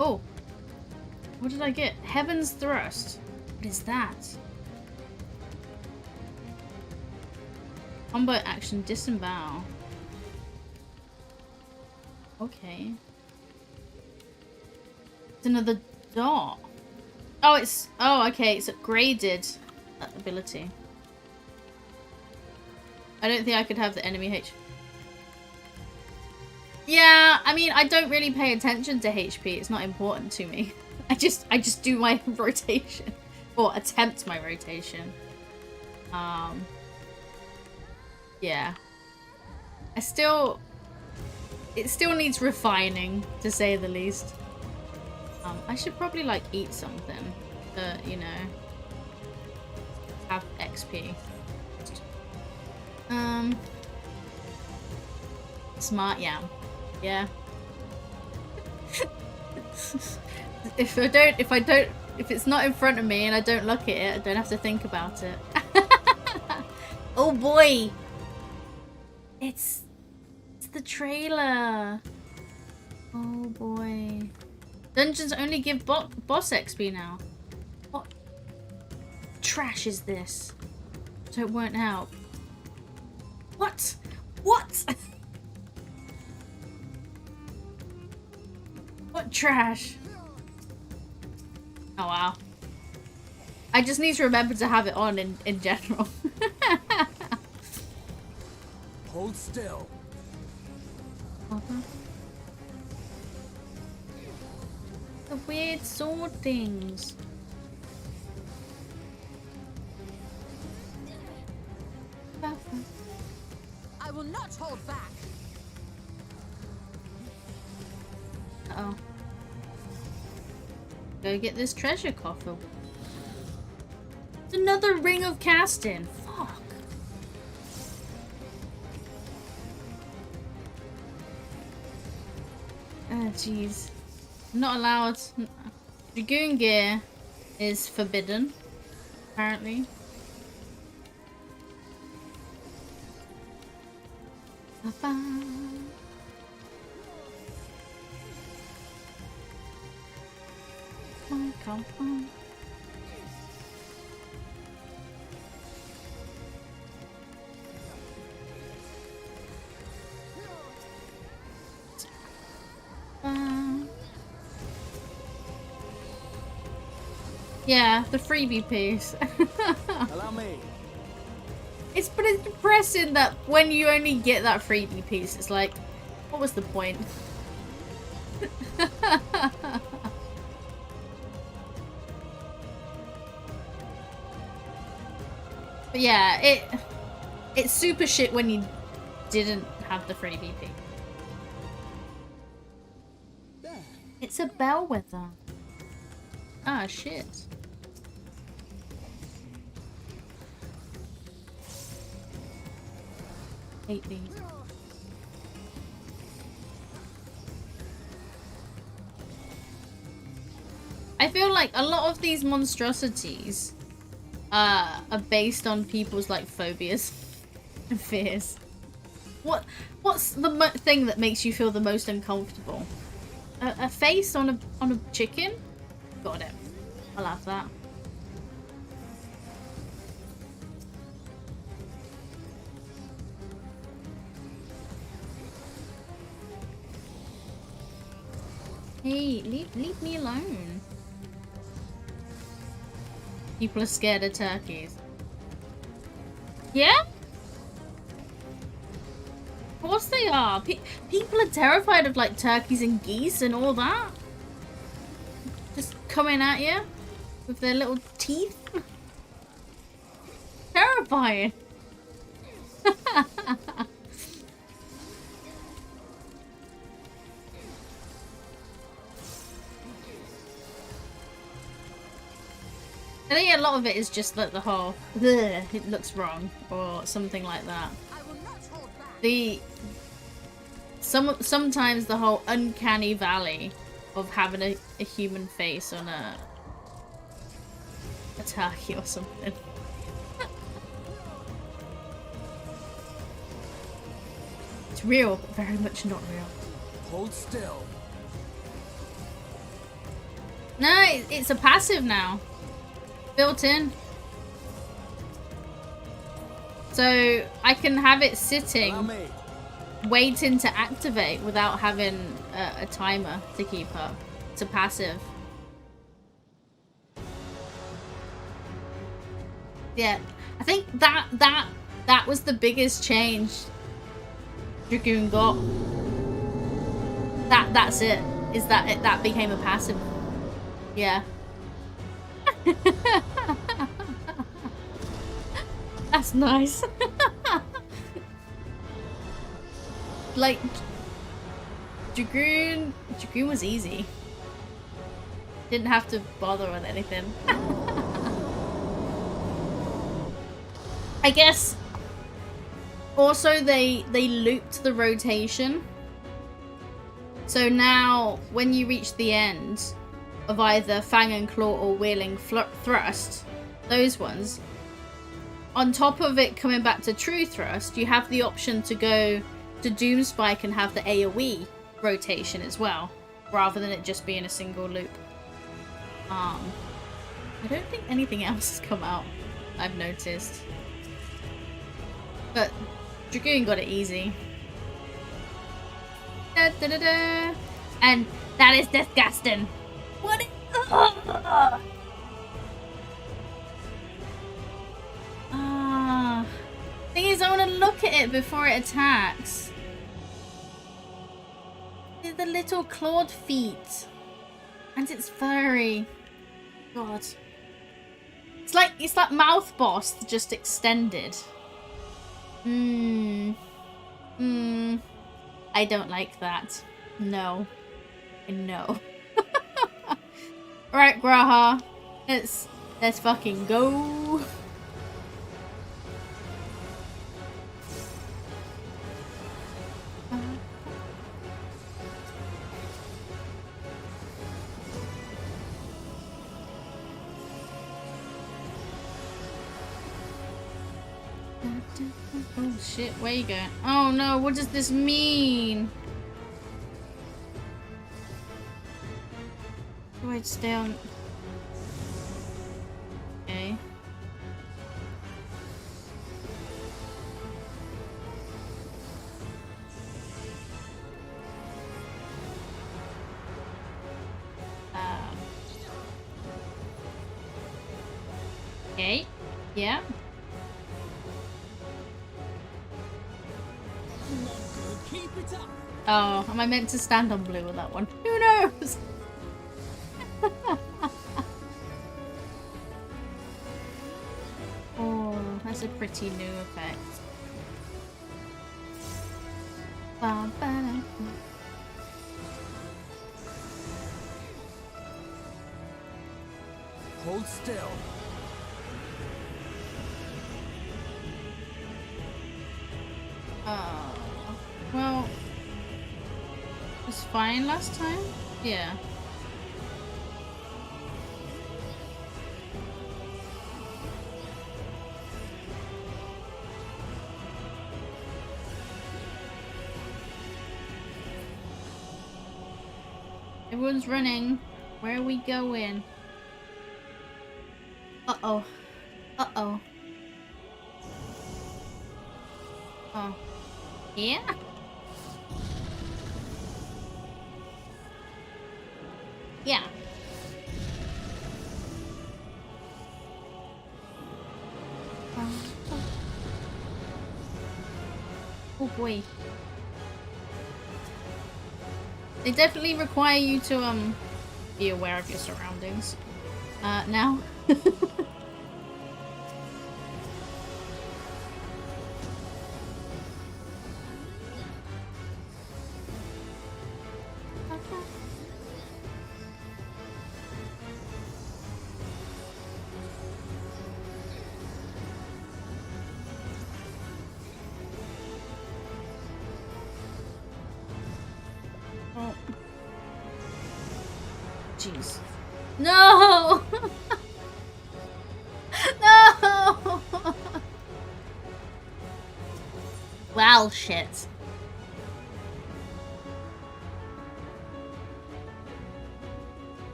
Speaker 1: Oh. What did I get? Heaven's Thrust. What is that? Combo action disembowel. Okay. It's another dot. Oh, it's... Oh, okay. It's upgraded ability. I don't think I could have the enemy H. Yeah, I mean, I don't really pay attention to HP. It's not important to me. I just do my rotation. Or attempt my rotation. Yeah. It still needs refining, to say the least. I should probably, like, eat something. You know, have XP. Smart yam. Yeah. If it's not in front of me and I don't look at it, I don't have to think about it. Oh boy! It's the trailer. Oh boy. Dungeons only give boss XP now. What trash is this? So it won't help. What? What? What trash? Oh wow. I just need to remember to have it on in general.
Speaker 12: Hold still.
Speaker 1: The weird sword things.
Speaker 6: I will not hold back.
Speaker 1: Uh-oh. Go get this treasure coffer. Another ring of casting. Fuck. Oh, jeez. Not allowed. Dragoon gear is forbidden, apparently. Come on. Yeah, the freebie piece.
Speaker 12: Allow me.
Speaker 1: But it's depressing that when you only get that freebie piece, it's like, what was the point? But yeah, it's super shit when you didn't have the freebie piece. It's a bellwether. Ah, shit. Hate these. I feel like a lot of these monstrosities are based on people's like phobias and fears. What's the thing that makes you feel the most uncomfortable? A face on a chicken? Got it. I'll have that. Hey, leave me alone. People are scared of turkeys. Yeah? Of course they are. People are terrified of like turkeys and geese and all that. Just coming at you with their little teeth. Terrifying. I think a lot of it is just like the whole, it looks wrong, or something like that. Sometimes the whole uncanny valley of having a human face on a turkey or something. It's real, but very much not real.
Speaker 12: Hold still.
Speaker 1: No, it's a passive now. Built in. So I can have it sitting, waiting to activate without having a timer to keep up. It's a passive. Yeah, I think that was the biggest change Dragoon got. That's it. Is that that became a passive? Yeah. That's nice. Like Dragoon was easy. Didn't have to bother with anything. I guess also they looped the rotation. So now when you reach the end of either Fang and Claw or Wheeling Thrust, those ones, on top of it coming back to True Thrust, you have the option to go to Doomspike and have the AoE rotation as well, rather than it just being a single loop. I don't think anything else has come out, I've noticed. But Dragoon got it easy. Da, da, da, da. And that is disgusting. What is... Thing is, I want to look at it before it attacks. The little clawed feet. And it's furry. God. It's like Mouth Boss just extended. I don't like that. No. No. Alright, Graha. Let's fucking go. Oh shit, where you going? Oh no, what does this mean? Do I stay on? Okay. Okay. Yeah. Oh, am I meant to stand on blue with that one? Who knows? Oh, that's a pretty new effect.
Speaker 12: Hold still.
Speaker 1: Well, it was fine last time? Yeah. Everyone's running. Where are we going? Uh-oh. Uh-oh. Oh. Yeah? Yeah. Oh boy. They definitely require you to be aware of your surroundings. Now. Jeez. No! No! Well, shit.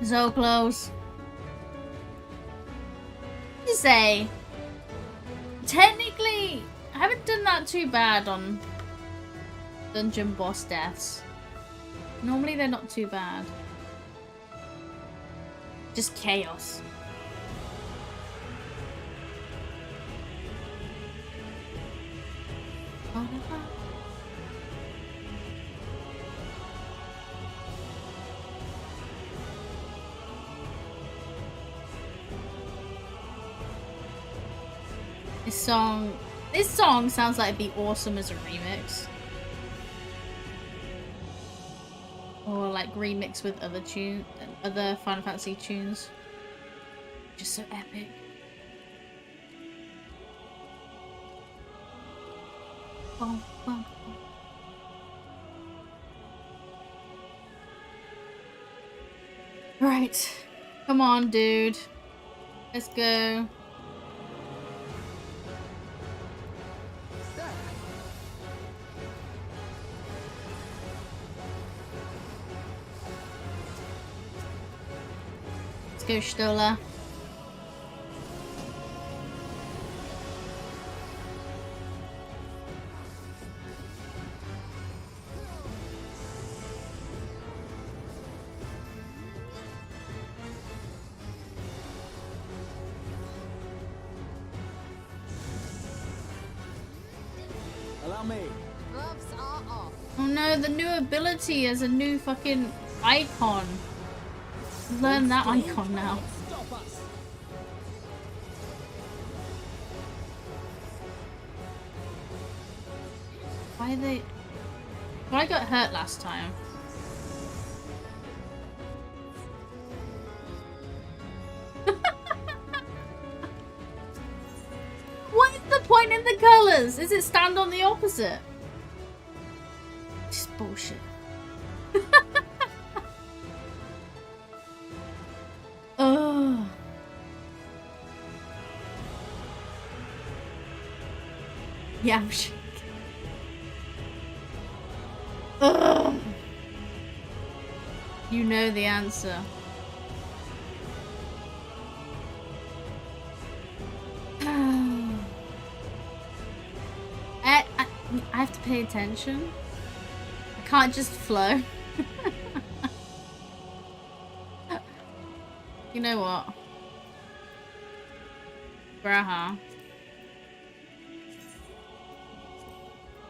Speaker 1: So close. You say, technically, I haven't done that too bad on dungeon boss deaths. Normally they're not too bad. Just chaos. This song sounds like it'd be awesome as a remix. Or like remix with other other Final Fantasy tunes. Just so epic. Bum, bum, bum. Right. Come on, dude. Let's go. Let's go, Stola.
Speaker 7: Allow me.
Speaker 6: Gloves are off.
Speaker 1: Oh no, the new ability is a new fucking icon. Learn that icon now.
Speaker 11: Stop us.
Speaker 1: Why are they... I got hurt last time. What is the point in the colours? Is it stand on the opposite? Just bullshit. Ugh. Yeah, I'm sure. Ugh. You know the answer. I have to pay attention. I can't just flow. You know what? Graha.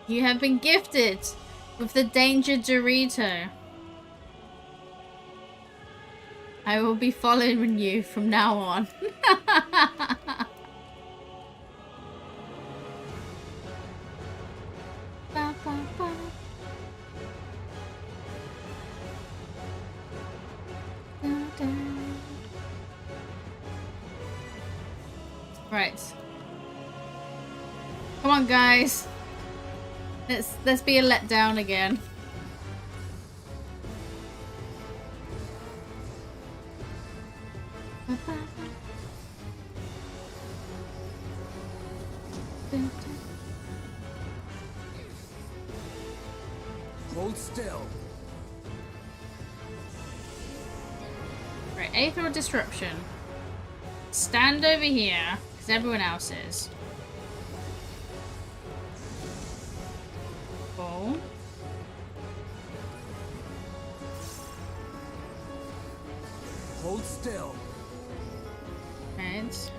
Speaker 1: You have been gifted with the Danger Dorito. I will be following you from now on. Ba, ba, ba. Da, da. Right. Come on, guys. Let's be a letdown again.
Speaker 5: Hold still.
Speaker 1: Right, Aether or Disruption. Stand over here, because everyone else is. Cool.
Speaker 5: Hold still.
Speaker 1: Right.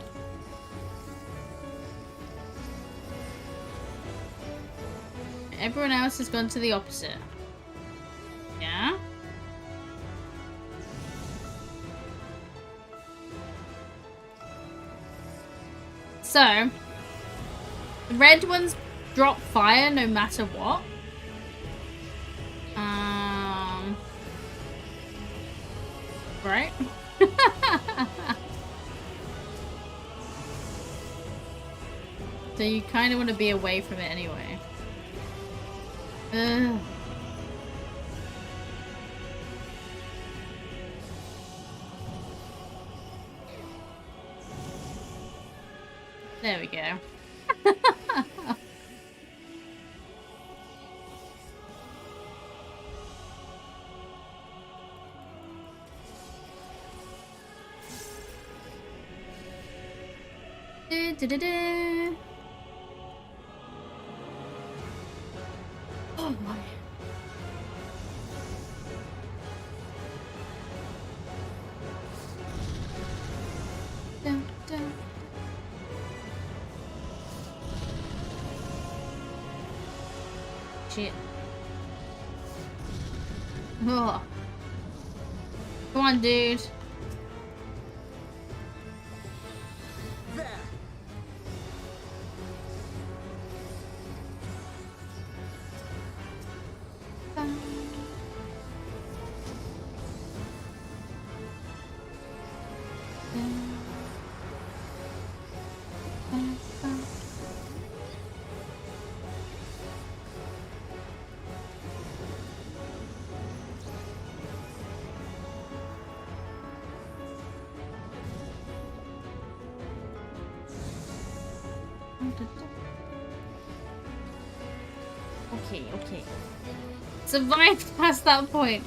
Speaker 1: Everyone else has gone to the opposite. Yeah? So, the red ones drop fire no matter what. Right? So you kind of want to be away from it anyway. Ugh. There we go. Do-do-do-do. Oh my. Dun, dun. Shit. Oh. Come on, dude.
Speaker 5: There.
Speaker 1: Okay, okay. Survived past that point.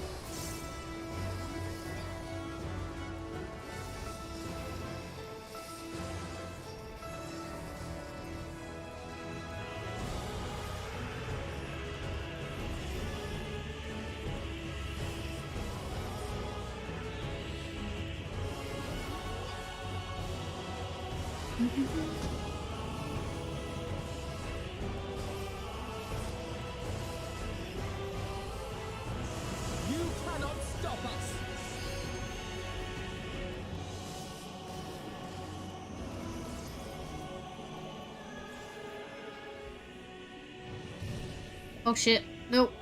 Speaker 1: Oh shit. Nope.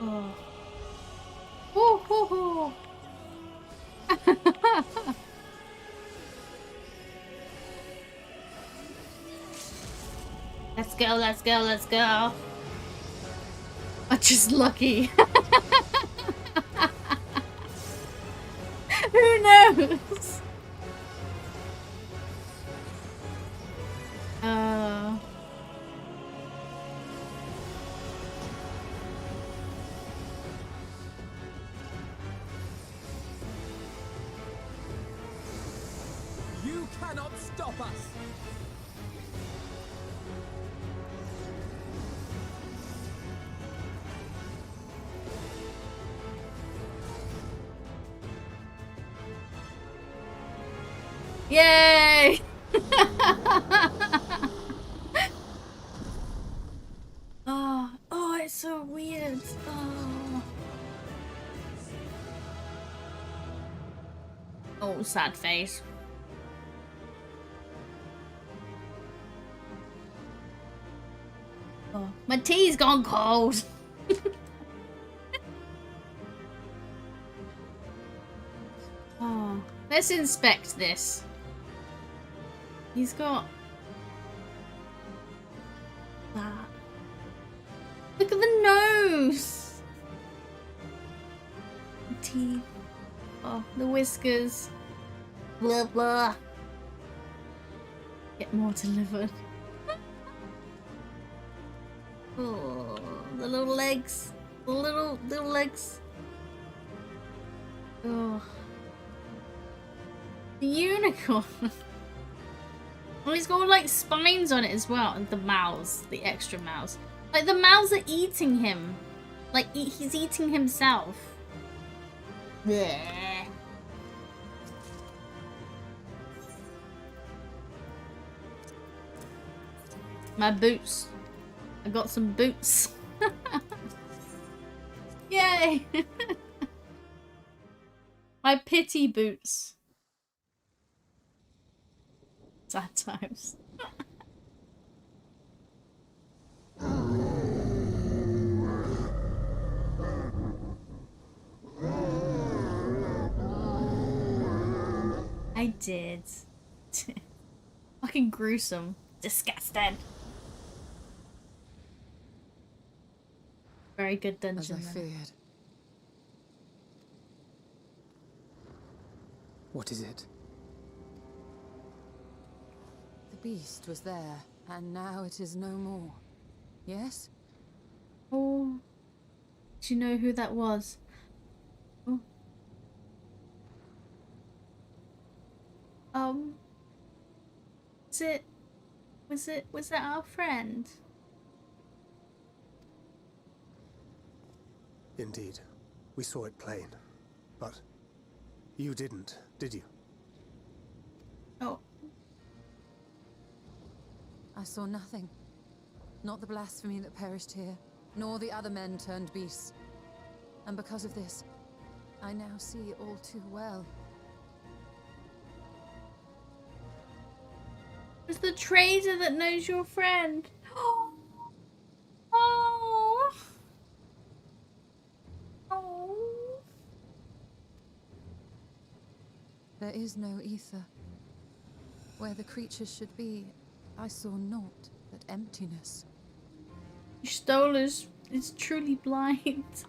Speaker 1: Oh. Oh, ho, ho. Let's go, let's go, let's go. I'm just lucky. Who knows?
Speaker 12: You cannot stop us!
Speaker 1: Yay! Oh, it's so weird. Oh, sad face. Oh, my tea's gone cold. Oh, let's inspect this. He's got that. Look at the nose. The teeth. Oh, the whiskers. Blah blah. Get more delivered. Oh, the little legs. The little legs. Oh. The unicorn. Oh, he's got like spines on it as well, and the mouths, the extra mouths. Like the mouths are eating him. Like he's eating himself. Blech. My boots. I got some boots. Yay! My pity boots. Sad times. I did. Fucking gruesome. Disgusting. Very good dungeon.
Speaker 12: As I feared. What is it?
Speaker 6: The beast was there, and now it is no more. Yes?
Speaker 1: Oh. Do you know who that was? Oh. Was that our friend?
Speaker 5: Indeed. We saw it plain. But you didn't, did you?
Speaker 1: Oh.
Speaker 6: I saw nothing. Not the blasphemy that perished here, nor the other men turned beasts. And because of this, I now see all too well.
Speaker 1: It's the traitor that knows your friend. Oh. Oh.
Speaker 6: There is no ether. Where the creatures should be, I saw naught but emptiness.
Speaker 1: Stolas is truly blind.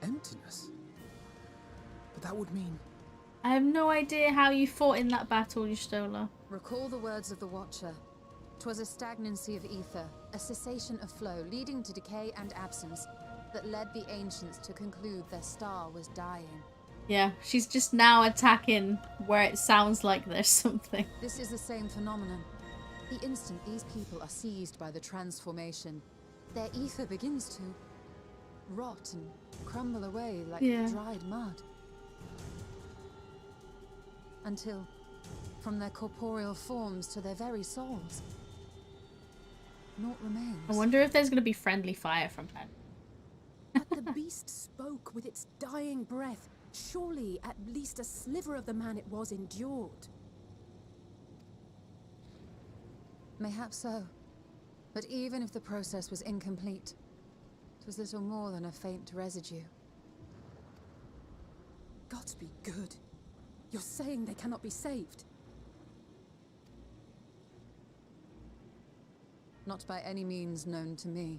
Speaker 12: Emptiness? But that would mean...
Speaker 1: I have no idea how you fought in that battle, Stola.
Speaker 6: Recall the words of the Watcher. 'Twas a stagnancy of ether, a cessation of flow, leading to decay and absence, that led the ancients to conclude their star was dying.
Speaker 1: Yeah, she's just now attacking where it sounds like there's something.
Speaker 6: This is the same phenomenon. The instant these people are seized by the transformation, their ether begins to rot and crumble away like dried mud. Until, from their corporeal forms to their very souls, naught remains.
Speaker 1: I wonder if there's going to be friendly fire from that.
Speaker 11: But the beast spoke with its dying breath. Surely at least a sliver of the man it was endured.
Speaker 6: Mayhap so. But even if the process was incomplete, it was little more than a faint residue.
Speaker 11: Gods be good. You're saying they cannot be saved?
Speaker 6: Not by any means known to me.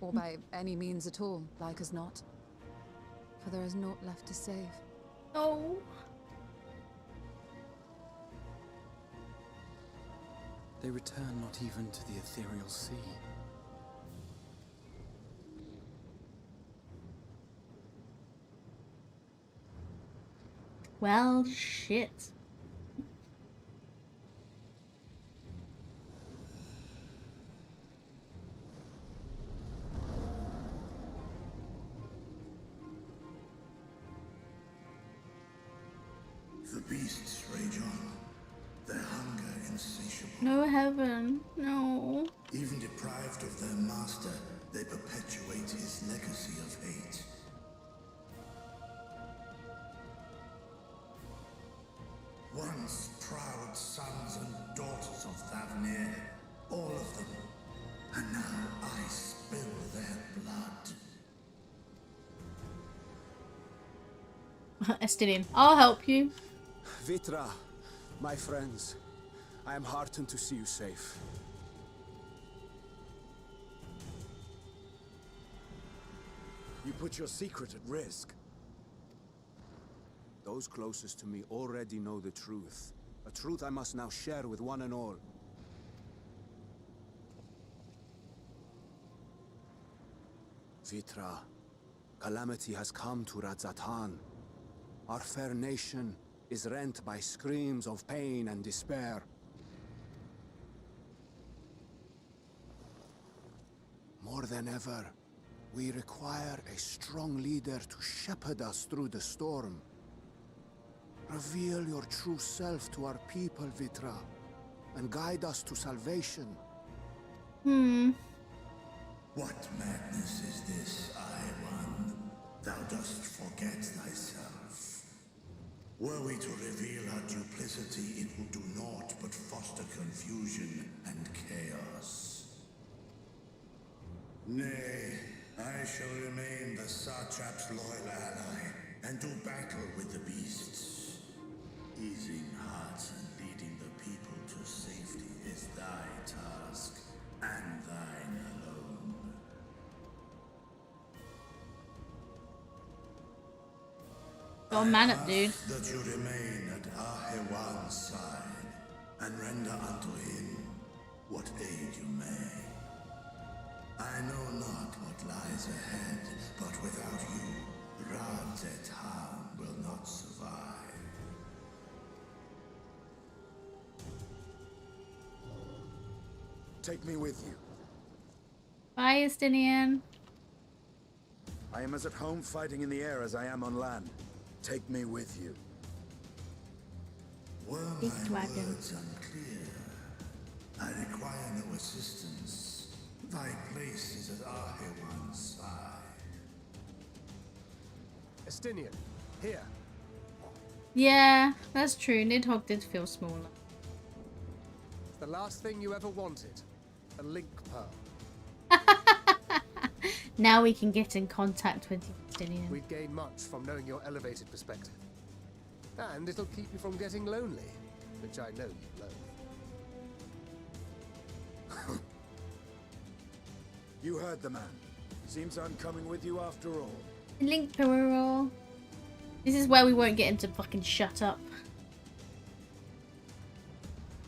Speaker 6: Or by any means at all, like as not. For there is naught left to save.
Speaker 1: Oh.
Speaker 12: They return not even to the ethereal sea.
Speaker 1: Well, shit.
Speaker 14: The beasts rage on, their hunger insatiable.
Speaker 1: No heaven, no.
Speaker 14: Even deprived of their master, they perpetuate his legacy of hate. Once proud sons and daughters of Thavnir, all of them, and now I spill their blood.
Speaker 1: Estinian, I'll help you.
Speaker 15: Vitra, my friends, I am heartened to see you safe. You put your secret at risk. Those closest to me already know the truth. A truth I must now share with one and all. Vitra, calamity has come to Radzatan. Our fair nation is rent by screams of pain and despair. More than ever, we require a strong leader to shepherd us through the storm. Reveal your true self to our people, Vitra, and guide us to salvation.
Speaker 14: What madness is this, Aiwan? Thou dost forget thyself. Were we to reveal our duplicity, it would do naught but foster confusion and chaos. Nay, I shall remain the Satrap's loyal ally, and do battle with the beasts. Easing hearts and leading the people to safety is thy task, and thine alone.
Speaker 1: Go man up, dude.
Speaker 14: That you remain at Ahewan's side, and render unto him what aid you may. I know not what lies ahead, but without you, Radzatan will not survive.
Speaker 15: Take me with you.
Speaker 1: Bye, Estinian.
Speaker 15: I am as at home fighting in the air as I am on land. Take me with you.
Speaker 14: Were my words unclear? I require no assistance. Thy place is at Ahewan's side.
Speaker 5: Estinian, here.
Speaker 1: Yeah, that's true. Nidhogg did feel smaller.
Speaker 5: It's the last thing you ever wanted. A link pearl.
Speaker 1: Now we can get in contact with you, Estinian.
Speaker 5: We'd gain much from knowing your elevated perspective. And it'll keep you from getting lonely, which I know you loathe.
Speaker 15: You heard the man. Seems I'm coming with you after all.
Speaker 1: Link Peril. This is where we won't get him to fucking shut up.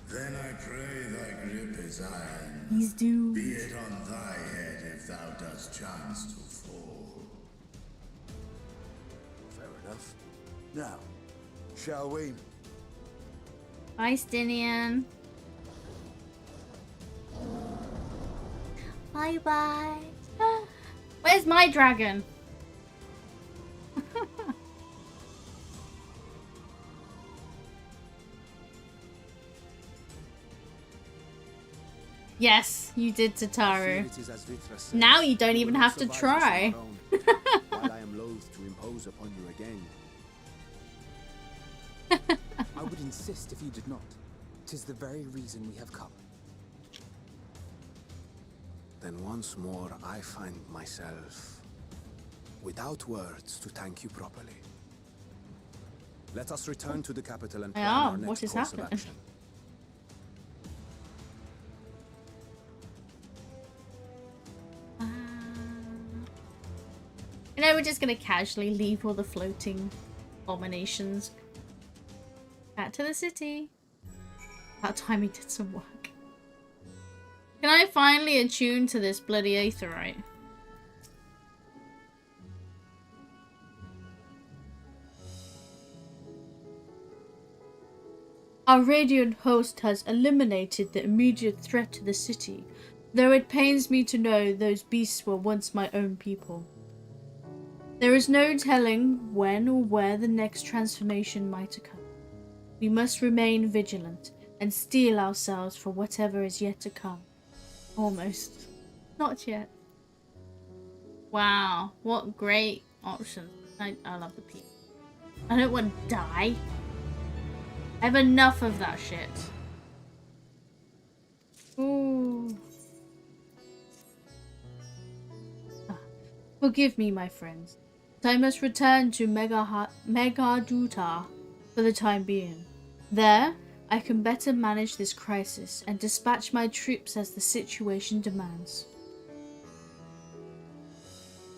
Speaker 14: Then I pray thy grip is iron.
Speaker 1: He's doomed.
Speaker 14: Be it on thy head if thou dost chance to fall.
Speaker 15: Fair enough. Now, shall we?
Speaker 1: Bye, Estinian. Bye bye. Where's my dragon? Yes, you did, Tataru. Now you don't even have to try.
Speaker 15: While I am loath to impose upon you again.
Speaker 12: I would insist if you did not. 'Tis the very reason we have come.
Speaker 15: then once more I find myself without words to thank you properly. Let us return to the capital and plan our next course of action.
Speaker 1: You know, we're just gonna casually leave all the floating abominations. Back to the city. About time we did some work. Can I finally attune to this bloody aetherite? Our radiant host has eliminated the immediate threat to the city, though it pains me to know those beasts were once my own people. There is no telling when or where the next transformation might occur. We must remain vigilant and steel ourselves for whatever is yet to come. Almost. Not yet. Wow, what great options. I love the people. I don't want to die. I have enough of that shit. Ooh. Forgive me, my friends. I must return to Megaduta for the time being. There, I can better manage this crisis and dispatch my troops as the situation demands.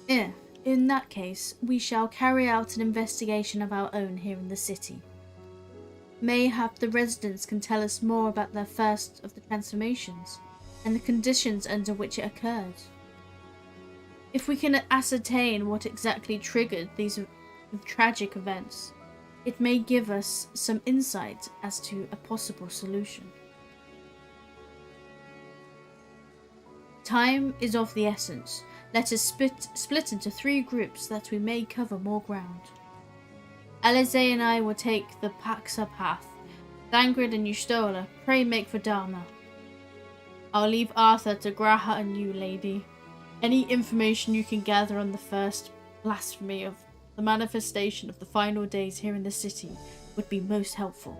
Speaker 1: In that case, we shall carry out an investigation of our own here in the city. Mayhap the residents can tell us more about their first of the transformations and the conditions under which it occurred. If we can ascertain what exactly triggered these tragic events, it may give us some insight as to a possible solution. Time is of the essence. Let us split into 3 groups that we may cover more ground. Alize and I will take the Paxa path. Thangrid and Yustola, pray make for Dharma. I'll leave Arthur to Graha and you, lady. Any information you can gather on the first blasphemy of the manifestation of the final days here in the city would be most helpful.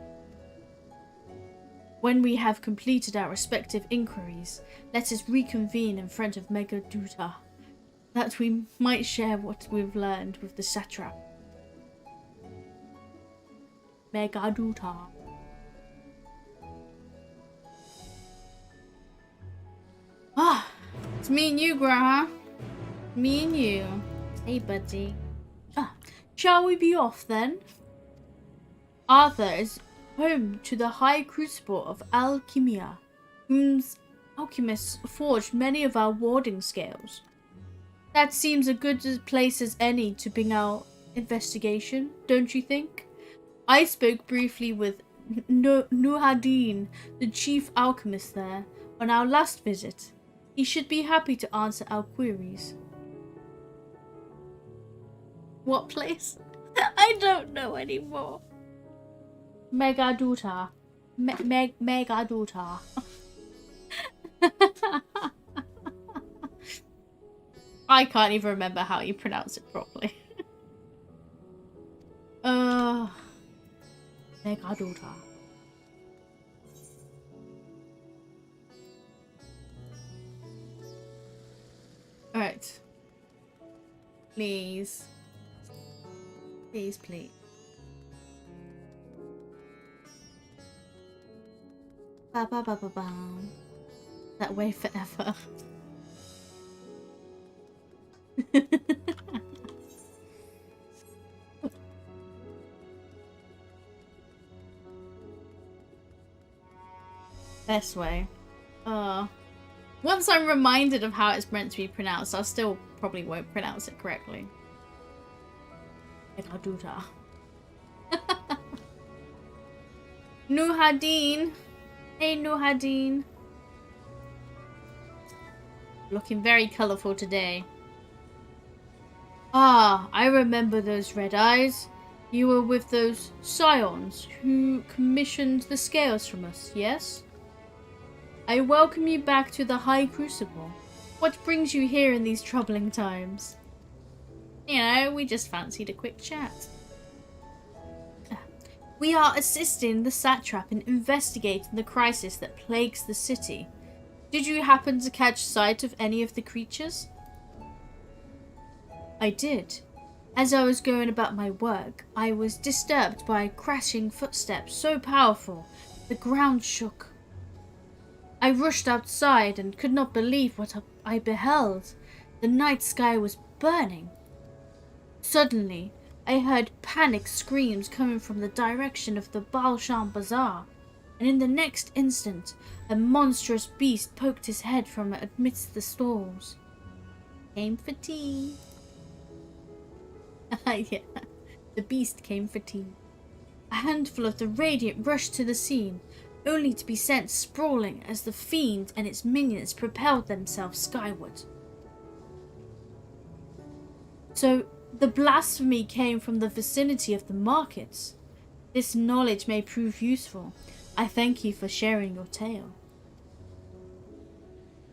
Speaker 1: When we have completed our respective inquiries, let us reconvene in front of Megaduta, that we might share what we've learned with the satrap. Megaduta. Ah, it's me and you, Graha. Me and you. Hey, buddy. Shall we be off then? Arthur is home to the High Crucible of Alchemia, whose alchemists forged many of our warding scales. That seems a good place as any to begin our investigation, don't you think? I spoke briefly with Nuhadin, the chief alchemist there, on our last visit. He should be happy to answer our queries. What place? I don't know anymore. Megaduta. Megaduta. I can't even remember how you pronounce it properly. Megaduta. Alright. Please. Please, please. Ba ba ba ba ba. That way forever. Best way. Once I'm reminded of how it's meant to be pronounced, I still probably won't pronounce it correctly. Megaduta. Nuhadin. Hey, Nuhadin. Looking very colourful today. Ah, I remember those red eyes. You were with those scions who commissioned the scales from us, yes? I welcome you back to the High Crucible. What brings you here in these troubling times? You know, we just fancied a quick chat. We are assisting the satrap in investigating the crisis that plagues the city. Did you happen to catch sight of any of the creatures? I did. As I was going about my work, I was disturbed by crashing footsteps so powerful the ground shook. I rushed outside and could not believe what I beheld. The night sky was burning. Suddenly, I heard panicked screams coming from the direction of the Balsham Bazaar, and in the next instant, a monstrous beast poked his head from amidst the stalls. Came for tea. Yeah, the beast came for tea. A handful of the Radiant rushed to the scene, only to be sent sprawling as the fiend and its minions propelled themselves skyward. So, the blasphemy came from the vicinity of the markets. This knowledge may prove useful. I thank you for sharing your tale.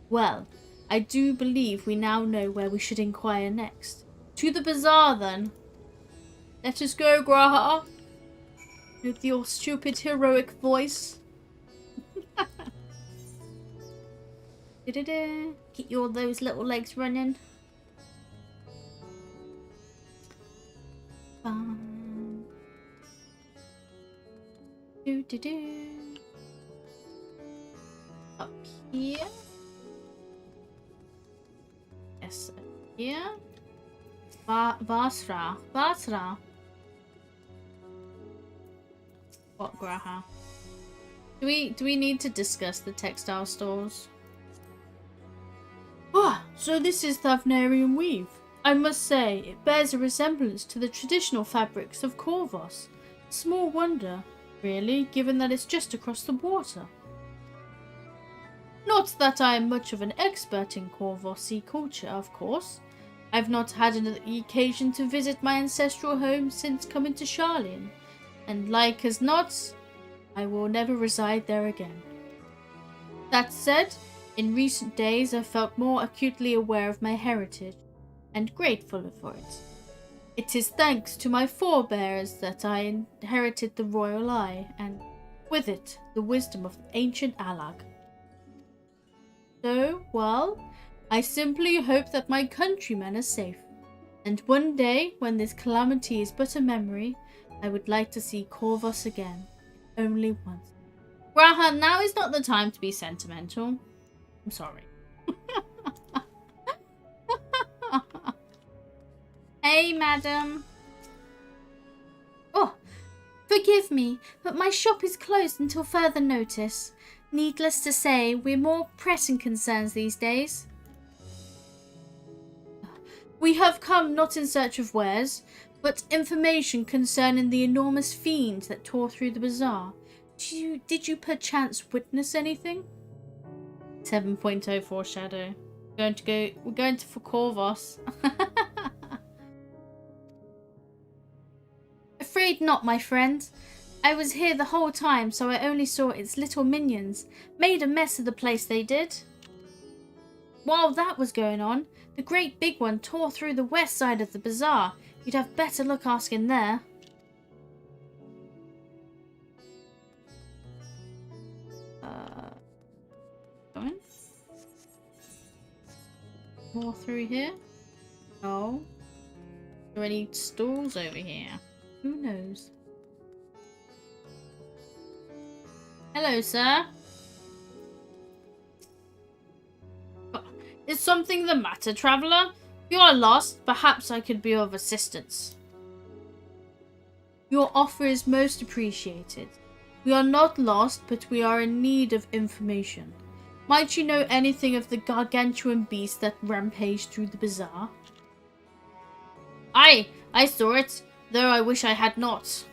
Speaker 1: Well, I do believe we now know where we should inquire next. To the bazaar, then. Let us go, Graha. With your stupid heroic voice. Get your those little legs running. Up here. Yes, up here. Basra. What, Graha? Do we need to discuss the textile stores? Ah, so this is Thavnarian weave. I must say, it bears a resemblance to the traditional fabrics of Corvos. Small wonder, really, given that it's just across the water. Not that I am much of an expert in Corvosi culture, of course. I've not had an occasion to visit my ancestral home since coming to Sharlayan, and like as not, I will never reside there again. That said, in recent days I've felt more acutely aware of my heritage, and grateful for it. It is thanks to my forebears that I inherited the royal eye, and with it, the wisdom of ancient Alag. So, well, I simply hope that my countrymen are safe, and one day, when this calamity is but a memory, I would like to see Corvos again, only once. Graha, now is not the time to be sentimental. I'm sorry. Hey, madam.
Speaker 3: Oh, forgive me, but my shop is closed until further notice. Needless to say, we're more pressing concerns these days.
Speaker 1: We have come not in search of wares, but information concerning the enormous fiend that tore through the bazaar. Did you perchance witness anything? 7.0 foreshadow. We're going to for Corvos.
Speaker 3: Afraid not, my friend. I was here the whole time, so I only saw its little minions. Made a mess of the place, they did. While that was going on, the great big one tore through the west side of the bazaar. You'd have better luck asking there.
Speaker 1: Going? More through here? No. Are there any stalls over here? Who knows? Hello, sir. Is something the matter, traveller? If you are lost, perhaps I could be of assistance. Your offer is most appreciated. We are not lost, but we are in need of information. Might you know anything of the gargantuan beast that rampaged through the bazaar? Aye, I saw it, though I wish I had not.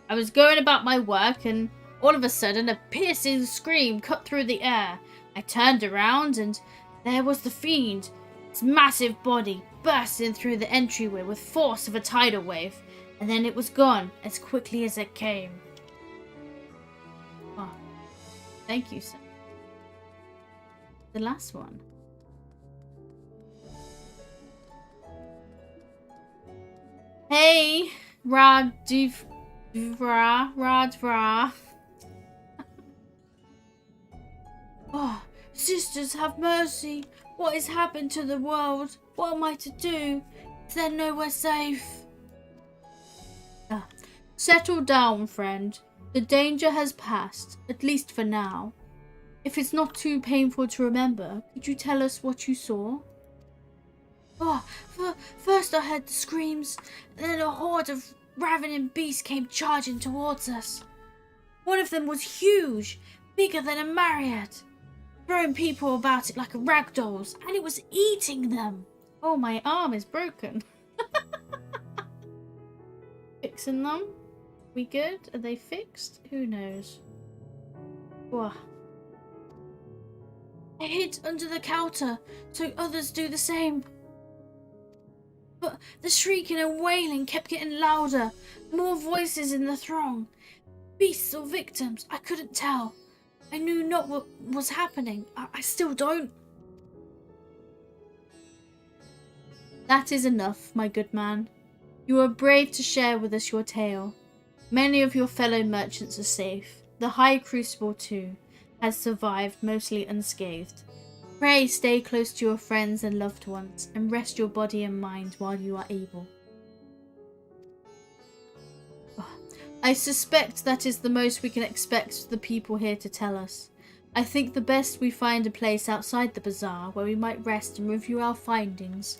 Speaker 1: I was going about my work, and all of a sudden a piercing scream cut through the air. I turned around, and there was the fiend, its massive body bursting through the entryway with force of a tidal wave, and then it was gone as quickly as it came. Oh, thank you, sir. The last one. Hey, Radvra. Oh, Sisters, have mercy. What has happened to the world? What am I to do? Is there nowhere safe? Settle down, friend. The danger has passed, at least for now. If it's not too painful to remember, could you tell us what you saw? Oh, first I heard the screams, and then a horde of ravening beasts came charging towards us. One of them was huge, bigger than a Marriott, throwing people about it like rag dolls, and it was eating them. Oh, my arm is broken. Fixing them? We good? Are they fixed? Who knows? Whoa. I hid under the counter, so others do the same. But the shrieking and wailing kept getting louder. More voices in the throng. Beasts or victims, I couldn't tell. I knew not what was happening. I still don't. That is enough, my good man. You are brave to share with us your tale. Many of your fellow merchants are safe. The High Crucible, too, has survived mostly unscathed. Pray stay close to your friends and loved ones, and rest your body and mind while you are able. I suspect that is the most we can expect the people here to tell us. I think the best we find a place outside the bazaar where we might rest and review our findings.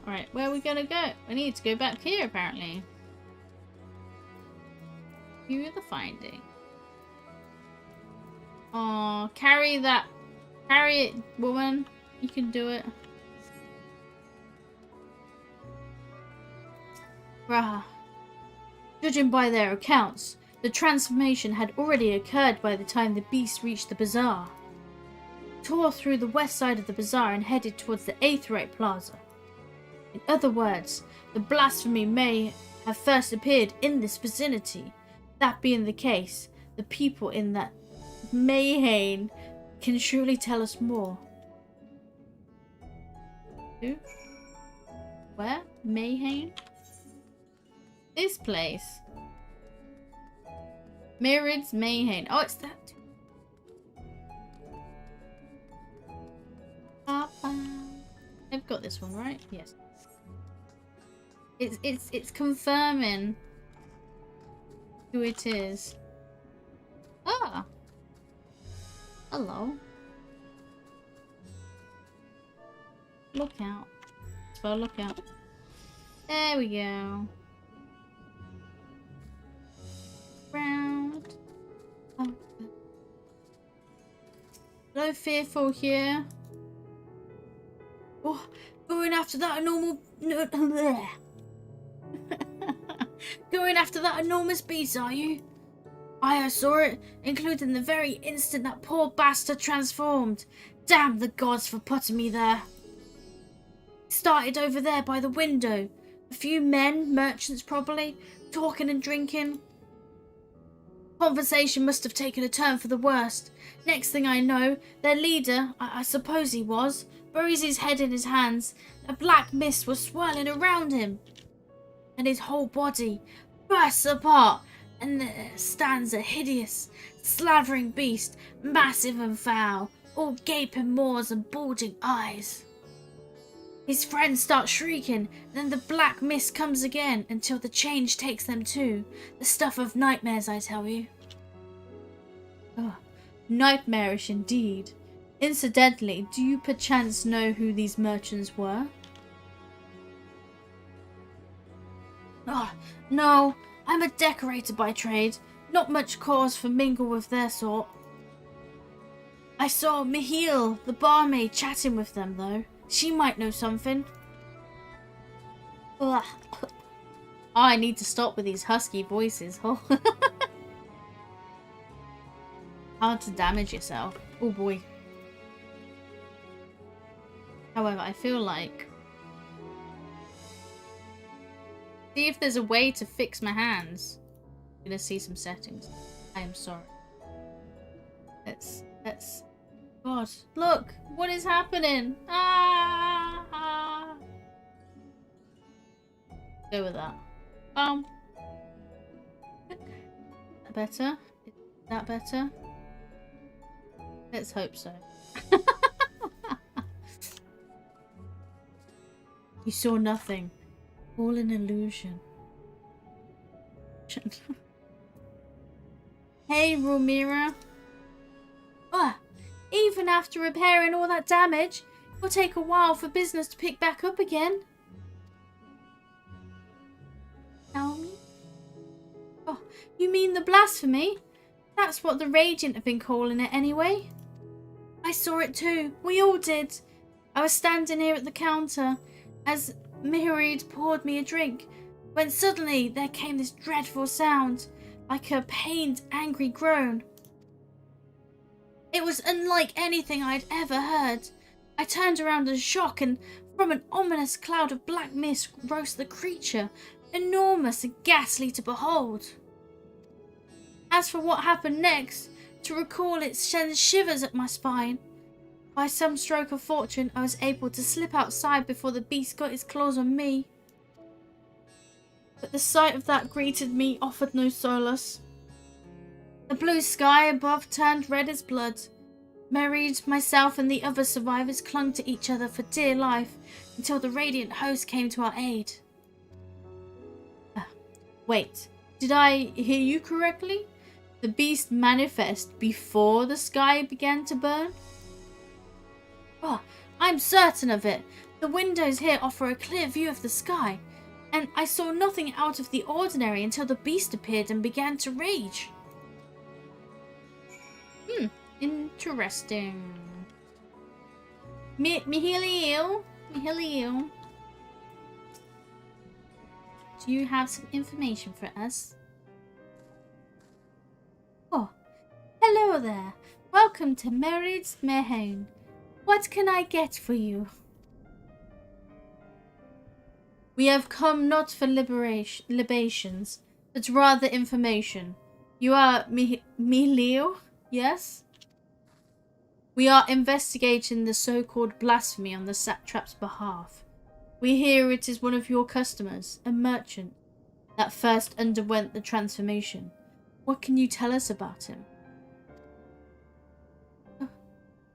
Speaker 1: Right, where are we gonna go? We need to go back here, apparently. View the finding. Oh, carry that. Carry it, woman. You can do it. Rah. Judging by their accounts, the transformation had already occurred by the time the beast reached the bazaar. Tore through the west side of the bazaar and headed towards the Aetheryte Plaza. In other words, the blasphemy may have first appeared in this vicinity. That being the case, the people in that Mayhain can surely tell us more. Who? Where? Mayhain? This place. Myriad's Mayhain. Oh, it's that. I've got this one, right? Yes. It's confirming who it is. Ah. Hello. Look out. Spell look out. There we go. Round. Oh. No fearful here. Oh, going after that normal. Going after that enormous beast, are you? I saw it, including the very instant that poor bastard transformed. Damn the gods for putting me there. It started over there by the window. A few men, merchants probably, talking and drinking. Conversation must have taken a turn for the worst. Next thing I know, their leader, I suppose he was, buries his head in his hands. A black mist was swirling around him. And his whole body bursts apart, and there stands a hideous, slavering beast, massive and foul, all gaping maws and bulging eyes. His friends start shrieking, then the black mist comes again until the change takes them too. The stuff of nightmares, I tell you. Oh, nightmarish indeed. Incidentally, do you perchance know who these merchants were? Oh, no, I'm a decorator by trade. Not much cause for mingle with their sort. I saw Mihail, the barmaid, chatting with them, though. She might know something. Ugh. Oh, I need to stop with these husky voices. Hard to damage yourself. Oh boy. However, I feel like... See if there's a way to fix my hands. I'm gonna see some settings. I am sorry. Let's... God, look! What is happening? Ah! Go with that. Better? that better? Let's hope so. You saw nothing. All an illusion. Hey, Romira. Even after repairing all that damage, it will take a while for business to pick back up again. Tell me? Oh, you mean the blasphemy? That's what the Radiant have been calling it anyway. I saw it too. We all did. I was standing here at the counter as Mihrid poured me a drink, when suddenly there came this dreadful sound, like a pained, angry groan. It was unlike anything I'd ever heard. I turned around in shock, and from an ominous cloud of black mist rose the creature, enormous and ghastly to behold. As for what happened next, to recall it sends shivers up my spine. By some stroke of fortune, I was able to slip outside before the beast got its claws on me. But the sight of that greeted me offered no solace. The blue sky above turned red as blood. Mihrid, myself, and the other survivors clung to each other for dear life until the Radiant host came to our aid. Wait, did I hear you correctly? The beast manifested before the sky began to burn? Oh, I'm certain of it. The windows here offer a clear view of the sky, and I saw nothing out of the ordinary until the beast appeared and began to rage. Interesting. Mihilio. Do you have some information for us? Oh, hello there. Welcome to Mihrid's Mehane. What can I get for you? We have come not for libations, but rather information. You are Mihilio, yes? We are investigating the so-called blasphemy on the satrap's behalf. We hear it is one of your customers, a merchant, that first underwent the transformation. What can you tell us about him?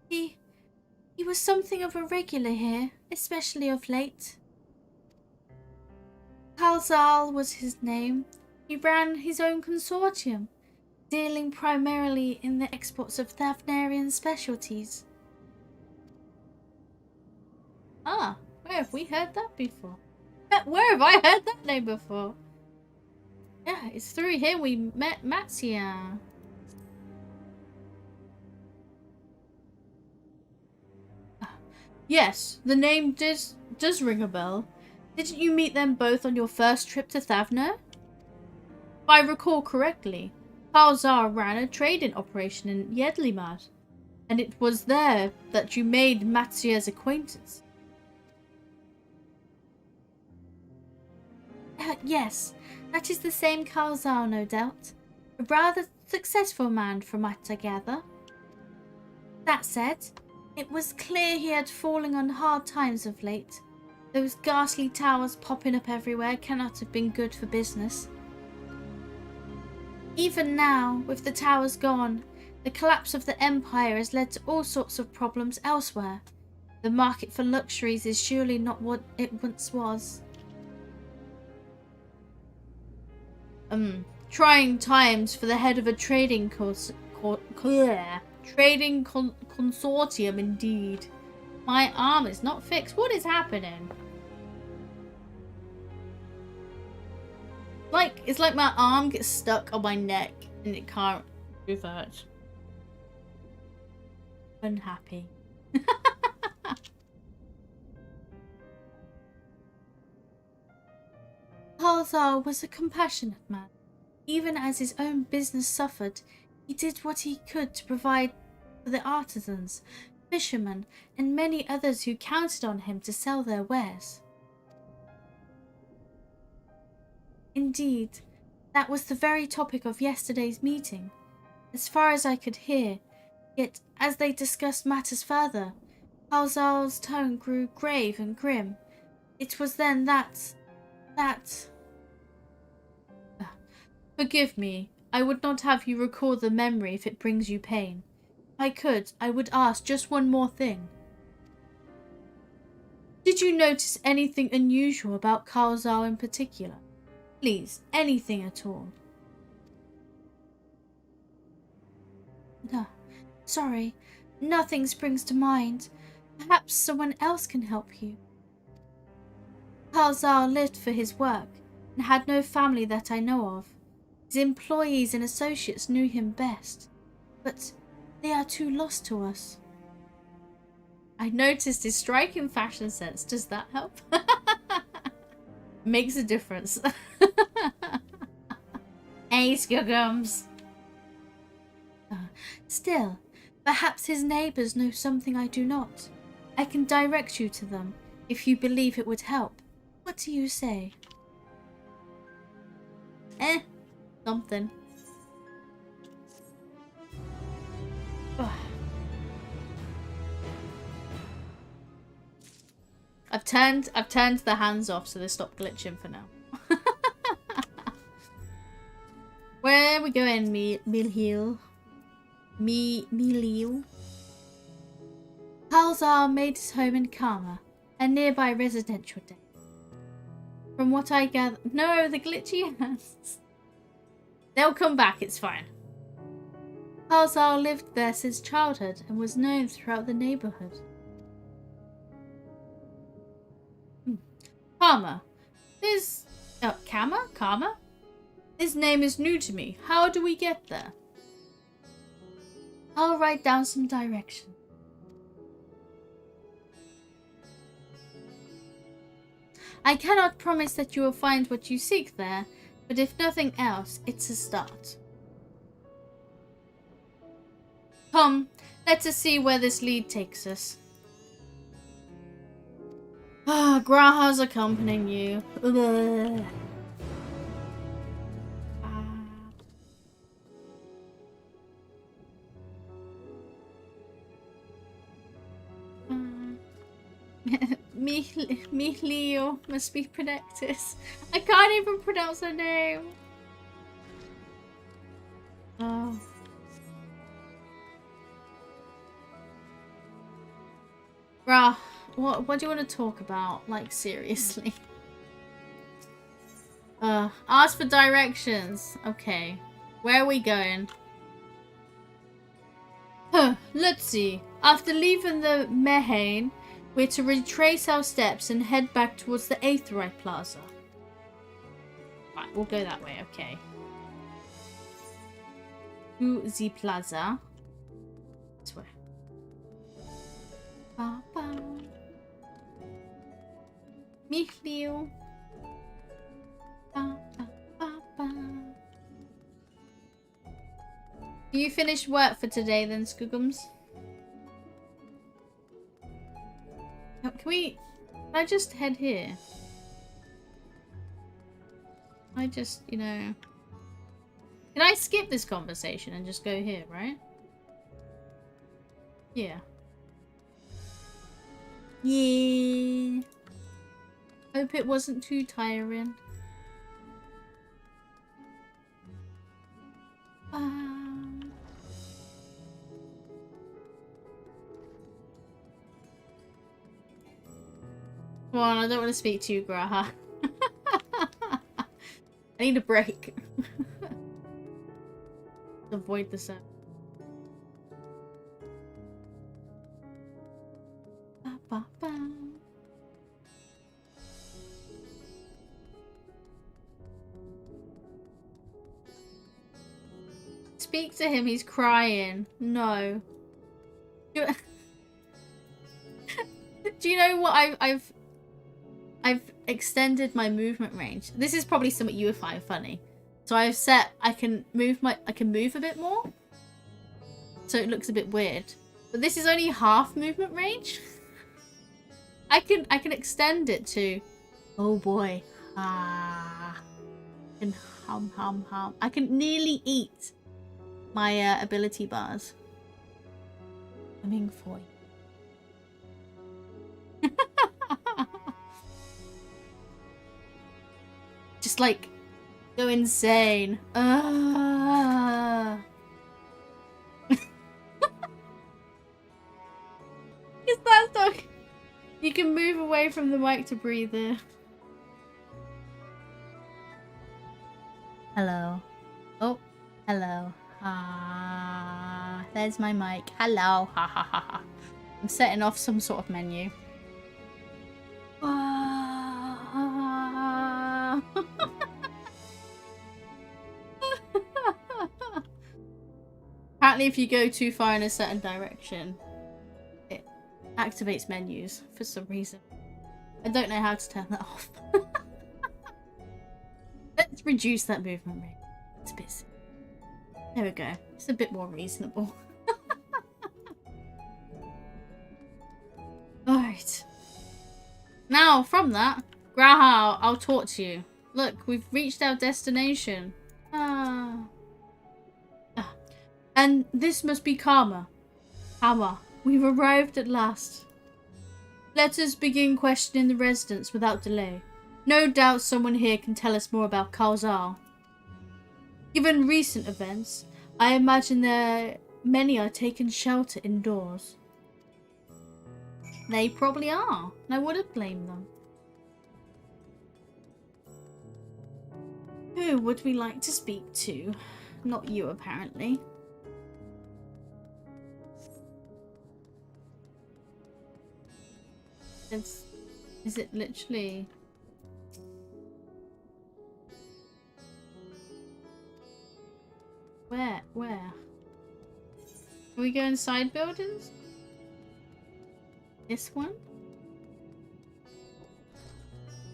Speaker 1: He was something of a regular here, especially of late. Kalzal was his name. He ran his own consortium, dealing primarily in the exports of Thavnarian specialties. Ah, where have we heard that before? Where have I heard that name before? Yeah, it's through here we met Matsia. Yes, the name does ring a bell. Didn't you meet them both on your first trip to Thavner? If I recall correctly, Kalzar ran a trading operation in Yedlimad, and it was there that you made Matsia's acquaintance. Yes, that is the same Kalzar, no doubt. A rather successful man from what I gather. That said, it was clear he had fallen on hard times of late. Those ghastly towers popping up everywhere cannot have been good for business. Even now, with the towers gone, the collapse of the Empire has led to all sorts of problems elsewhere. The market for luxuries is surely not what it once was. Trying times for the head of a trading consortium indeed. My arm is not fixed. What is happening? It's like my arm gets stuck on my neck and it can't revert. Unhappy. Kalzar was a compassionate man. Even as his own business suffered, he did what he could to provide for the artisans, fishermen, and many others who counted on him to sell their wares. Indeed, that was the very topic of yesterday's meeting, as far as I could hear, yet as they discussed matters further, Kalzar's tone grew grave and grim. It was then that... Forgive me, I would not have you recall the memory if it brings you pain. If I could, I would ask just one more thing. Did you notice anything unusual about Kalzar in particular? Please, anything at all. No, sorry, nothing springs to mind. Perhaps someone else can help you. Kalzar lived for his work and had no family that I know of. His employees and associates knew him best, but they are too lost to us. I noticed his striking fashion sense. Does that help? Makes a difference. Hey, Skuggums. Still, perhaps his neighbours know something I do not. I can direct you to them if you believe it would help. What do you say? Something. Ugh. I've turned the hands off so they stop glitching for now. Where are we going, Milhiel? Milhiel? Kalzar made his home in Karma, a nearby residential day. From what I gather... No, the glitchy hands. They'll come back, it's fine. Kalzar lived there since childhood and was known throughout the neighborhood. Karma. Karma? His name is new to me. How do we get there? I'll write down some direction. I cannot promise that you will find what you seek there, but if nothing else, it's a start. Come, let us see where this lead takes us. Ah, Graha's accompanying you. Ugh. Mihlio must be Predactus. I can't even pronounce her name. Oh. Bruh, what do you want to talk about? Like, seriously. Ask for directions. Okay. Where are we going? Let's see. After leaving the Mehane, we're to retrace our steps and head back towards the Aetheryte Plaza. Right, we'll go that way, okay. To the plaza. This way. Ba -ba. Mihlio. Ba -ba -ba -ba. You finished work for today then, Skuggums? Can I just head here? I just, you know... Can I skip this conversation and just go here, right? Yeah. Yeah. Hope it wasn't too tiring. Come on, I don't want to speak to you, Graha. I need a break. Avoid the sound. Ba, ba, ba. Speak to him, he's crying. No. Do you know what I've extended my movement range. This is probably something you would find funny. So I've set I can move a bit more. So it looks a bit weird. But this is only half movement range. I can extend it to, oh boy. And hum. I can nearly eat my ability bars. Coming for you. Just like go insane. You can move away from the mic to breathe there.
Speaker 3: Hello. Oh, hello. There's my mic. Hello. Ha ha ha ha. I'm setting off some sort of menu. Apparently if you go too far in a certain direction, it activates menus for some reason. I don't know how to turn that off. Let's reduce that movement rate. It's a bit silly. There we go. It's a bit more reasonable. Alright. Now, from that, Grahal, I'll talk to you. Look, we've reached our destination. And this must be Karma. Karma, we've arrived at last. Let us begin questioning the residents without delay. No doubt someone here can tell us more about Kalzal. Given recent events, I imagine many are taking shelter indoors. They probably are, and I wouldn't blame them. Who would we like to speak to? Not you, apparently. Is it literally... Where? Are we going inside buildings? This one?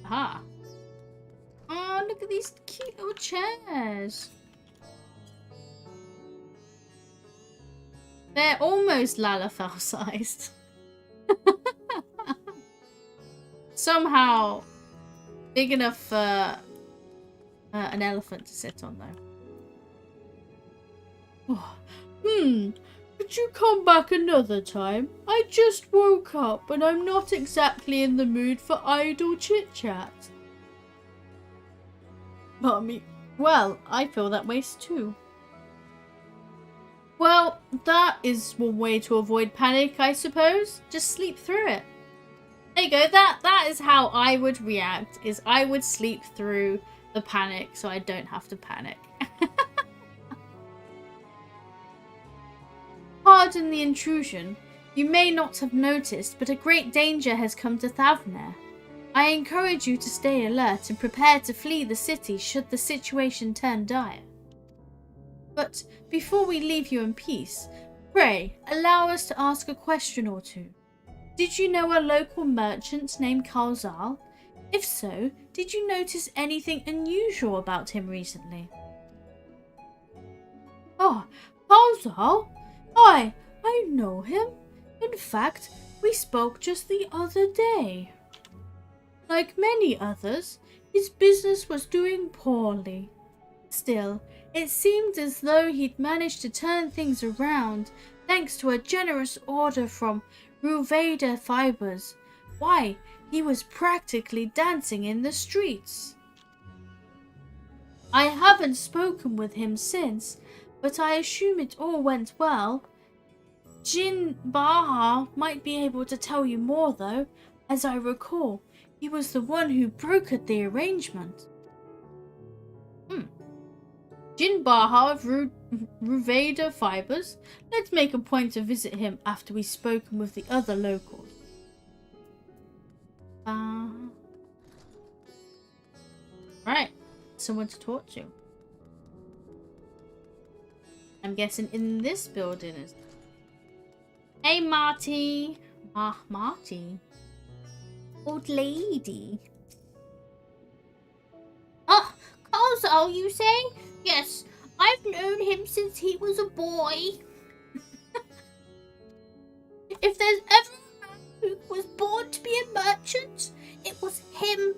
Speaker 3: Aha. Oh, look at these cute little chairs. They're almost Lalafell sized. Somehow big enough for an elephant to sit on, though. Oh. Could you come back another time? I just woke up and I'm not exactly in the mood for idle chit-chat. Mummy, well, I feel that way too. Well, that is one way to avoid panic, I suppose. Just sleep through it. There you go. That is how I would react, is I would sleep through the panic so I don't have to panic. Pardon the intrusion. You may not have noticed, but a great danger has come to Thavner. I encourage you to stay alert and prepare to flee the city should the situation turn dire. But before we leave you in peace, pray allow us to ask a question or two. Did you know a local merchant named Kalzal? If so, did you notice anything unusual about him recently? Oh, Kalzal? I know him. In fact, we spoke just the other day. Like many others, his business was doing poorly. Still, it seemed as though he'd managed to turn things around thanks to a generous order from Ruveda Fibers. Why, he was practically dancing in the streets. I haven't spoken with him since, but I assume it all went well. Jin Baha might be able to tell you more though. As I recall, he was the one who brokered the arrangement. Jin Baha of Ruveda Fibers. Let's make a point to visit him after we've spoken with the other locals. Right, someone to talk to. I'm guessing in this building is... Hey, Marty. Marty. Old lady.
Speaker 16: Ah, Kalzal, you say? Yes, I've known him since he was a boy. If there's ever a man who was born to be a merchant, it was him.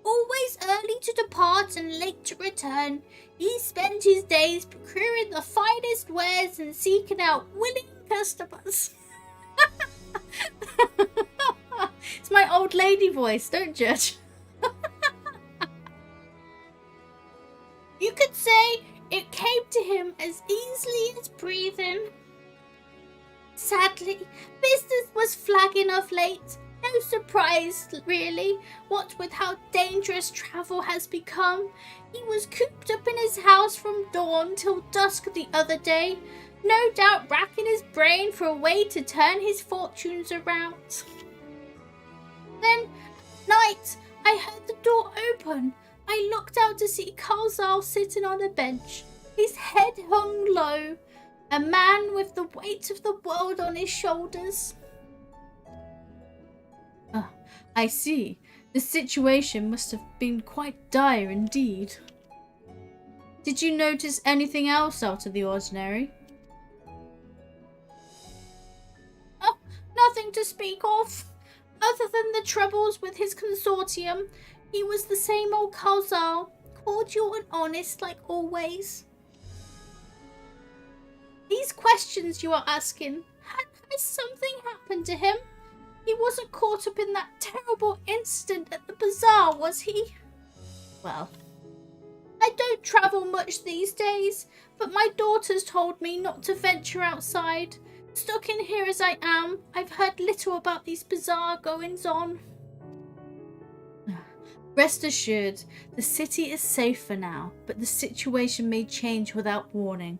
Speaker 16: Always early to depart and late to return, he spent his days procuring the finest wares and seeking out willing customers. It's my old lady voice, don't judge. You could say it came to him as easily as breathing. Sadly, business was flagging of late. No surprise, really, what with how dangerous travel has become. He was cooped up in his house from dawn till dusk the other day, no doubt racking his brain for a way to turn his fortunes around. Then, at night, I heard the door open. I looked out to see Kalzal sitting on a bench, his head hung low, a man with the weight of the world on his shoulders.
Speaker 1: I see. The situation must have been quite dire indeed. Did you notice anything else out of the ordinary?
Speaker 16: Oh, nothing to speak of. Other than the troubles with his consortium, he was the same old Kalzal, cordial and honest like always. These questions you are asking, has something happened to him? He wasn't caught up in that terrible incident at the bazaar, was he?
Speaker 1: Well,
Speaker 16: I don't travel much these days, but my daughters told me not to venture outside. Stuck in here as I am, I've heard little about these bazaar goings-on.
Speaker 1: Rest assured, the city is safe for now, but the situation may change without warning.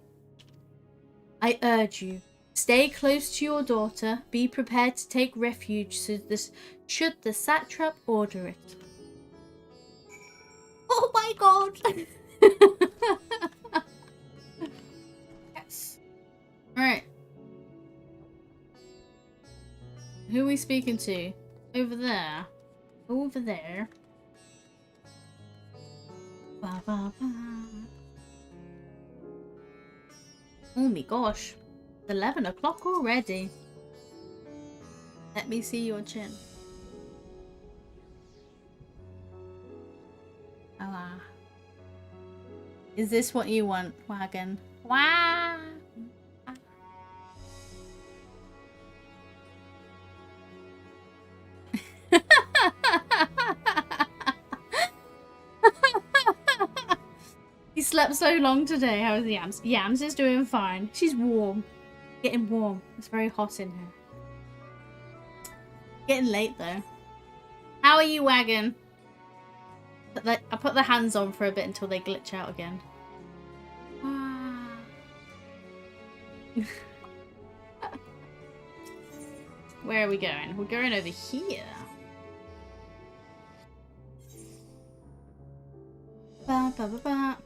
Speaker 1: I urge you, stay close to your daughter, be prepared to take refuge should the satrap order it.
Speaker 16: Oh my god!
Speaker 1: Yes. Alright. Who are we speaking to? Over there. Over there. Ba, ba, ba. Oh my gosh. It's 11 o'clock already. Let me see your chin. Ah. Is this what you want, Wagon? Wow. He slept so long today. How is Yams? Yams is doing fine. She's warm. Getting warm. It's very hot in here. Getting late though. How are you, Wagon? I put the hands on for a bit until they glitch out again. Where are we going? We're going over here. Ba, ba, ba, ba.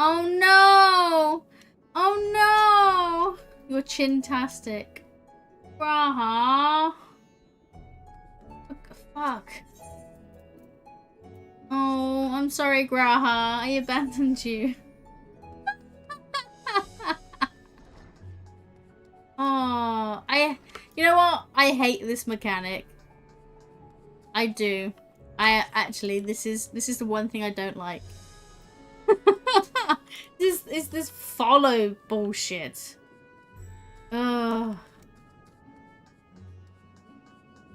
Speaker 1: Oh no! Oh no! You're chin-tastic. Graha. What the fuck? Oh, I'm sorry, Graha. I abandoned you. Oh, you know what? I hate this mechanic. I do. This is the one thing I don't like. This is this follow bullshit. Ugh.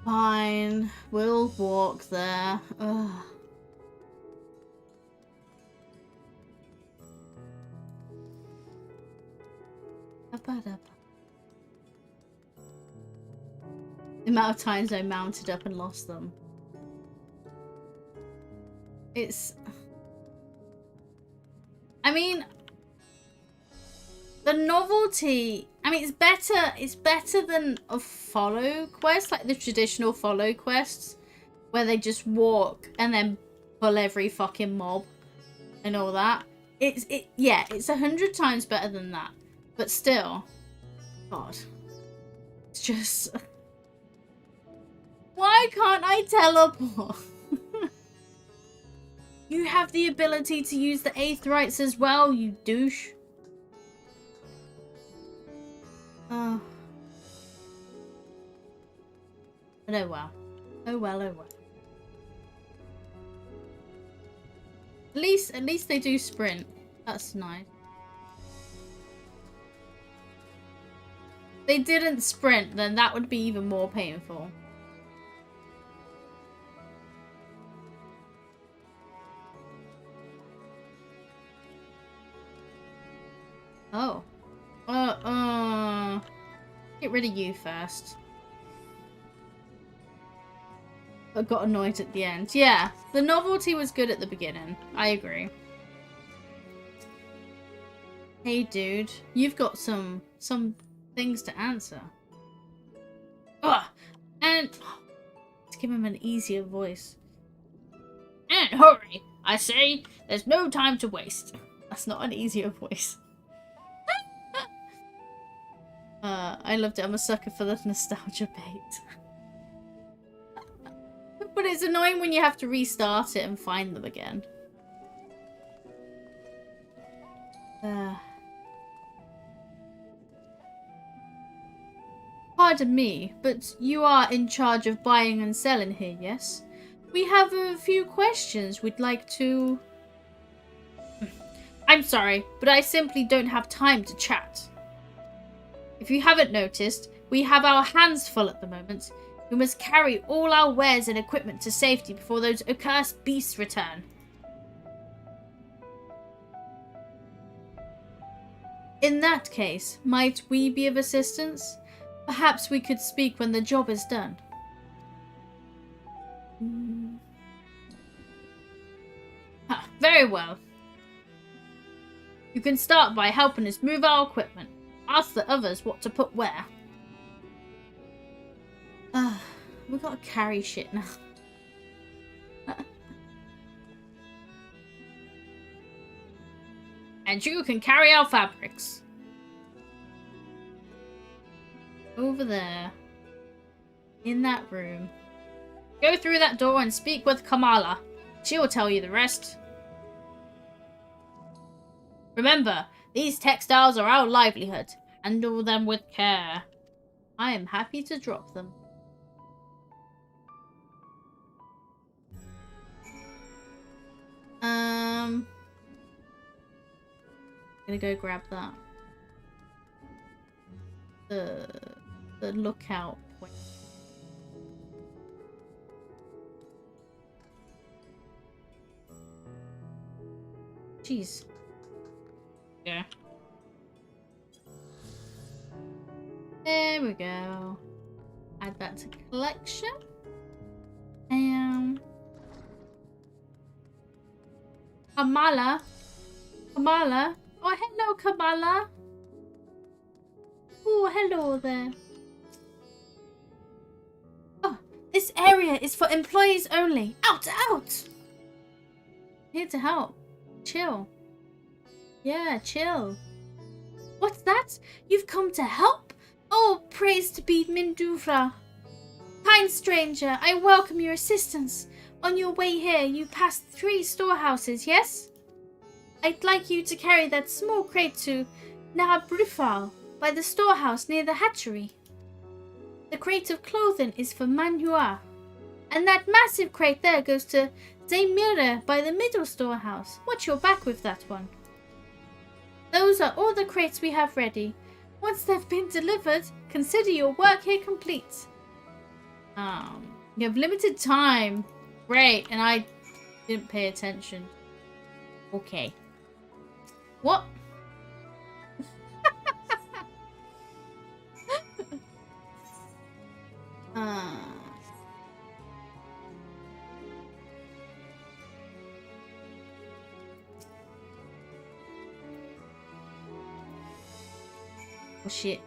Speaker 1: Fine, we'll walk there. Ugh. The amount of times I mounted up and lost them. I mean, the novelty, I mean, it's better than a follow quest, like the traditional follow quests, where they just walk and then pull every fucking mob and all that. Yeah, it's 100 times better than that. But still, God, it's just, why can't I teleport? You have the ability to use the Aetherites as well, you douche. Oh. But oh well. Oh well, oh well. At least they do sprint. That's nice. If they didn't sprint, then that would be even more painful. Oh. Get rid of you first. but got annoyed at the end. Yeah, the novelty was good at the beginning. I agree. Hey, dude, you've got some things to answer. Ugh, and let's give him an easier voice. And hurry, I say. There's no time to waste. That's not an easier voice. I loved it. I'm a sucker for the nostalgia bait. But it's annoying when you have to restart it and find them again. Pardon me, but you are in charge of buying and selling here, yes? We have a few questions we'd like to... I'm sorry, but I simply don't have time to chat. If you haven't noticed, we have our hands full at the moment. We must carry all our wares and equipment to safety before those accursed beasts return. In that case, might we be of assistance? Perhaps we could speak when the job is done. Very well. You can start by helping us move our equipment. Ask the others what to put where. We've got to carry shit now. And you can carry our fabrics. Over there. In that room. Go through that door and speak with Kamala. She'll tell you the rest. Remember, these textiles are our livelihood. Handle them with care. I am happy to drop them. I'm gonna go grab that. The lookout point. Jeez. Yeah. There we go. Add that to collection. Kamala. Kamala. Oh, hello, Kamala. Oh, hello there. Oh, this area is for employees only. Out, out. Here to help. Chill. Yeah, chill. What's that? You've come to help? Oh, praise be Mindufra. Kind stranger, I welcome your assistance. On your way here, you passed 3 storehouses, yes? I'd like you to carry that small crate to Nahabrifal by the storehouse near the hatchery. The crate of clothing is for Manhua, and that massive crate there goes to Zaymira by the middle storehouse. Watch your back with that one. Those are all the crates we have ready. Once they've been delivered, consider your work here complete. You have limited time. Great, and I didn't pay attention. Okay. What? Oh shit.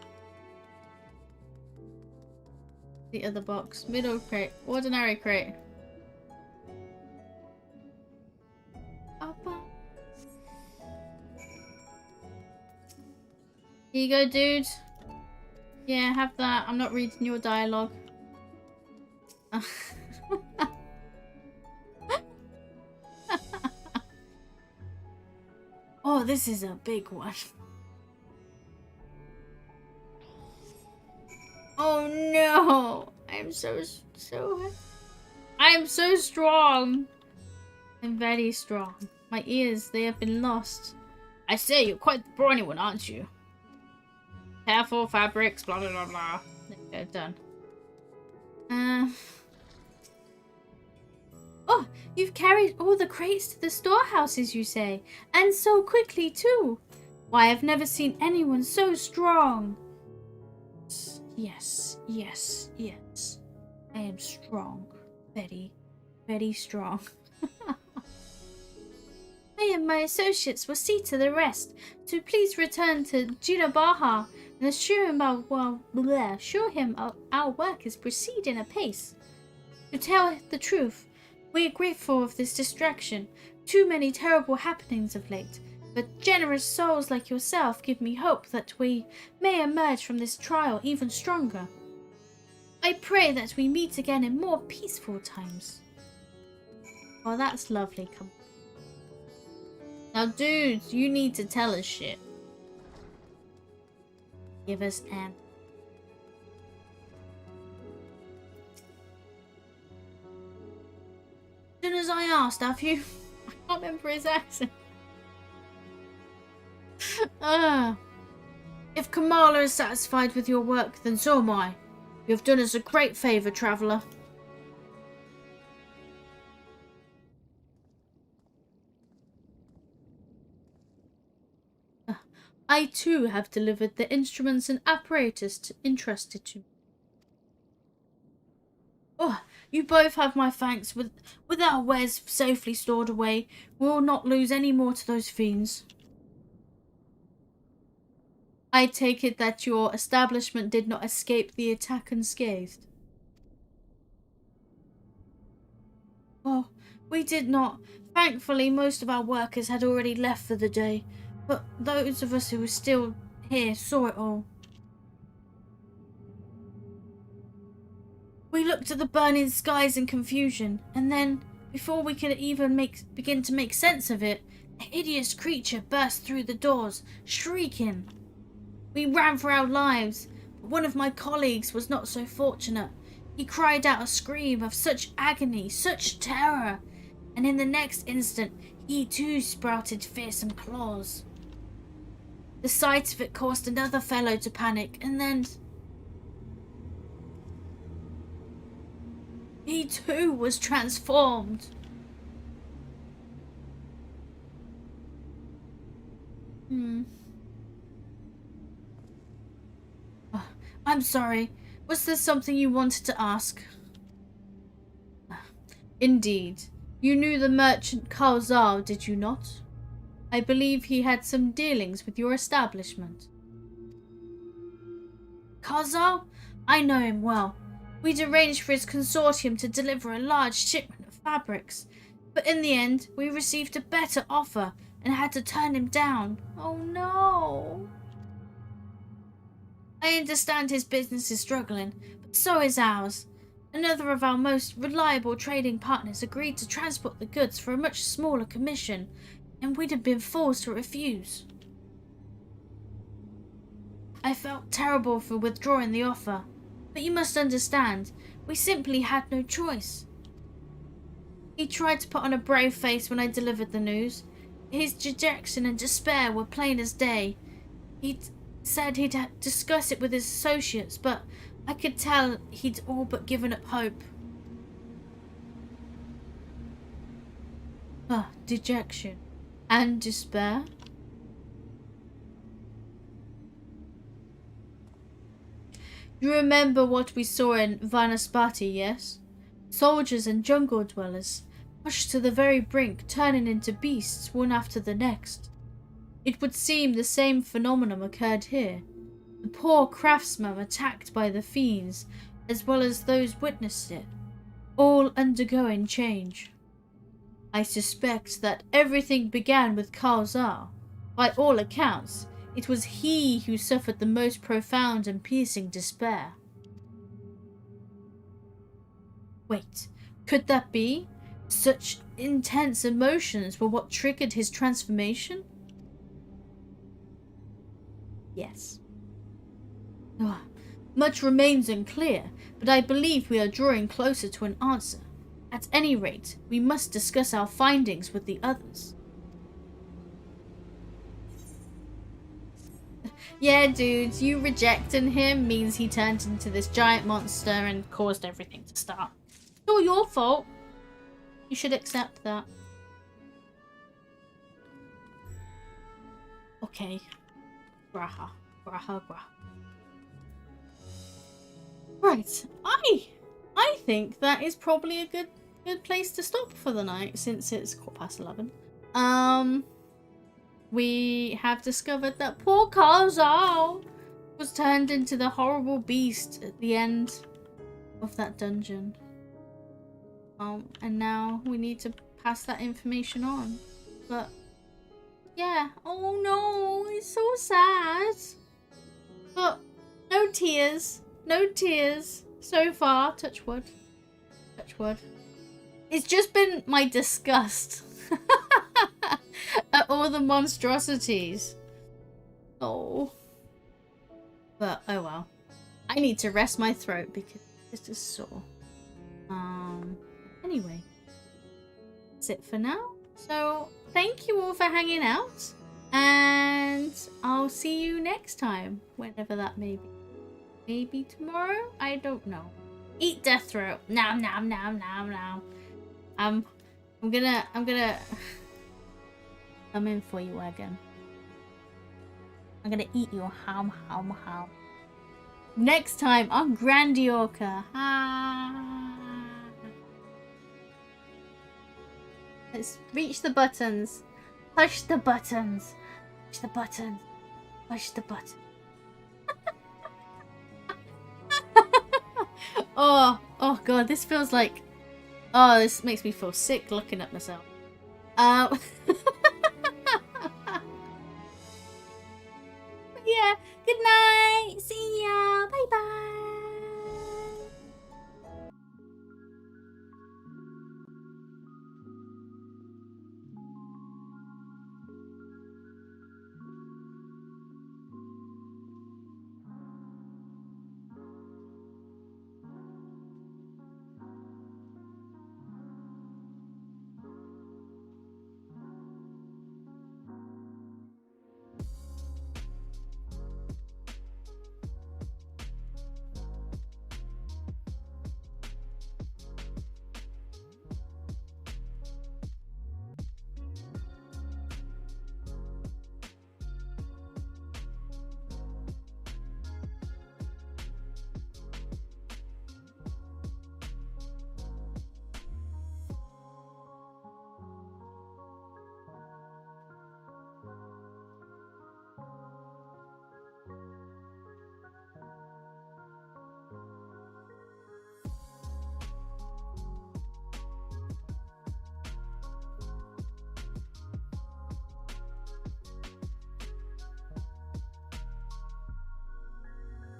Speaker 1: The other box. Middle crate. Ordinary crate. Here you go, dude. Yeah, have that. I'm not reading your dialogue. Oh, this is a big one. Oh no! I'm so I am so strong. I'm very strong. My ears, they have been lost. I say, you're quite the brawny one, aren't you? Careful, fabrics, blah blah blah blah. There we go, done. Oh, you've carried all the crates to the storehouses, you say? And so quickly, too. Why, I've never seen anyone so strong. Yes, yes, yes. I am strong.
Speaker 3: Very, very strong. I and my associates will see to the rest, so please return to Jirabaha and assure him our work is proceeding apace. To tell the truth, we are grateful of this distraction. Too many terrible happenings of late, but generous souls like yourself give me hope that we may emerge from this trial even stronger. I pray that we meet again in more peaceful times. Well, that's lovely. Come. Now, dudes, you need to tell us shit. Give us an. As soon as I asked, have you? I can't remember his accent. If Kamala is satisfied with your work, then so am I. You have done us a great favour, traveller. I too have delivered the instruments and apparatus entrusted to me. Oh, you both have my thanks. With our wares safely stored away, we will not lose any more to those fiends. I take it that your establishment did not escape the attack unscathed. Oh, we did not. Thankfully, most of our workers had already left for the day, but those of us who were still here saw it all. We looked at the burning skies in confusion, and then, before we could even begin to make sense of it, a hideous creature burst through the doors, shrieking. We ran for our lives, but one of my colleagues was not so fortunate. He cried out a scream of such agony, such terror, and in the next instant, he too sprouted fearsome claws. The sight of it caused another fellow to panic, and then he too was transformed. I'm sorry. Was there something you wanted to ask? Indeed. You knew the merchant Kalzar, did you not? I believe he had some dealings with your establishment. Kalzar? I know him well. We'd arranged for his consortium to deliver a large shipment of fabrics, but in the end, we received a better offer and had to turn him down. Oh no! I understand his business is struggling, but so is ours. Another of our most reliable trading partners agreed to transport the goods for a much smaller commission, and we'd have been forced to refuse. I felt terrible for withdrawing the offer, but you must understand, we simply had no choice. He tried to put on a brave face when I delivered the news. His dejection and despair were plain as day. He'd said he'd discuss it with his associates, but I could tell he'd all but given up hope. Dejection and despair? You remember what we saw in Vanaspati, yes? Soldiers and jungle dwellers, pushed to the very brink, turning into beasts one after the next. It would seem the same phenomenon occurred here. The poor craftsmen attacked by the fiends, as well as those witnessed it, all undergoing change. I suspect that everything began with Kalzar. By all accounts, it was he who suffered the most profound and piercing despair. Wait, could that be? Such intense emotions were what triggered his transformation? Yes. Much remains unclear, but I believe we are drawing closer to an answer. At any rate, we must discuss our findings with the others. Yeah, dudes, you rejecting him means he turned into this giant monster and caused everything to start. It's all your fault. You should accept that. Okay. Graha. Graha, graha. Right. I
Speaker 1: think that is probably a good place to stop for the night, since it's 11:15. We have discovered that poor Karzal was turned into the horrible beast at the end of that dungeon. And now we need to pass that information on. But yeah, oh no, it's so sad. But no tears so far. Touch wood. Touch wood. It's just been my disgust at all the monstrosities. Oh. But oh well. I need to rest my throat because this is sore. Anyway. That's it for now. So thank you all for hanging out. And I'll see you next time. Whenever that may be. Maybe tomorrow? I don't know. Eat death throat. Nom nom nom nom nom. I'm gonna come in for you again. I'm gonna eat your ham. Next time on Endwalker. Let's reach the buttons. Push the buttons. Push the buttons. Push the button. Oh god, this feels like... Oh, this makes me feel sick looking at myself. Yeah, good night. See ya. Bye bye.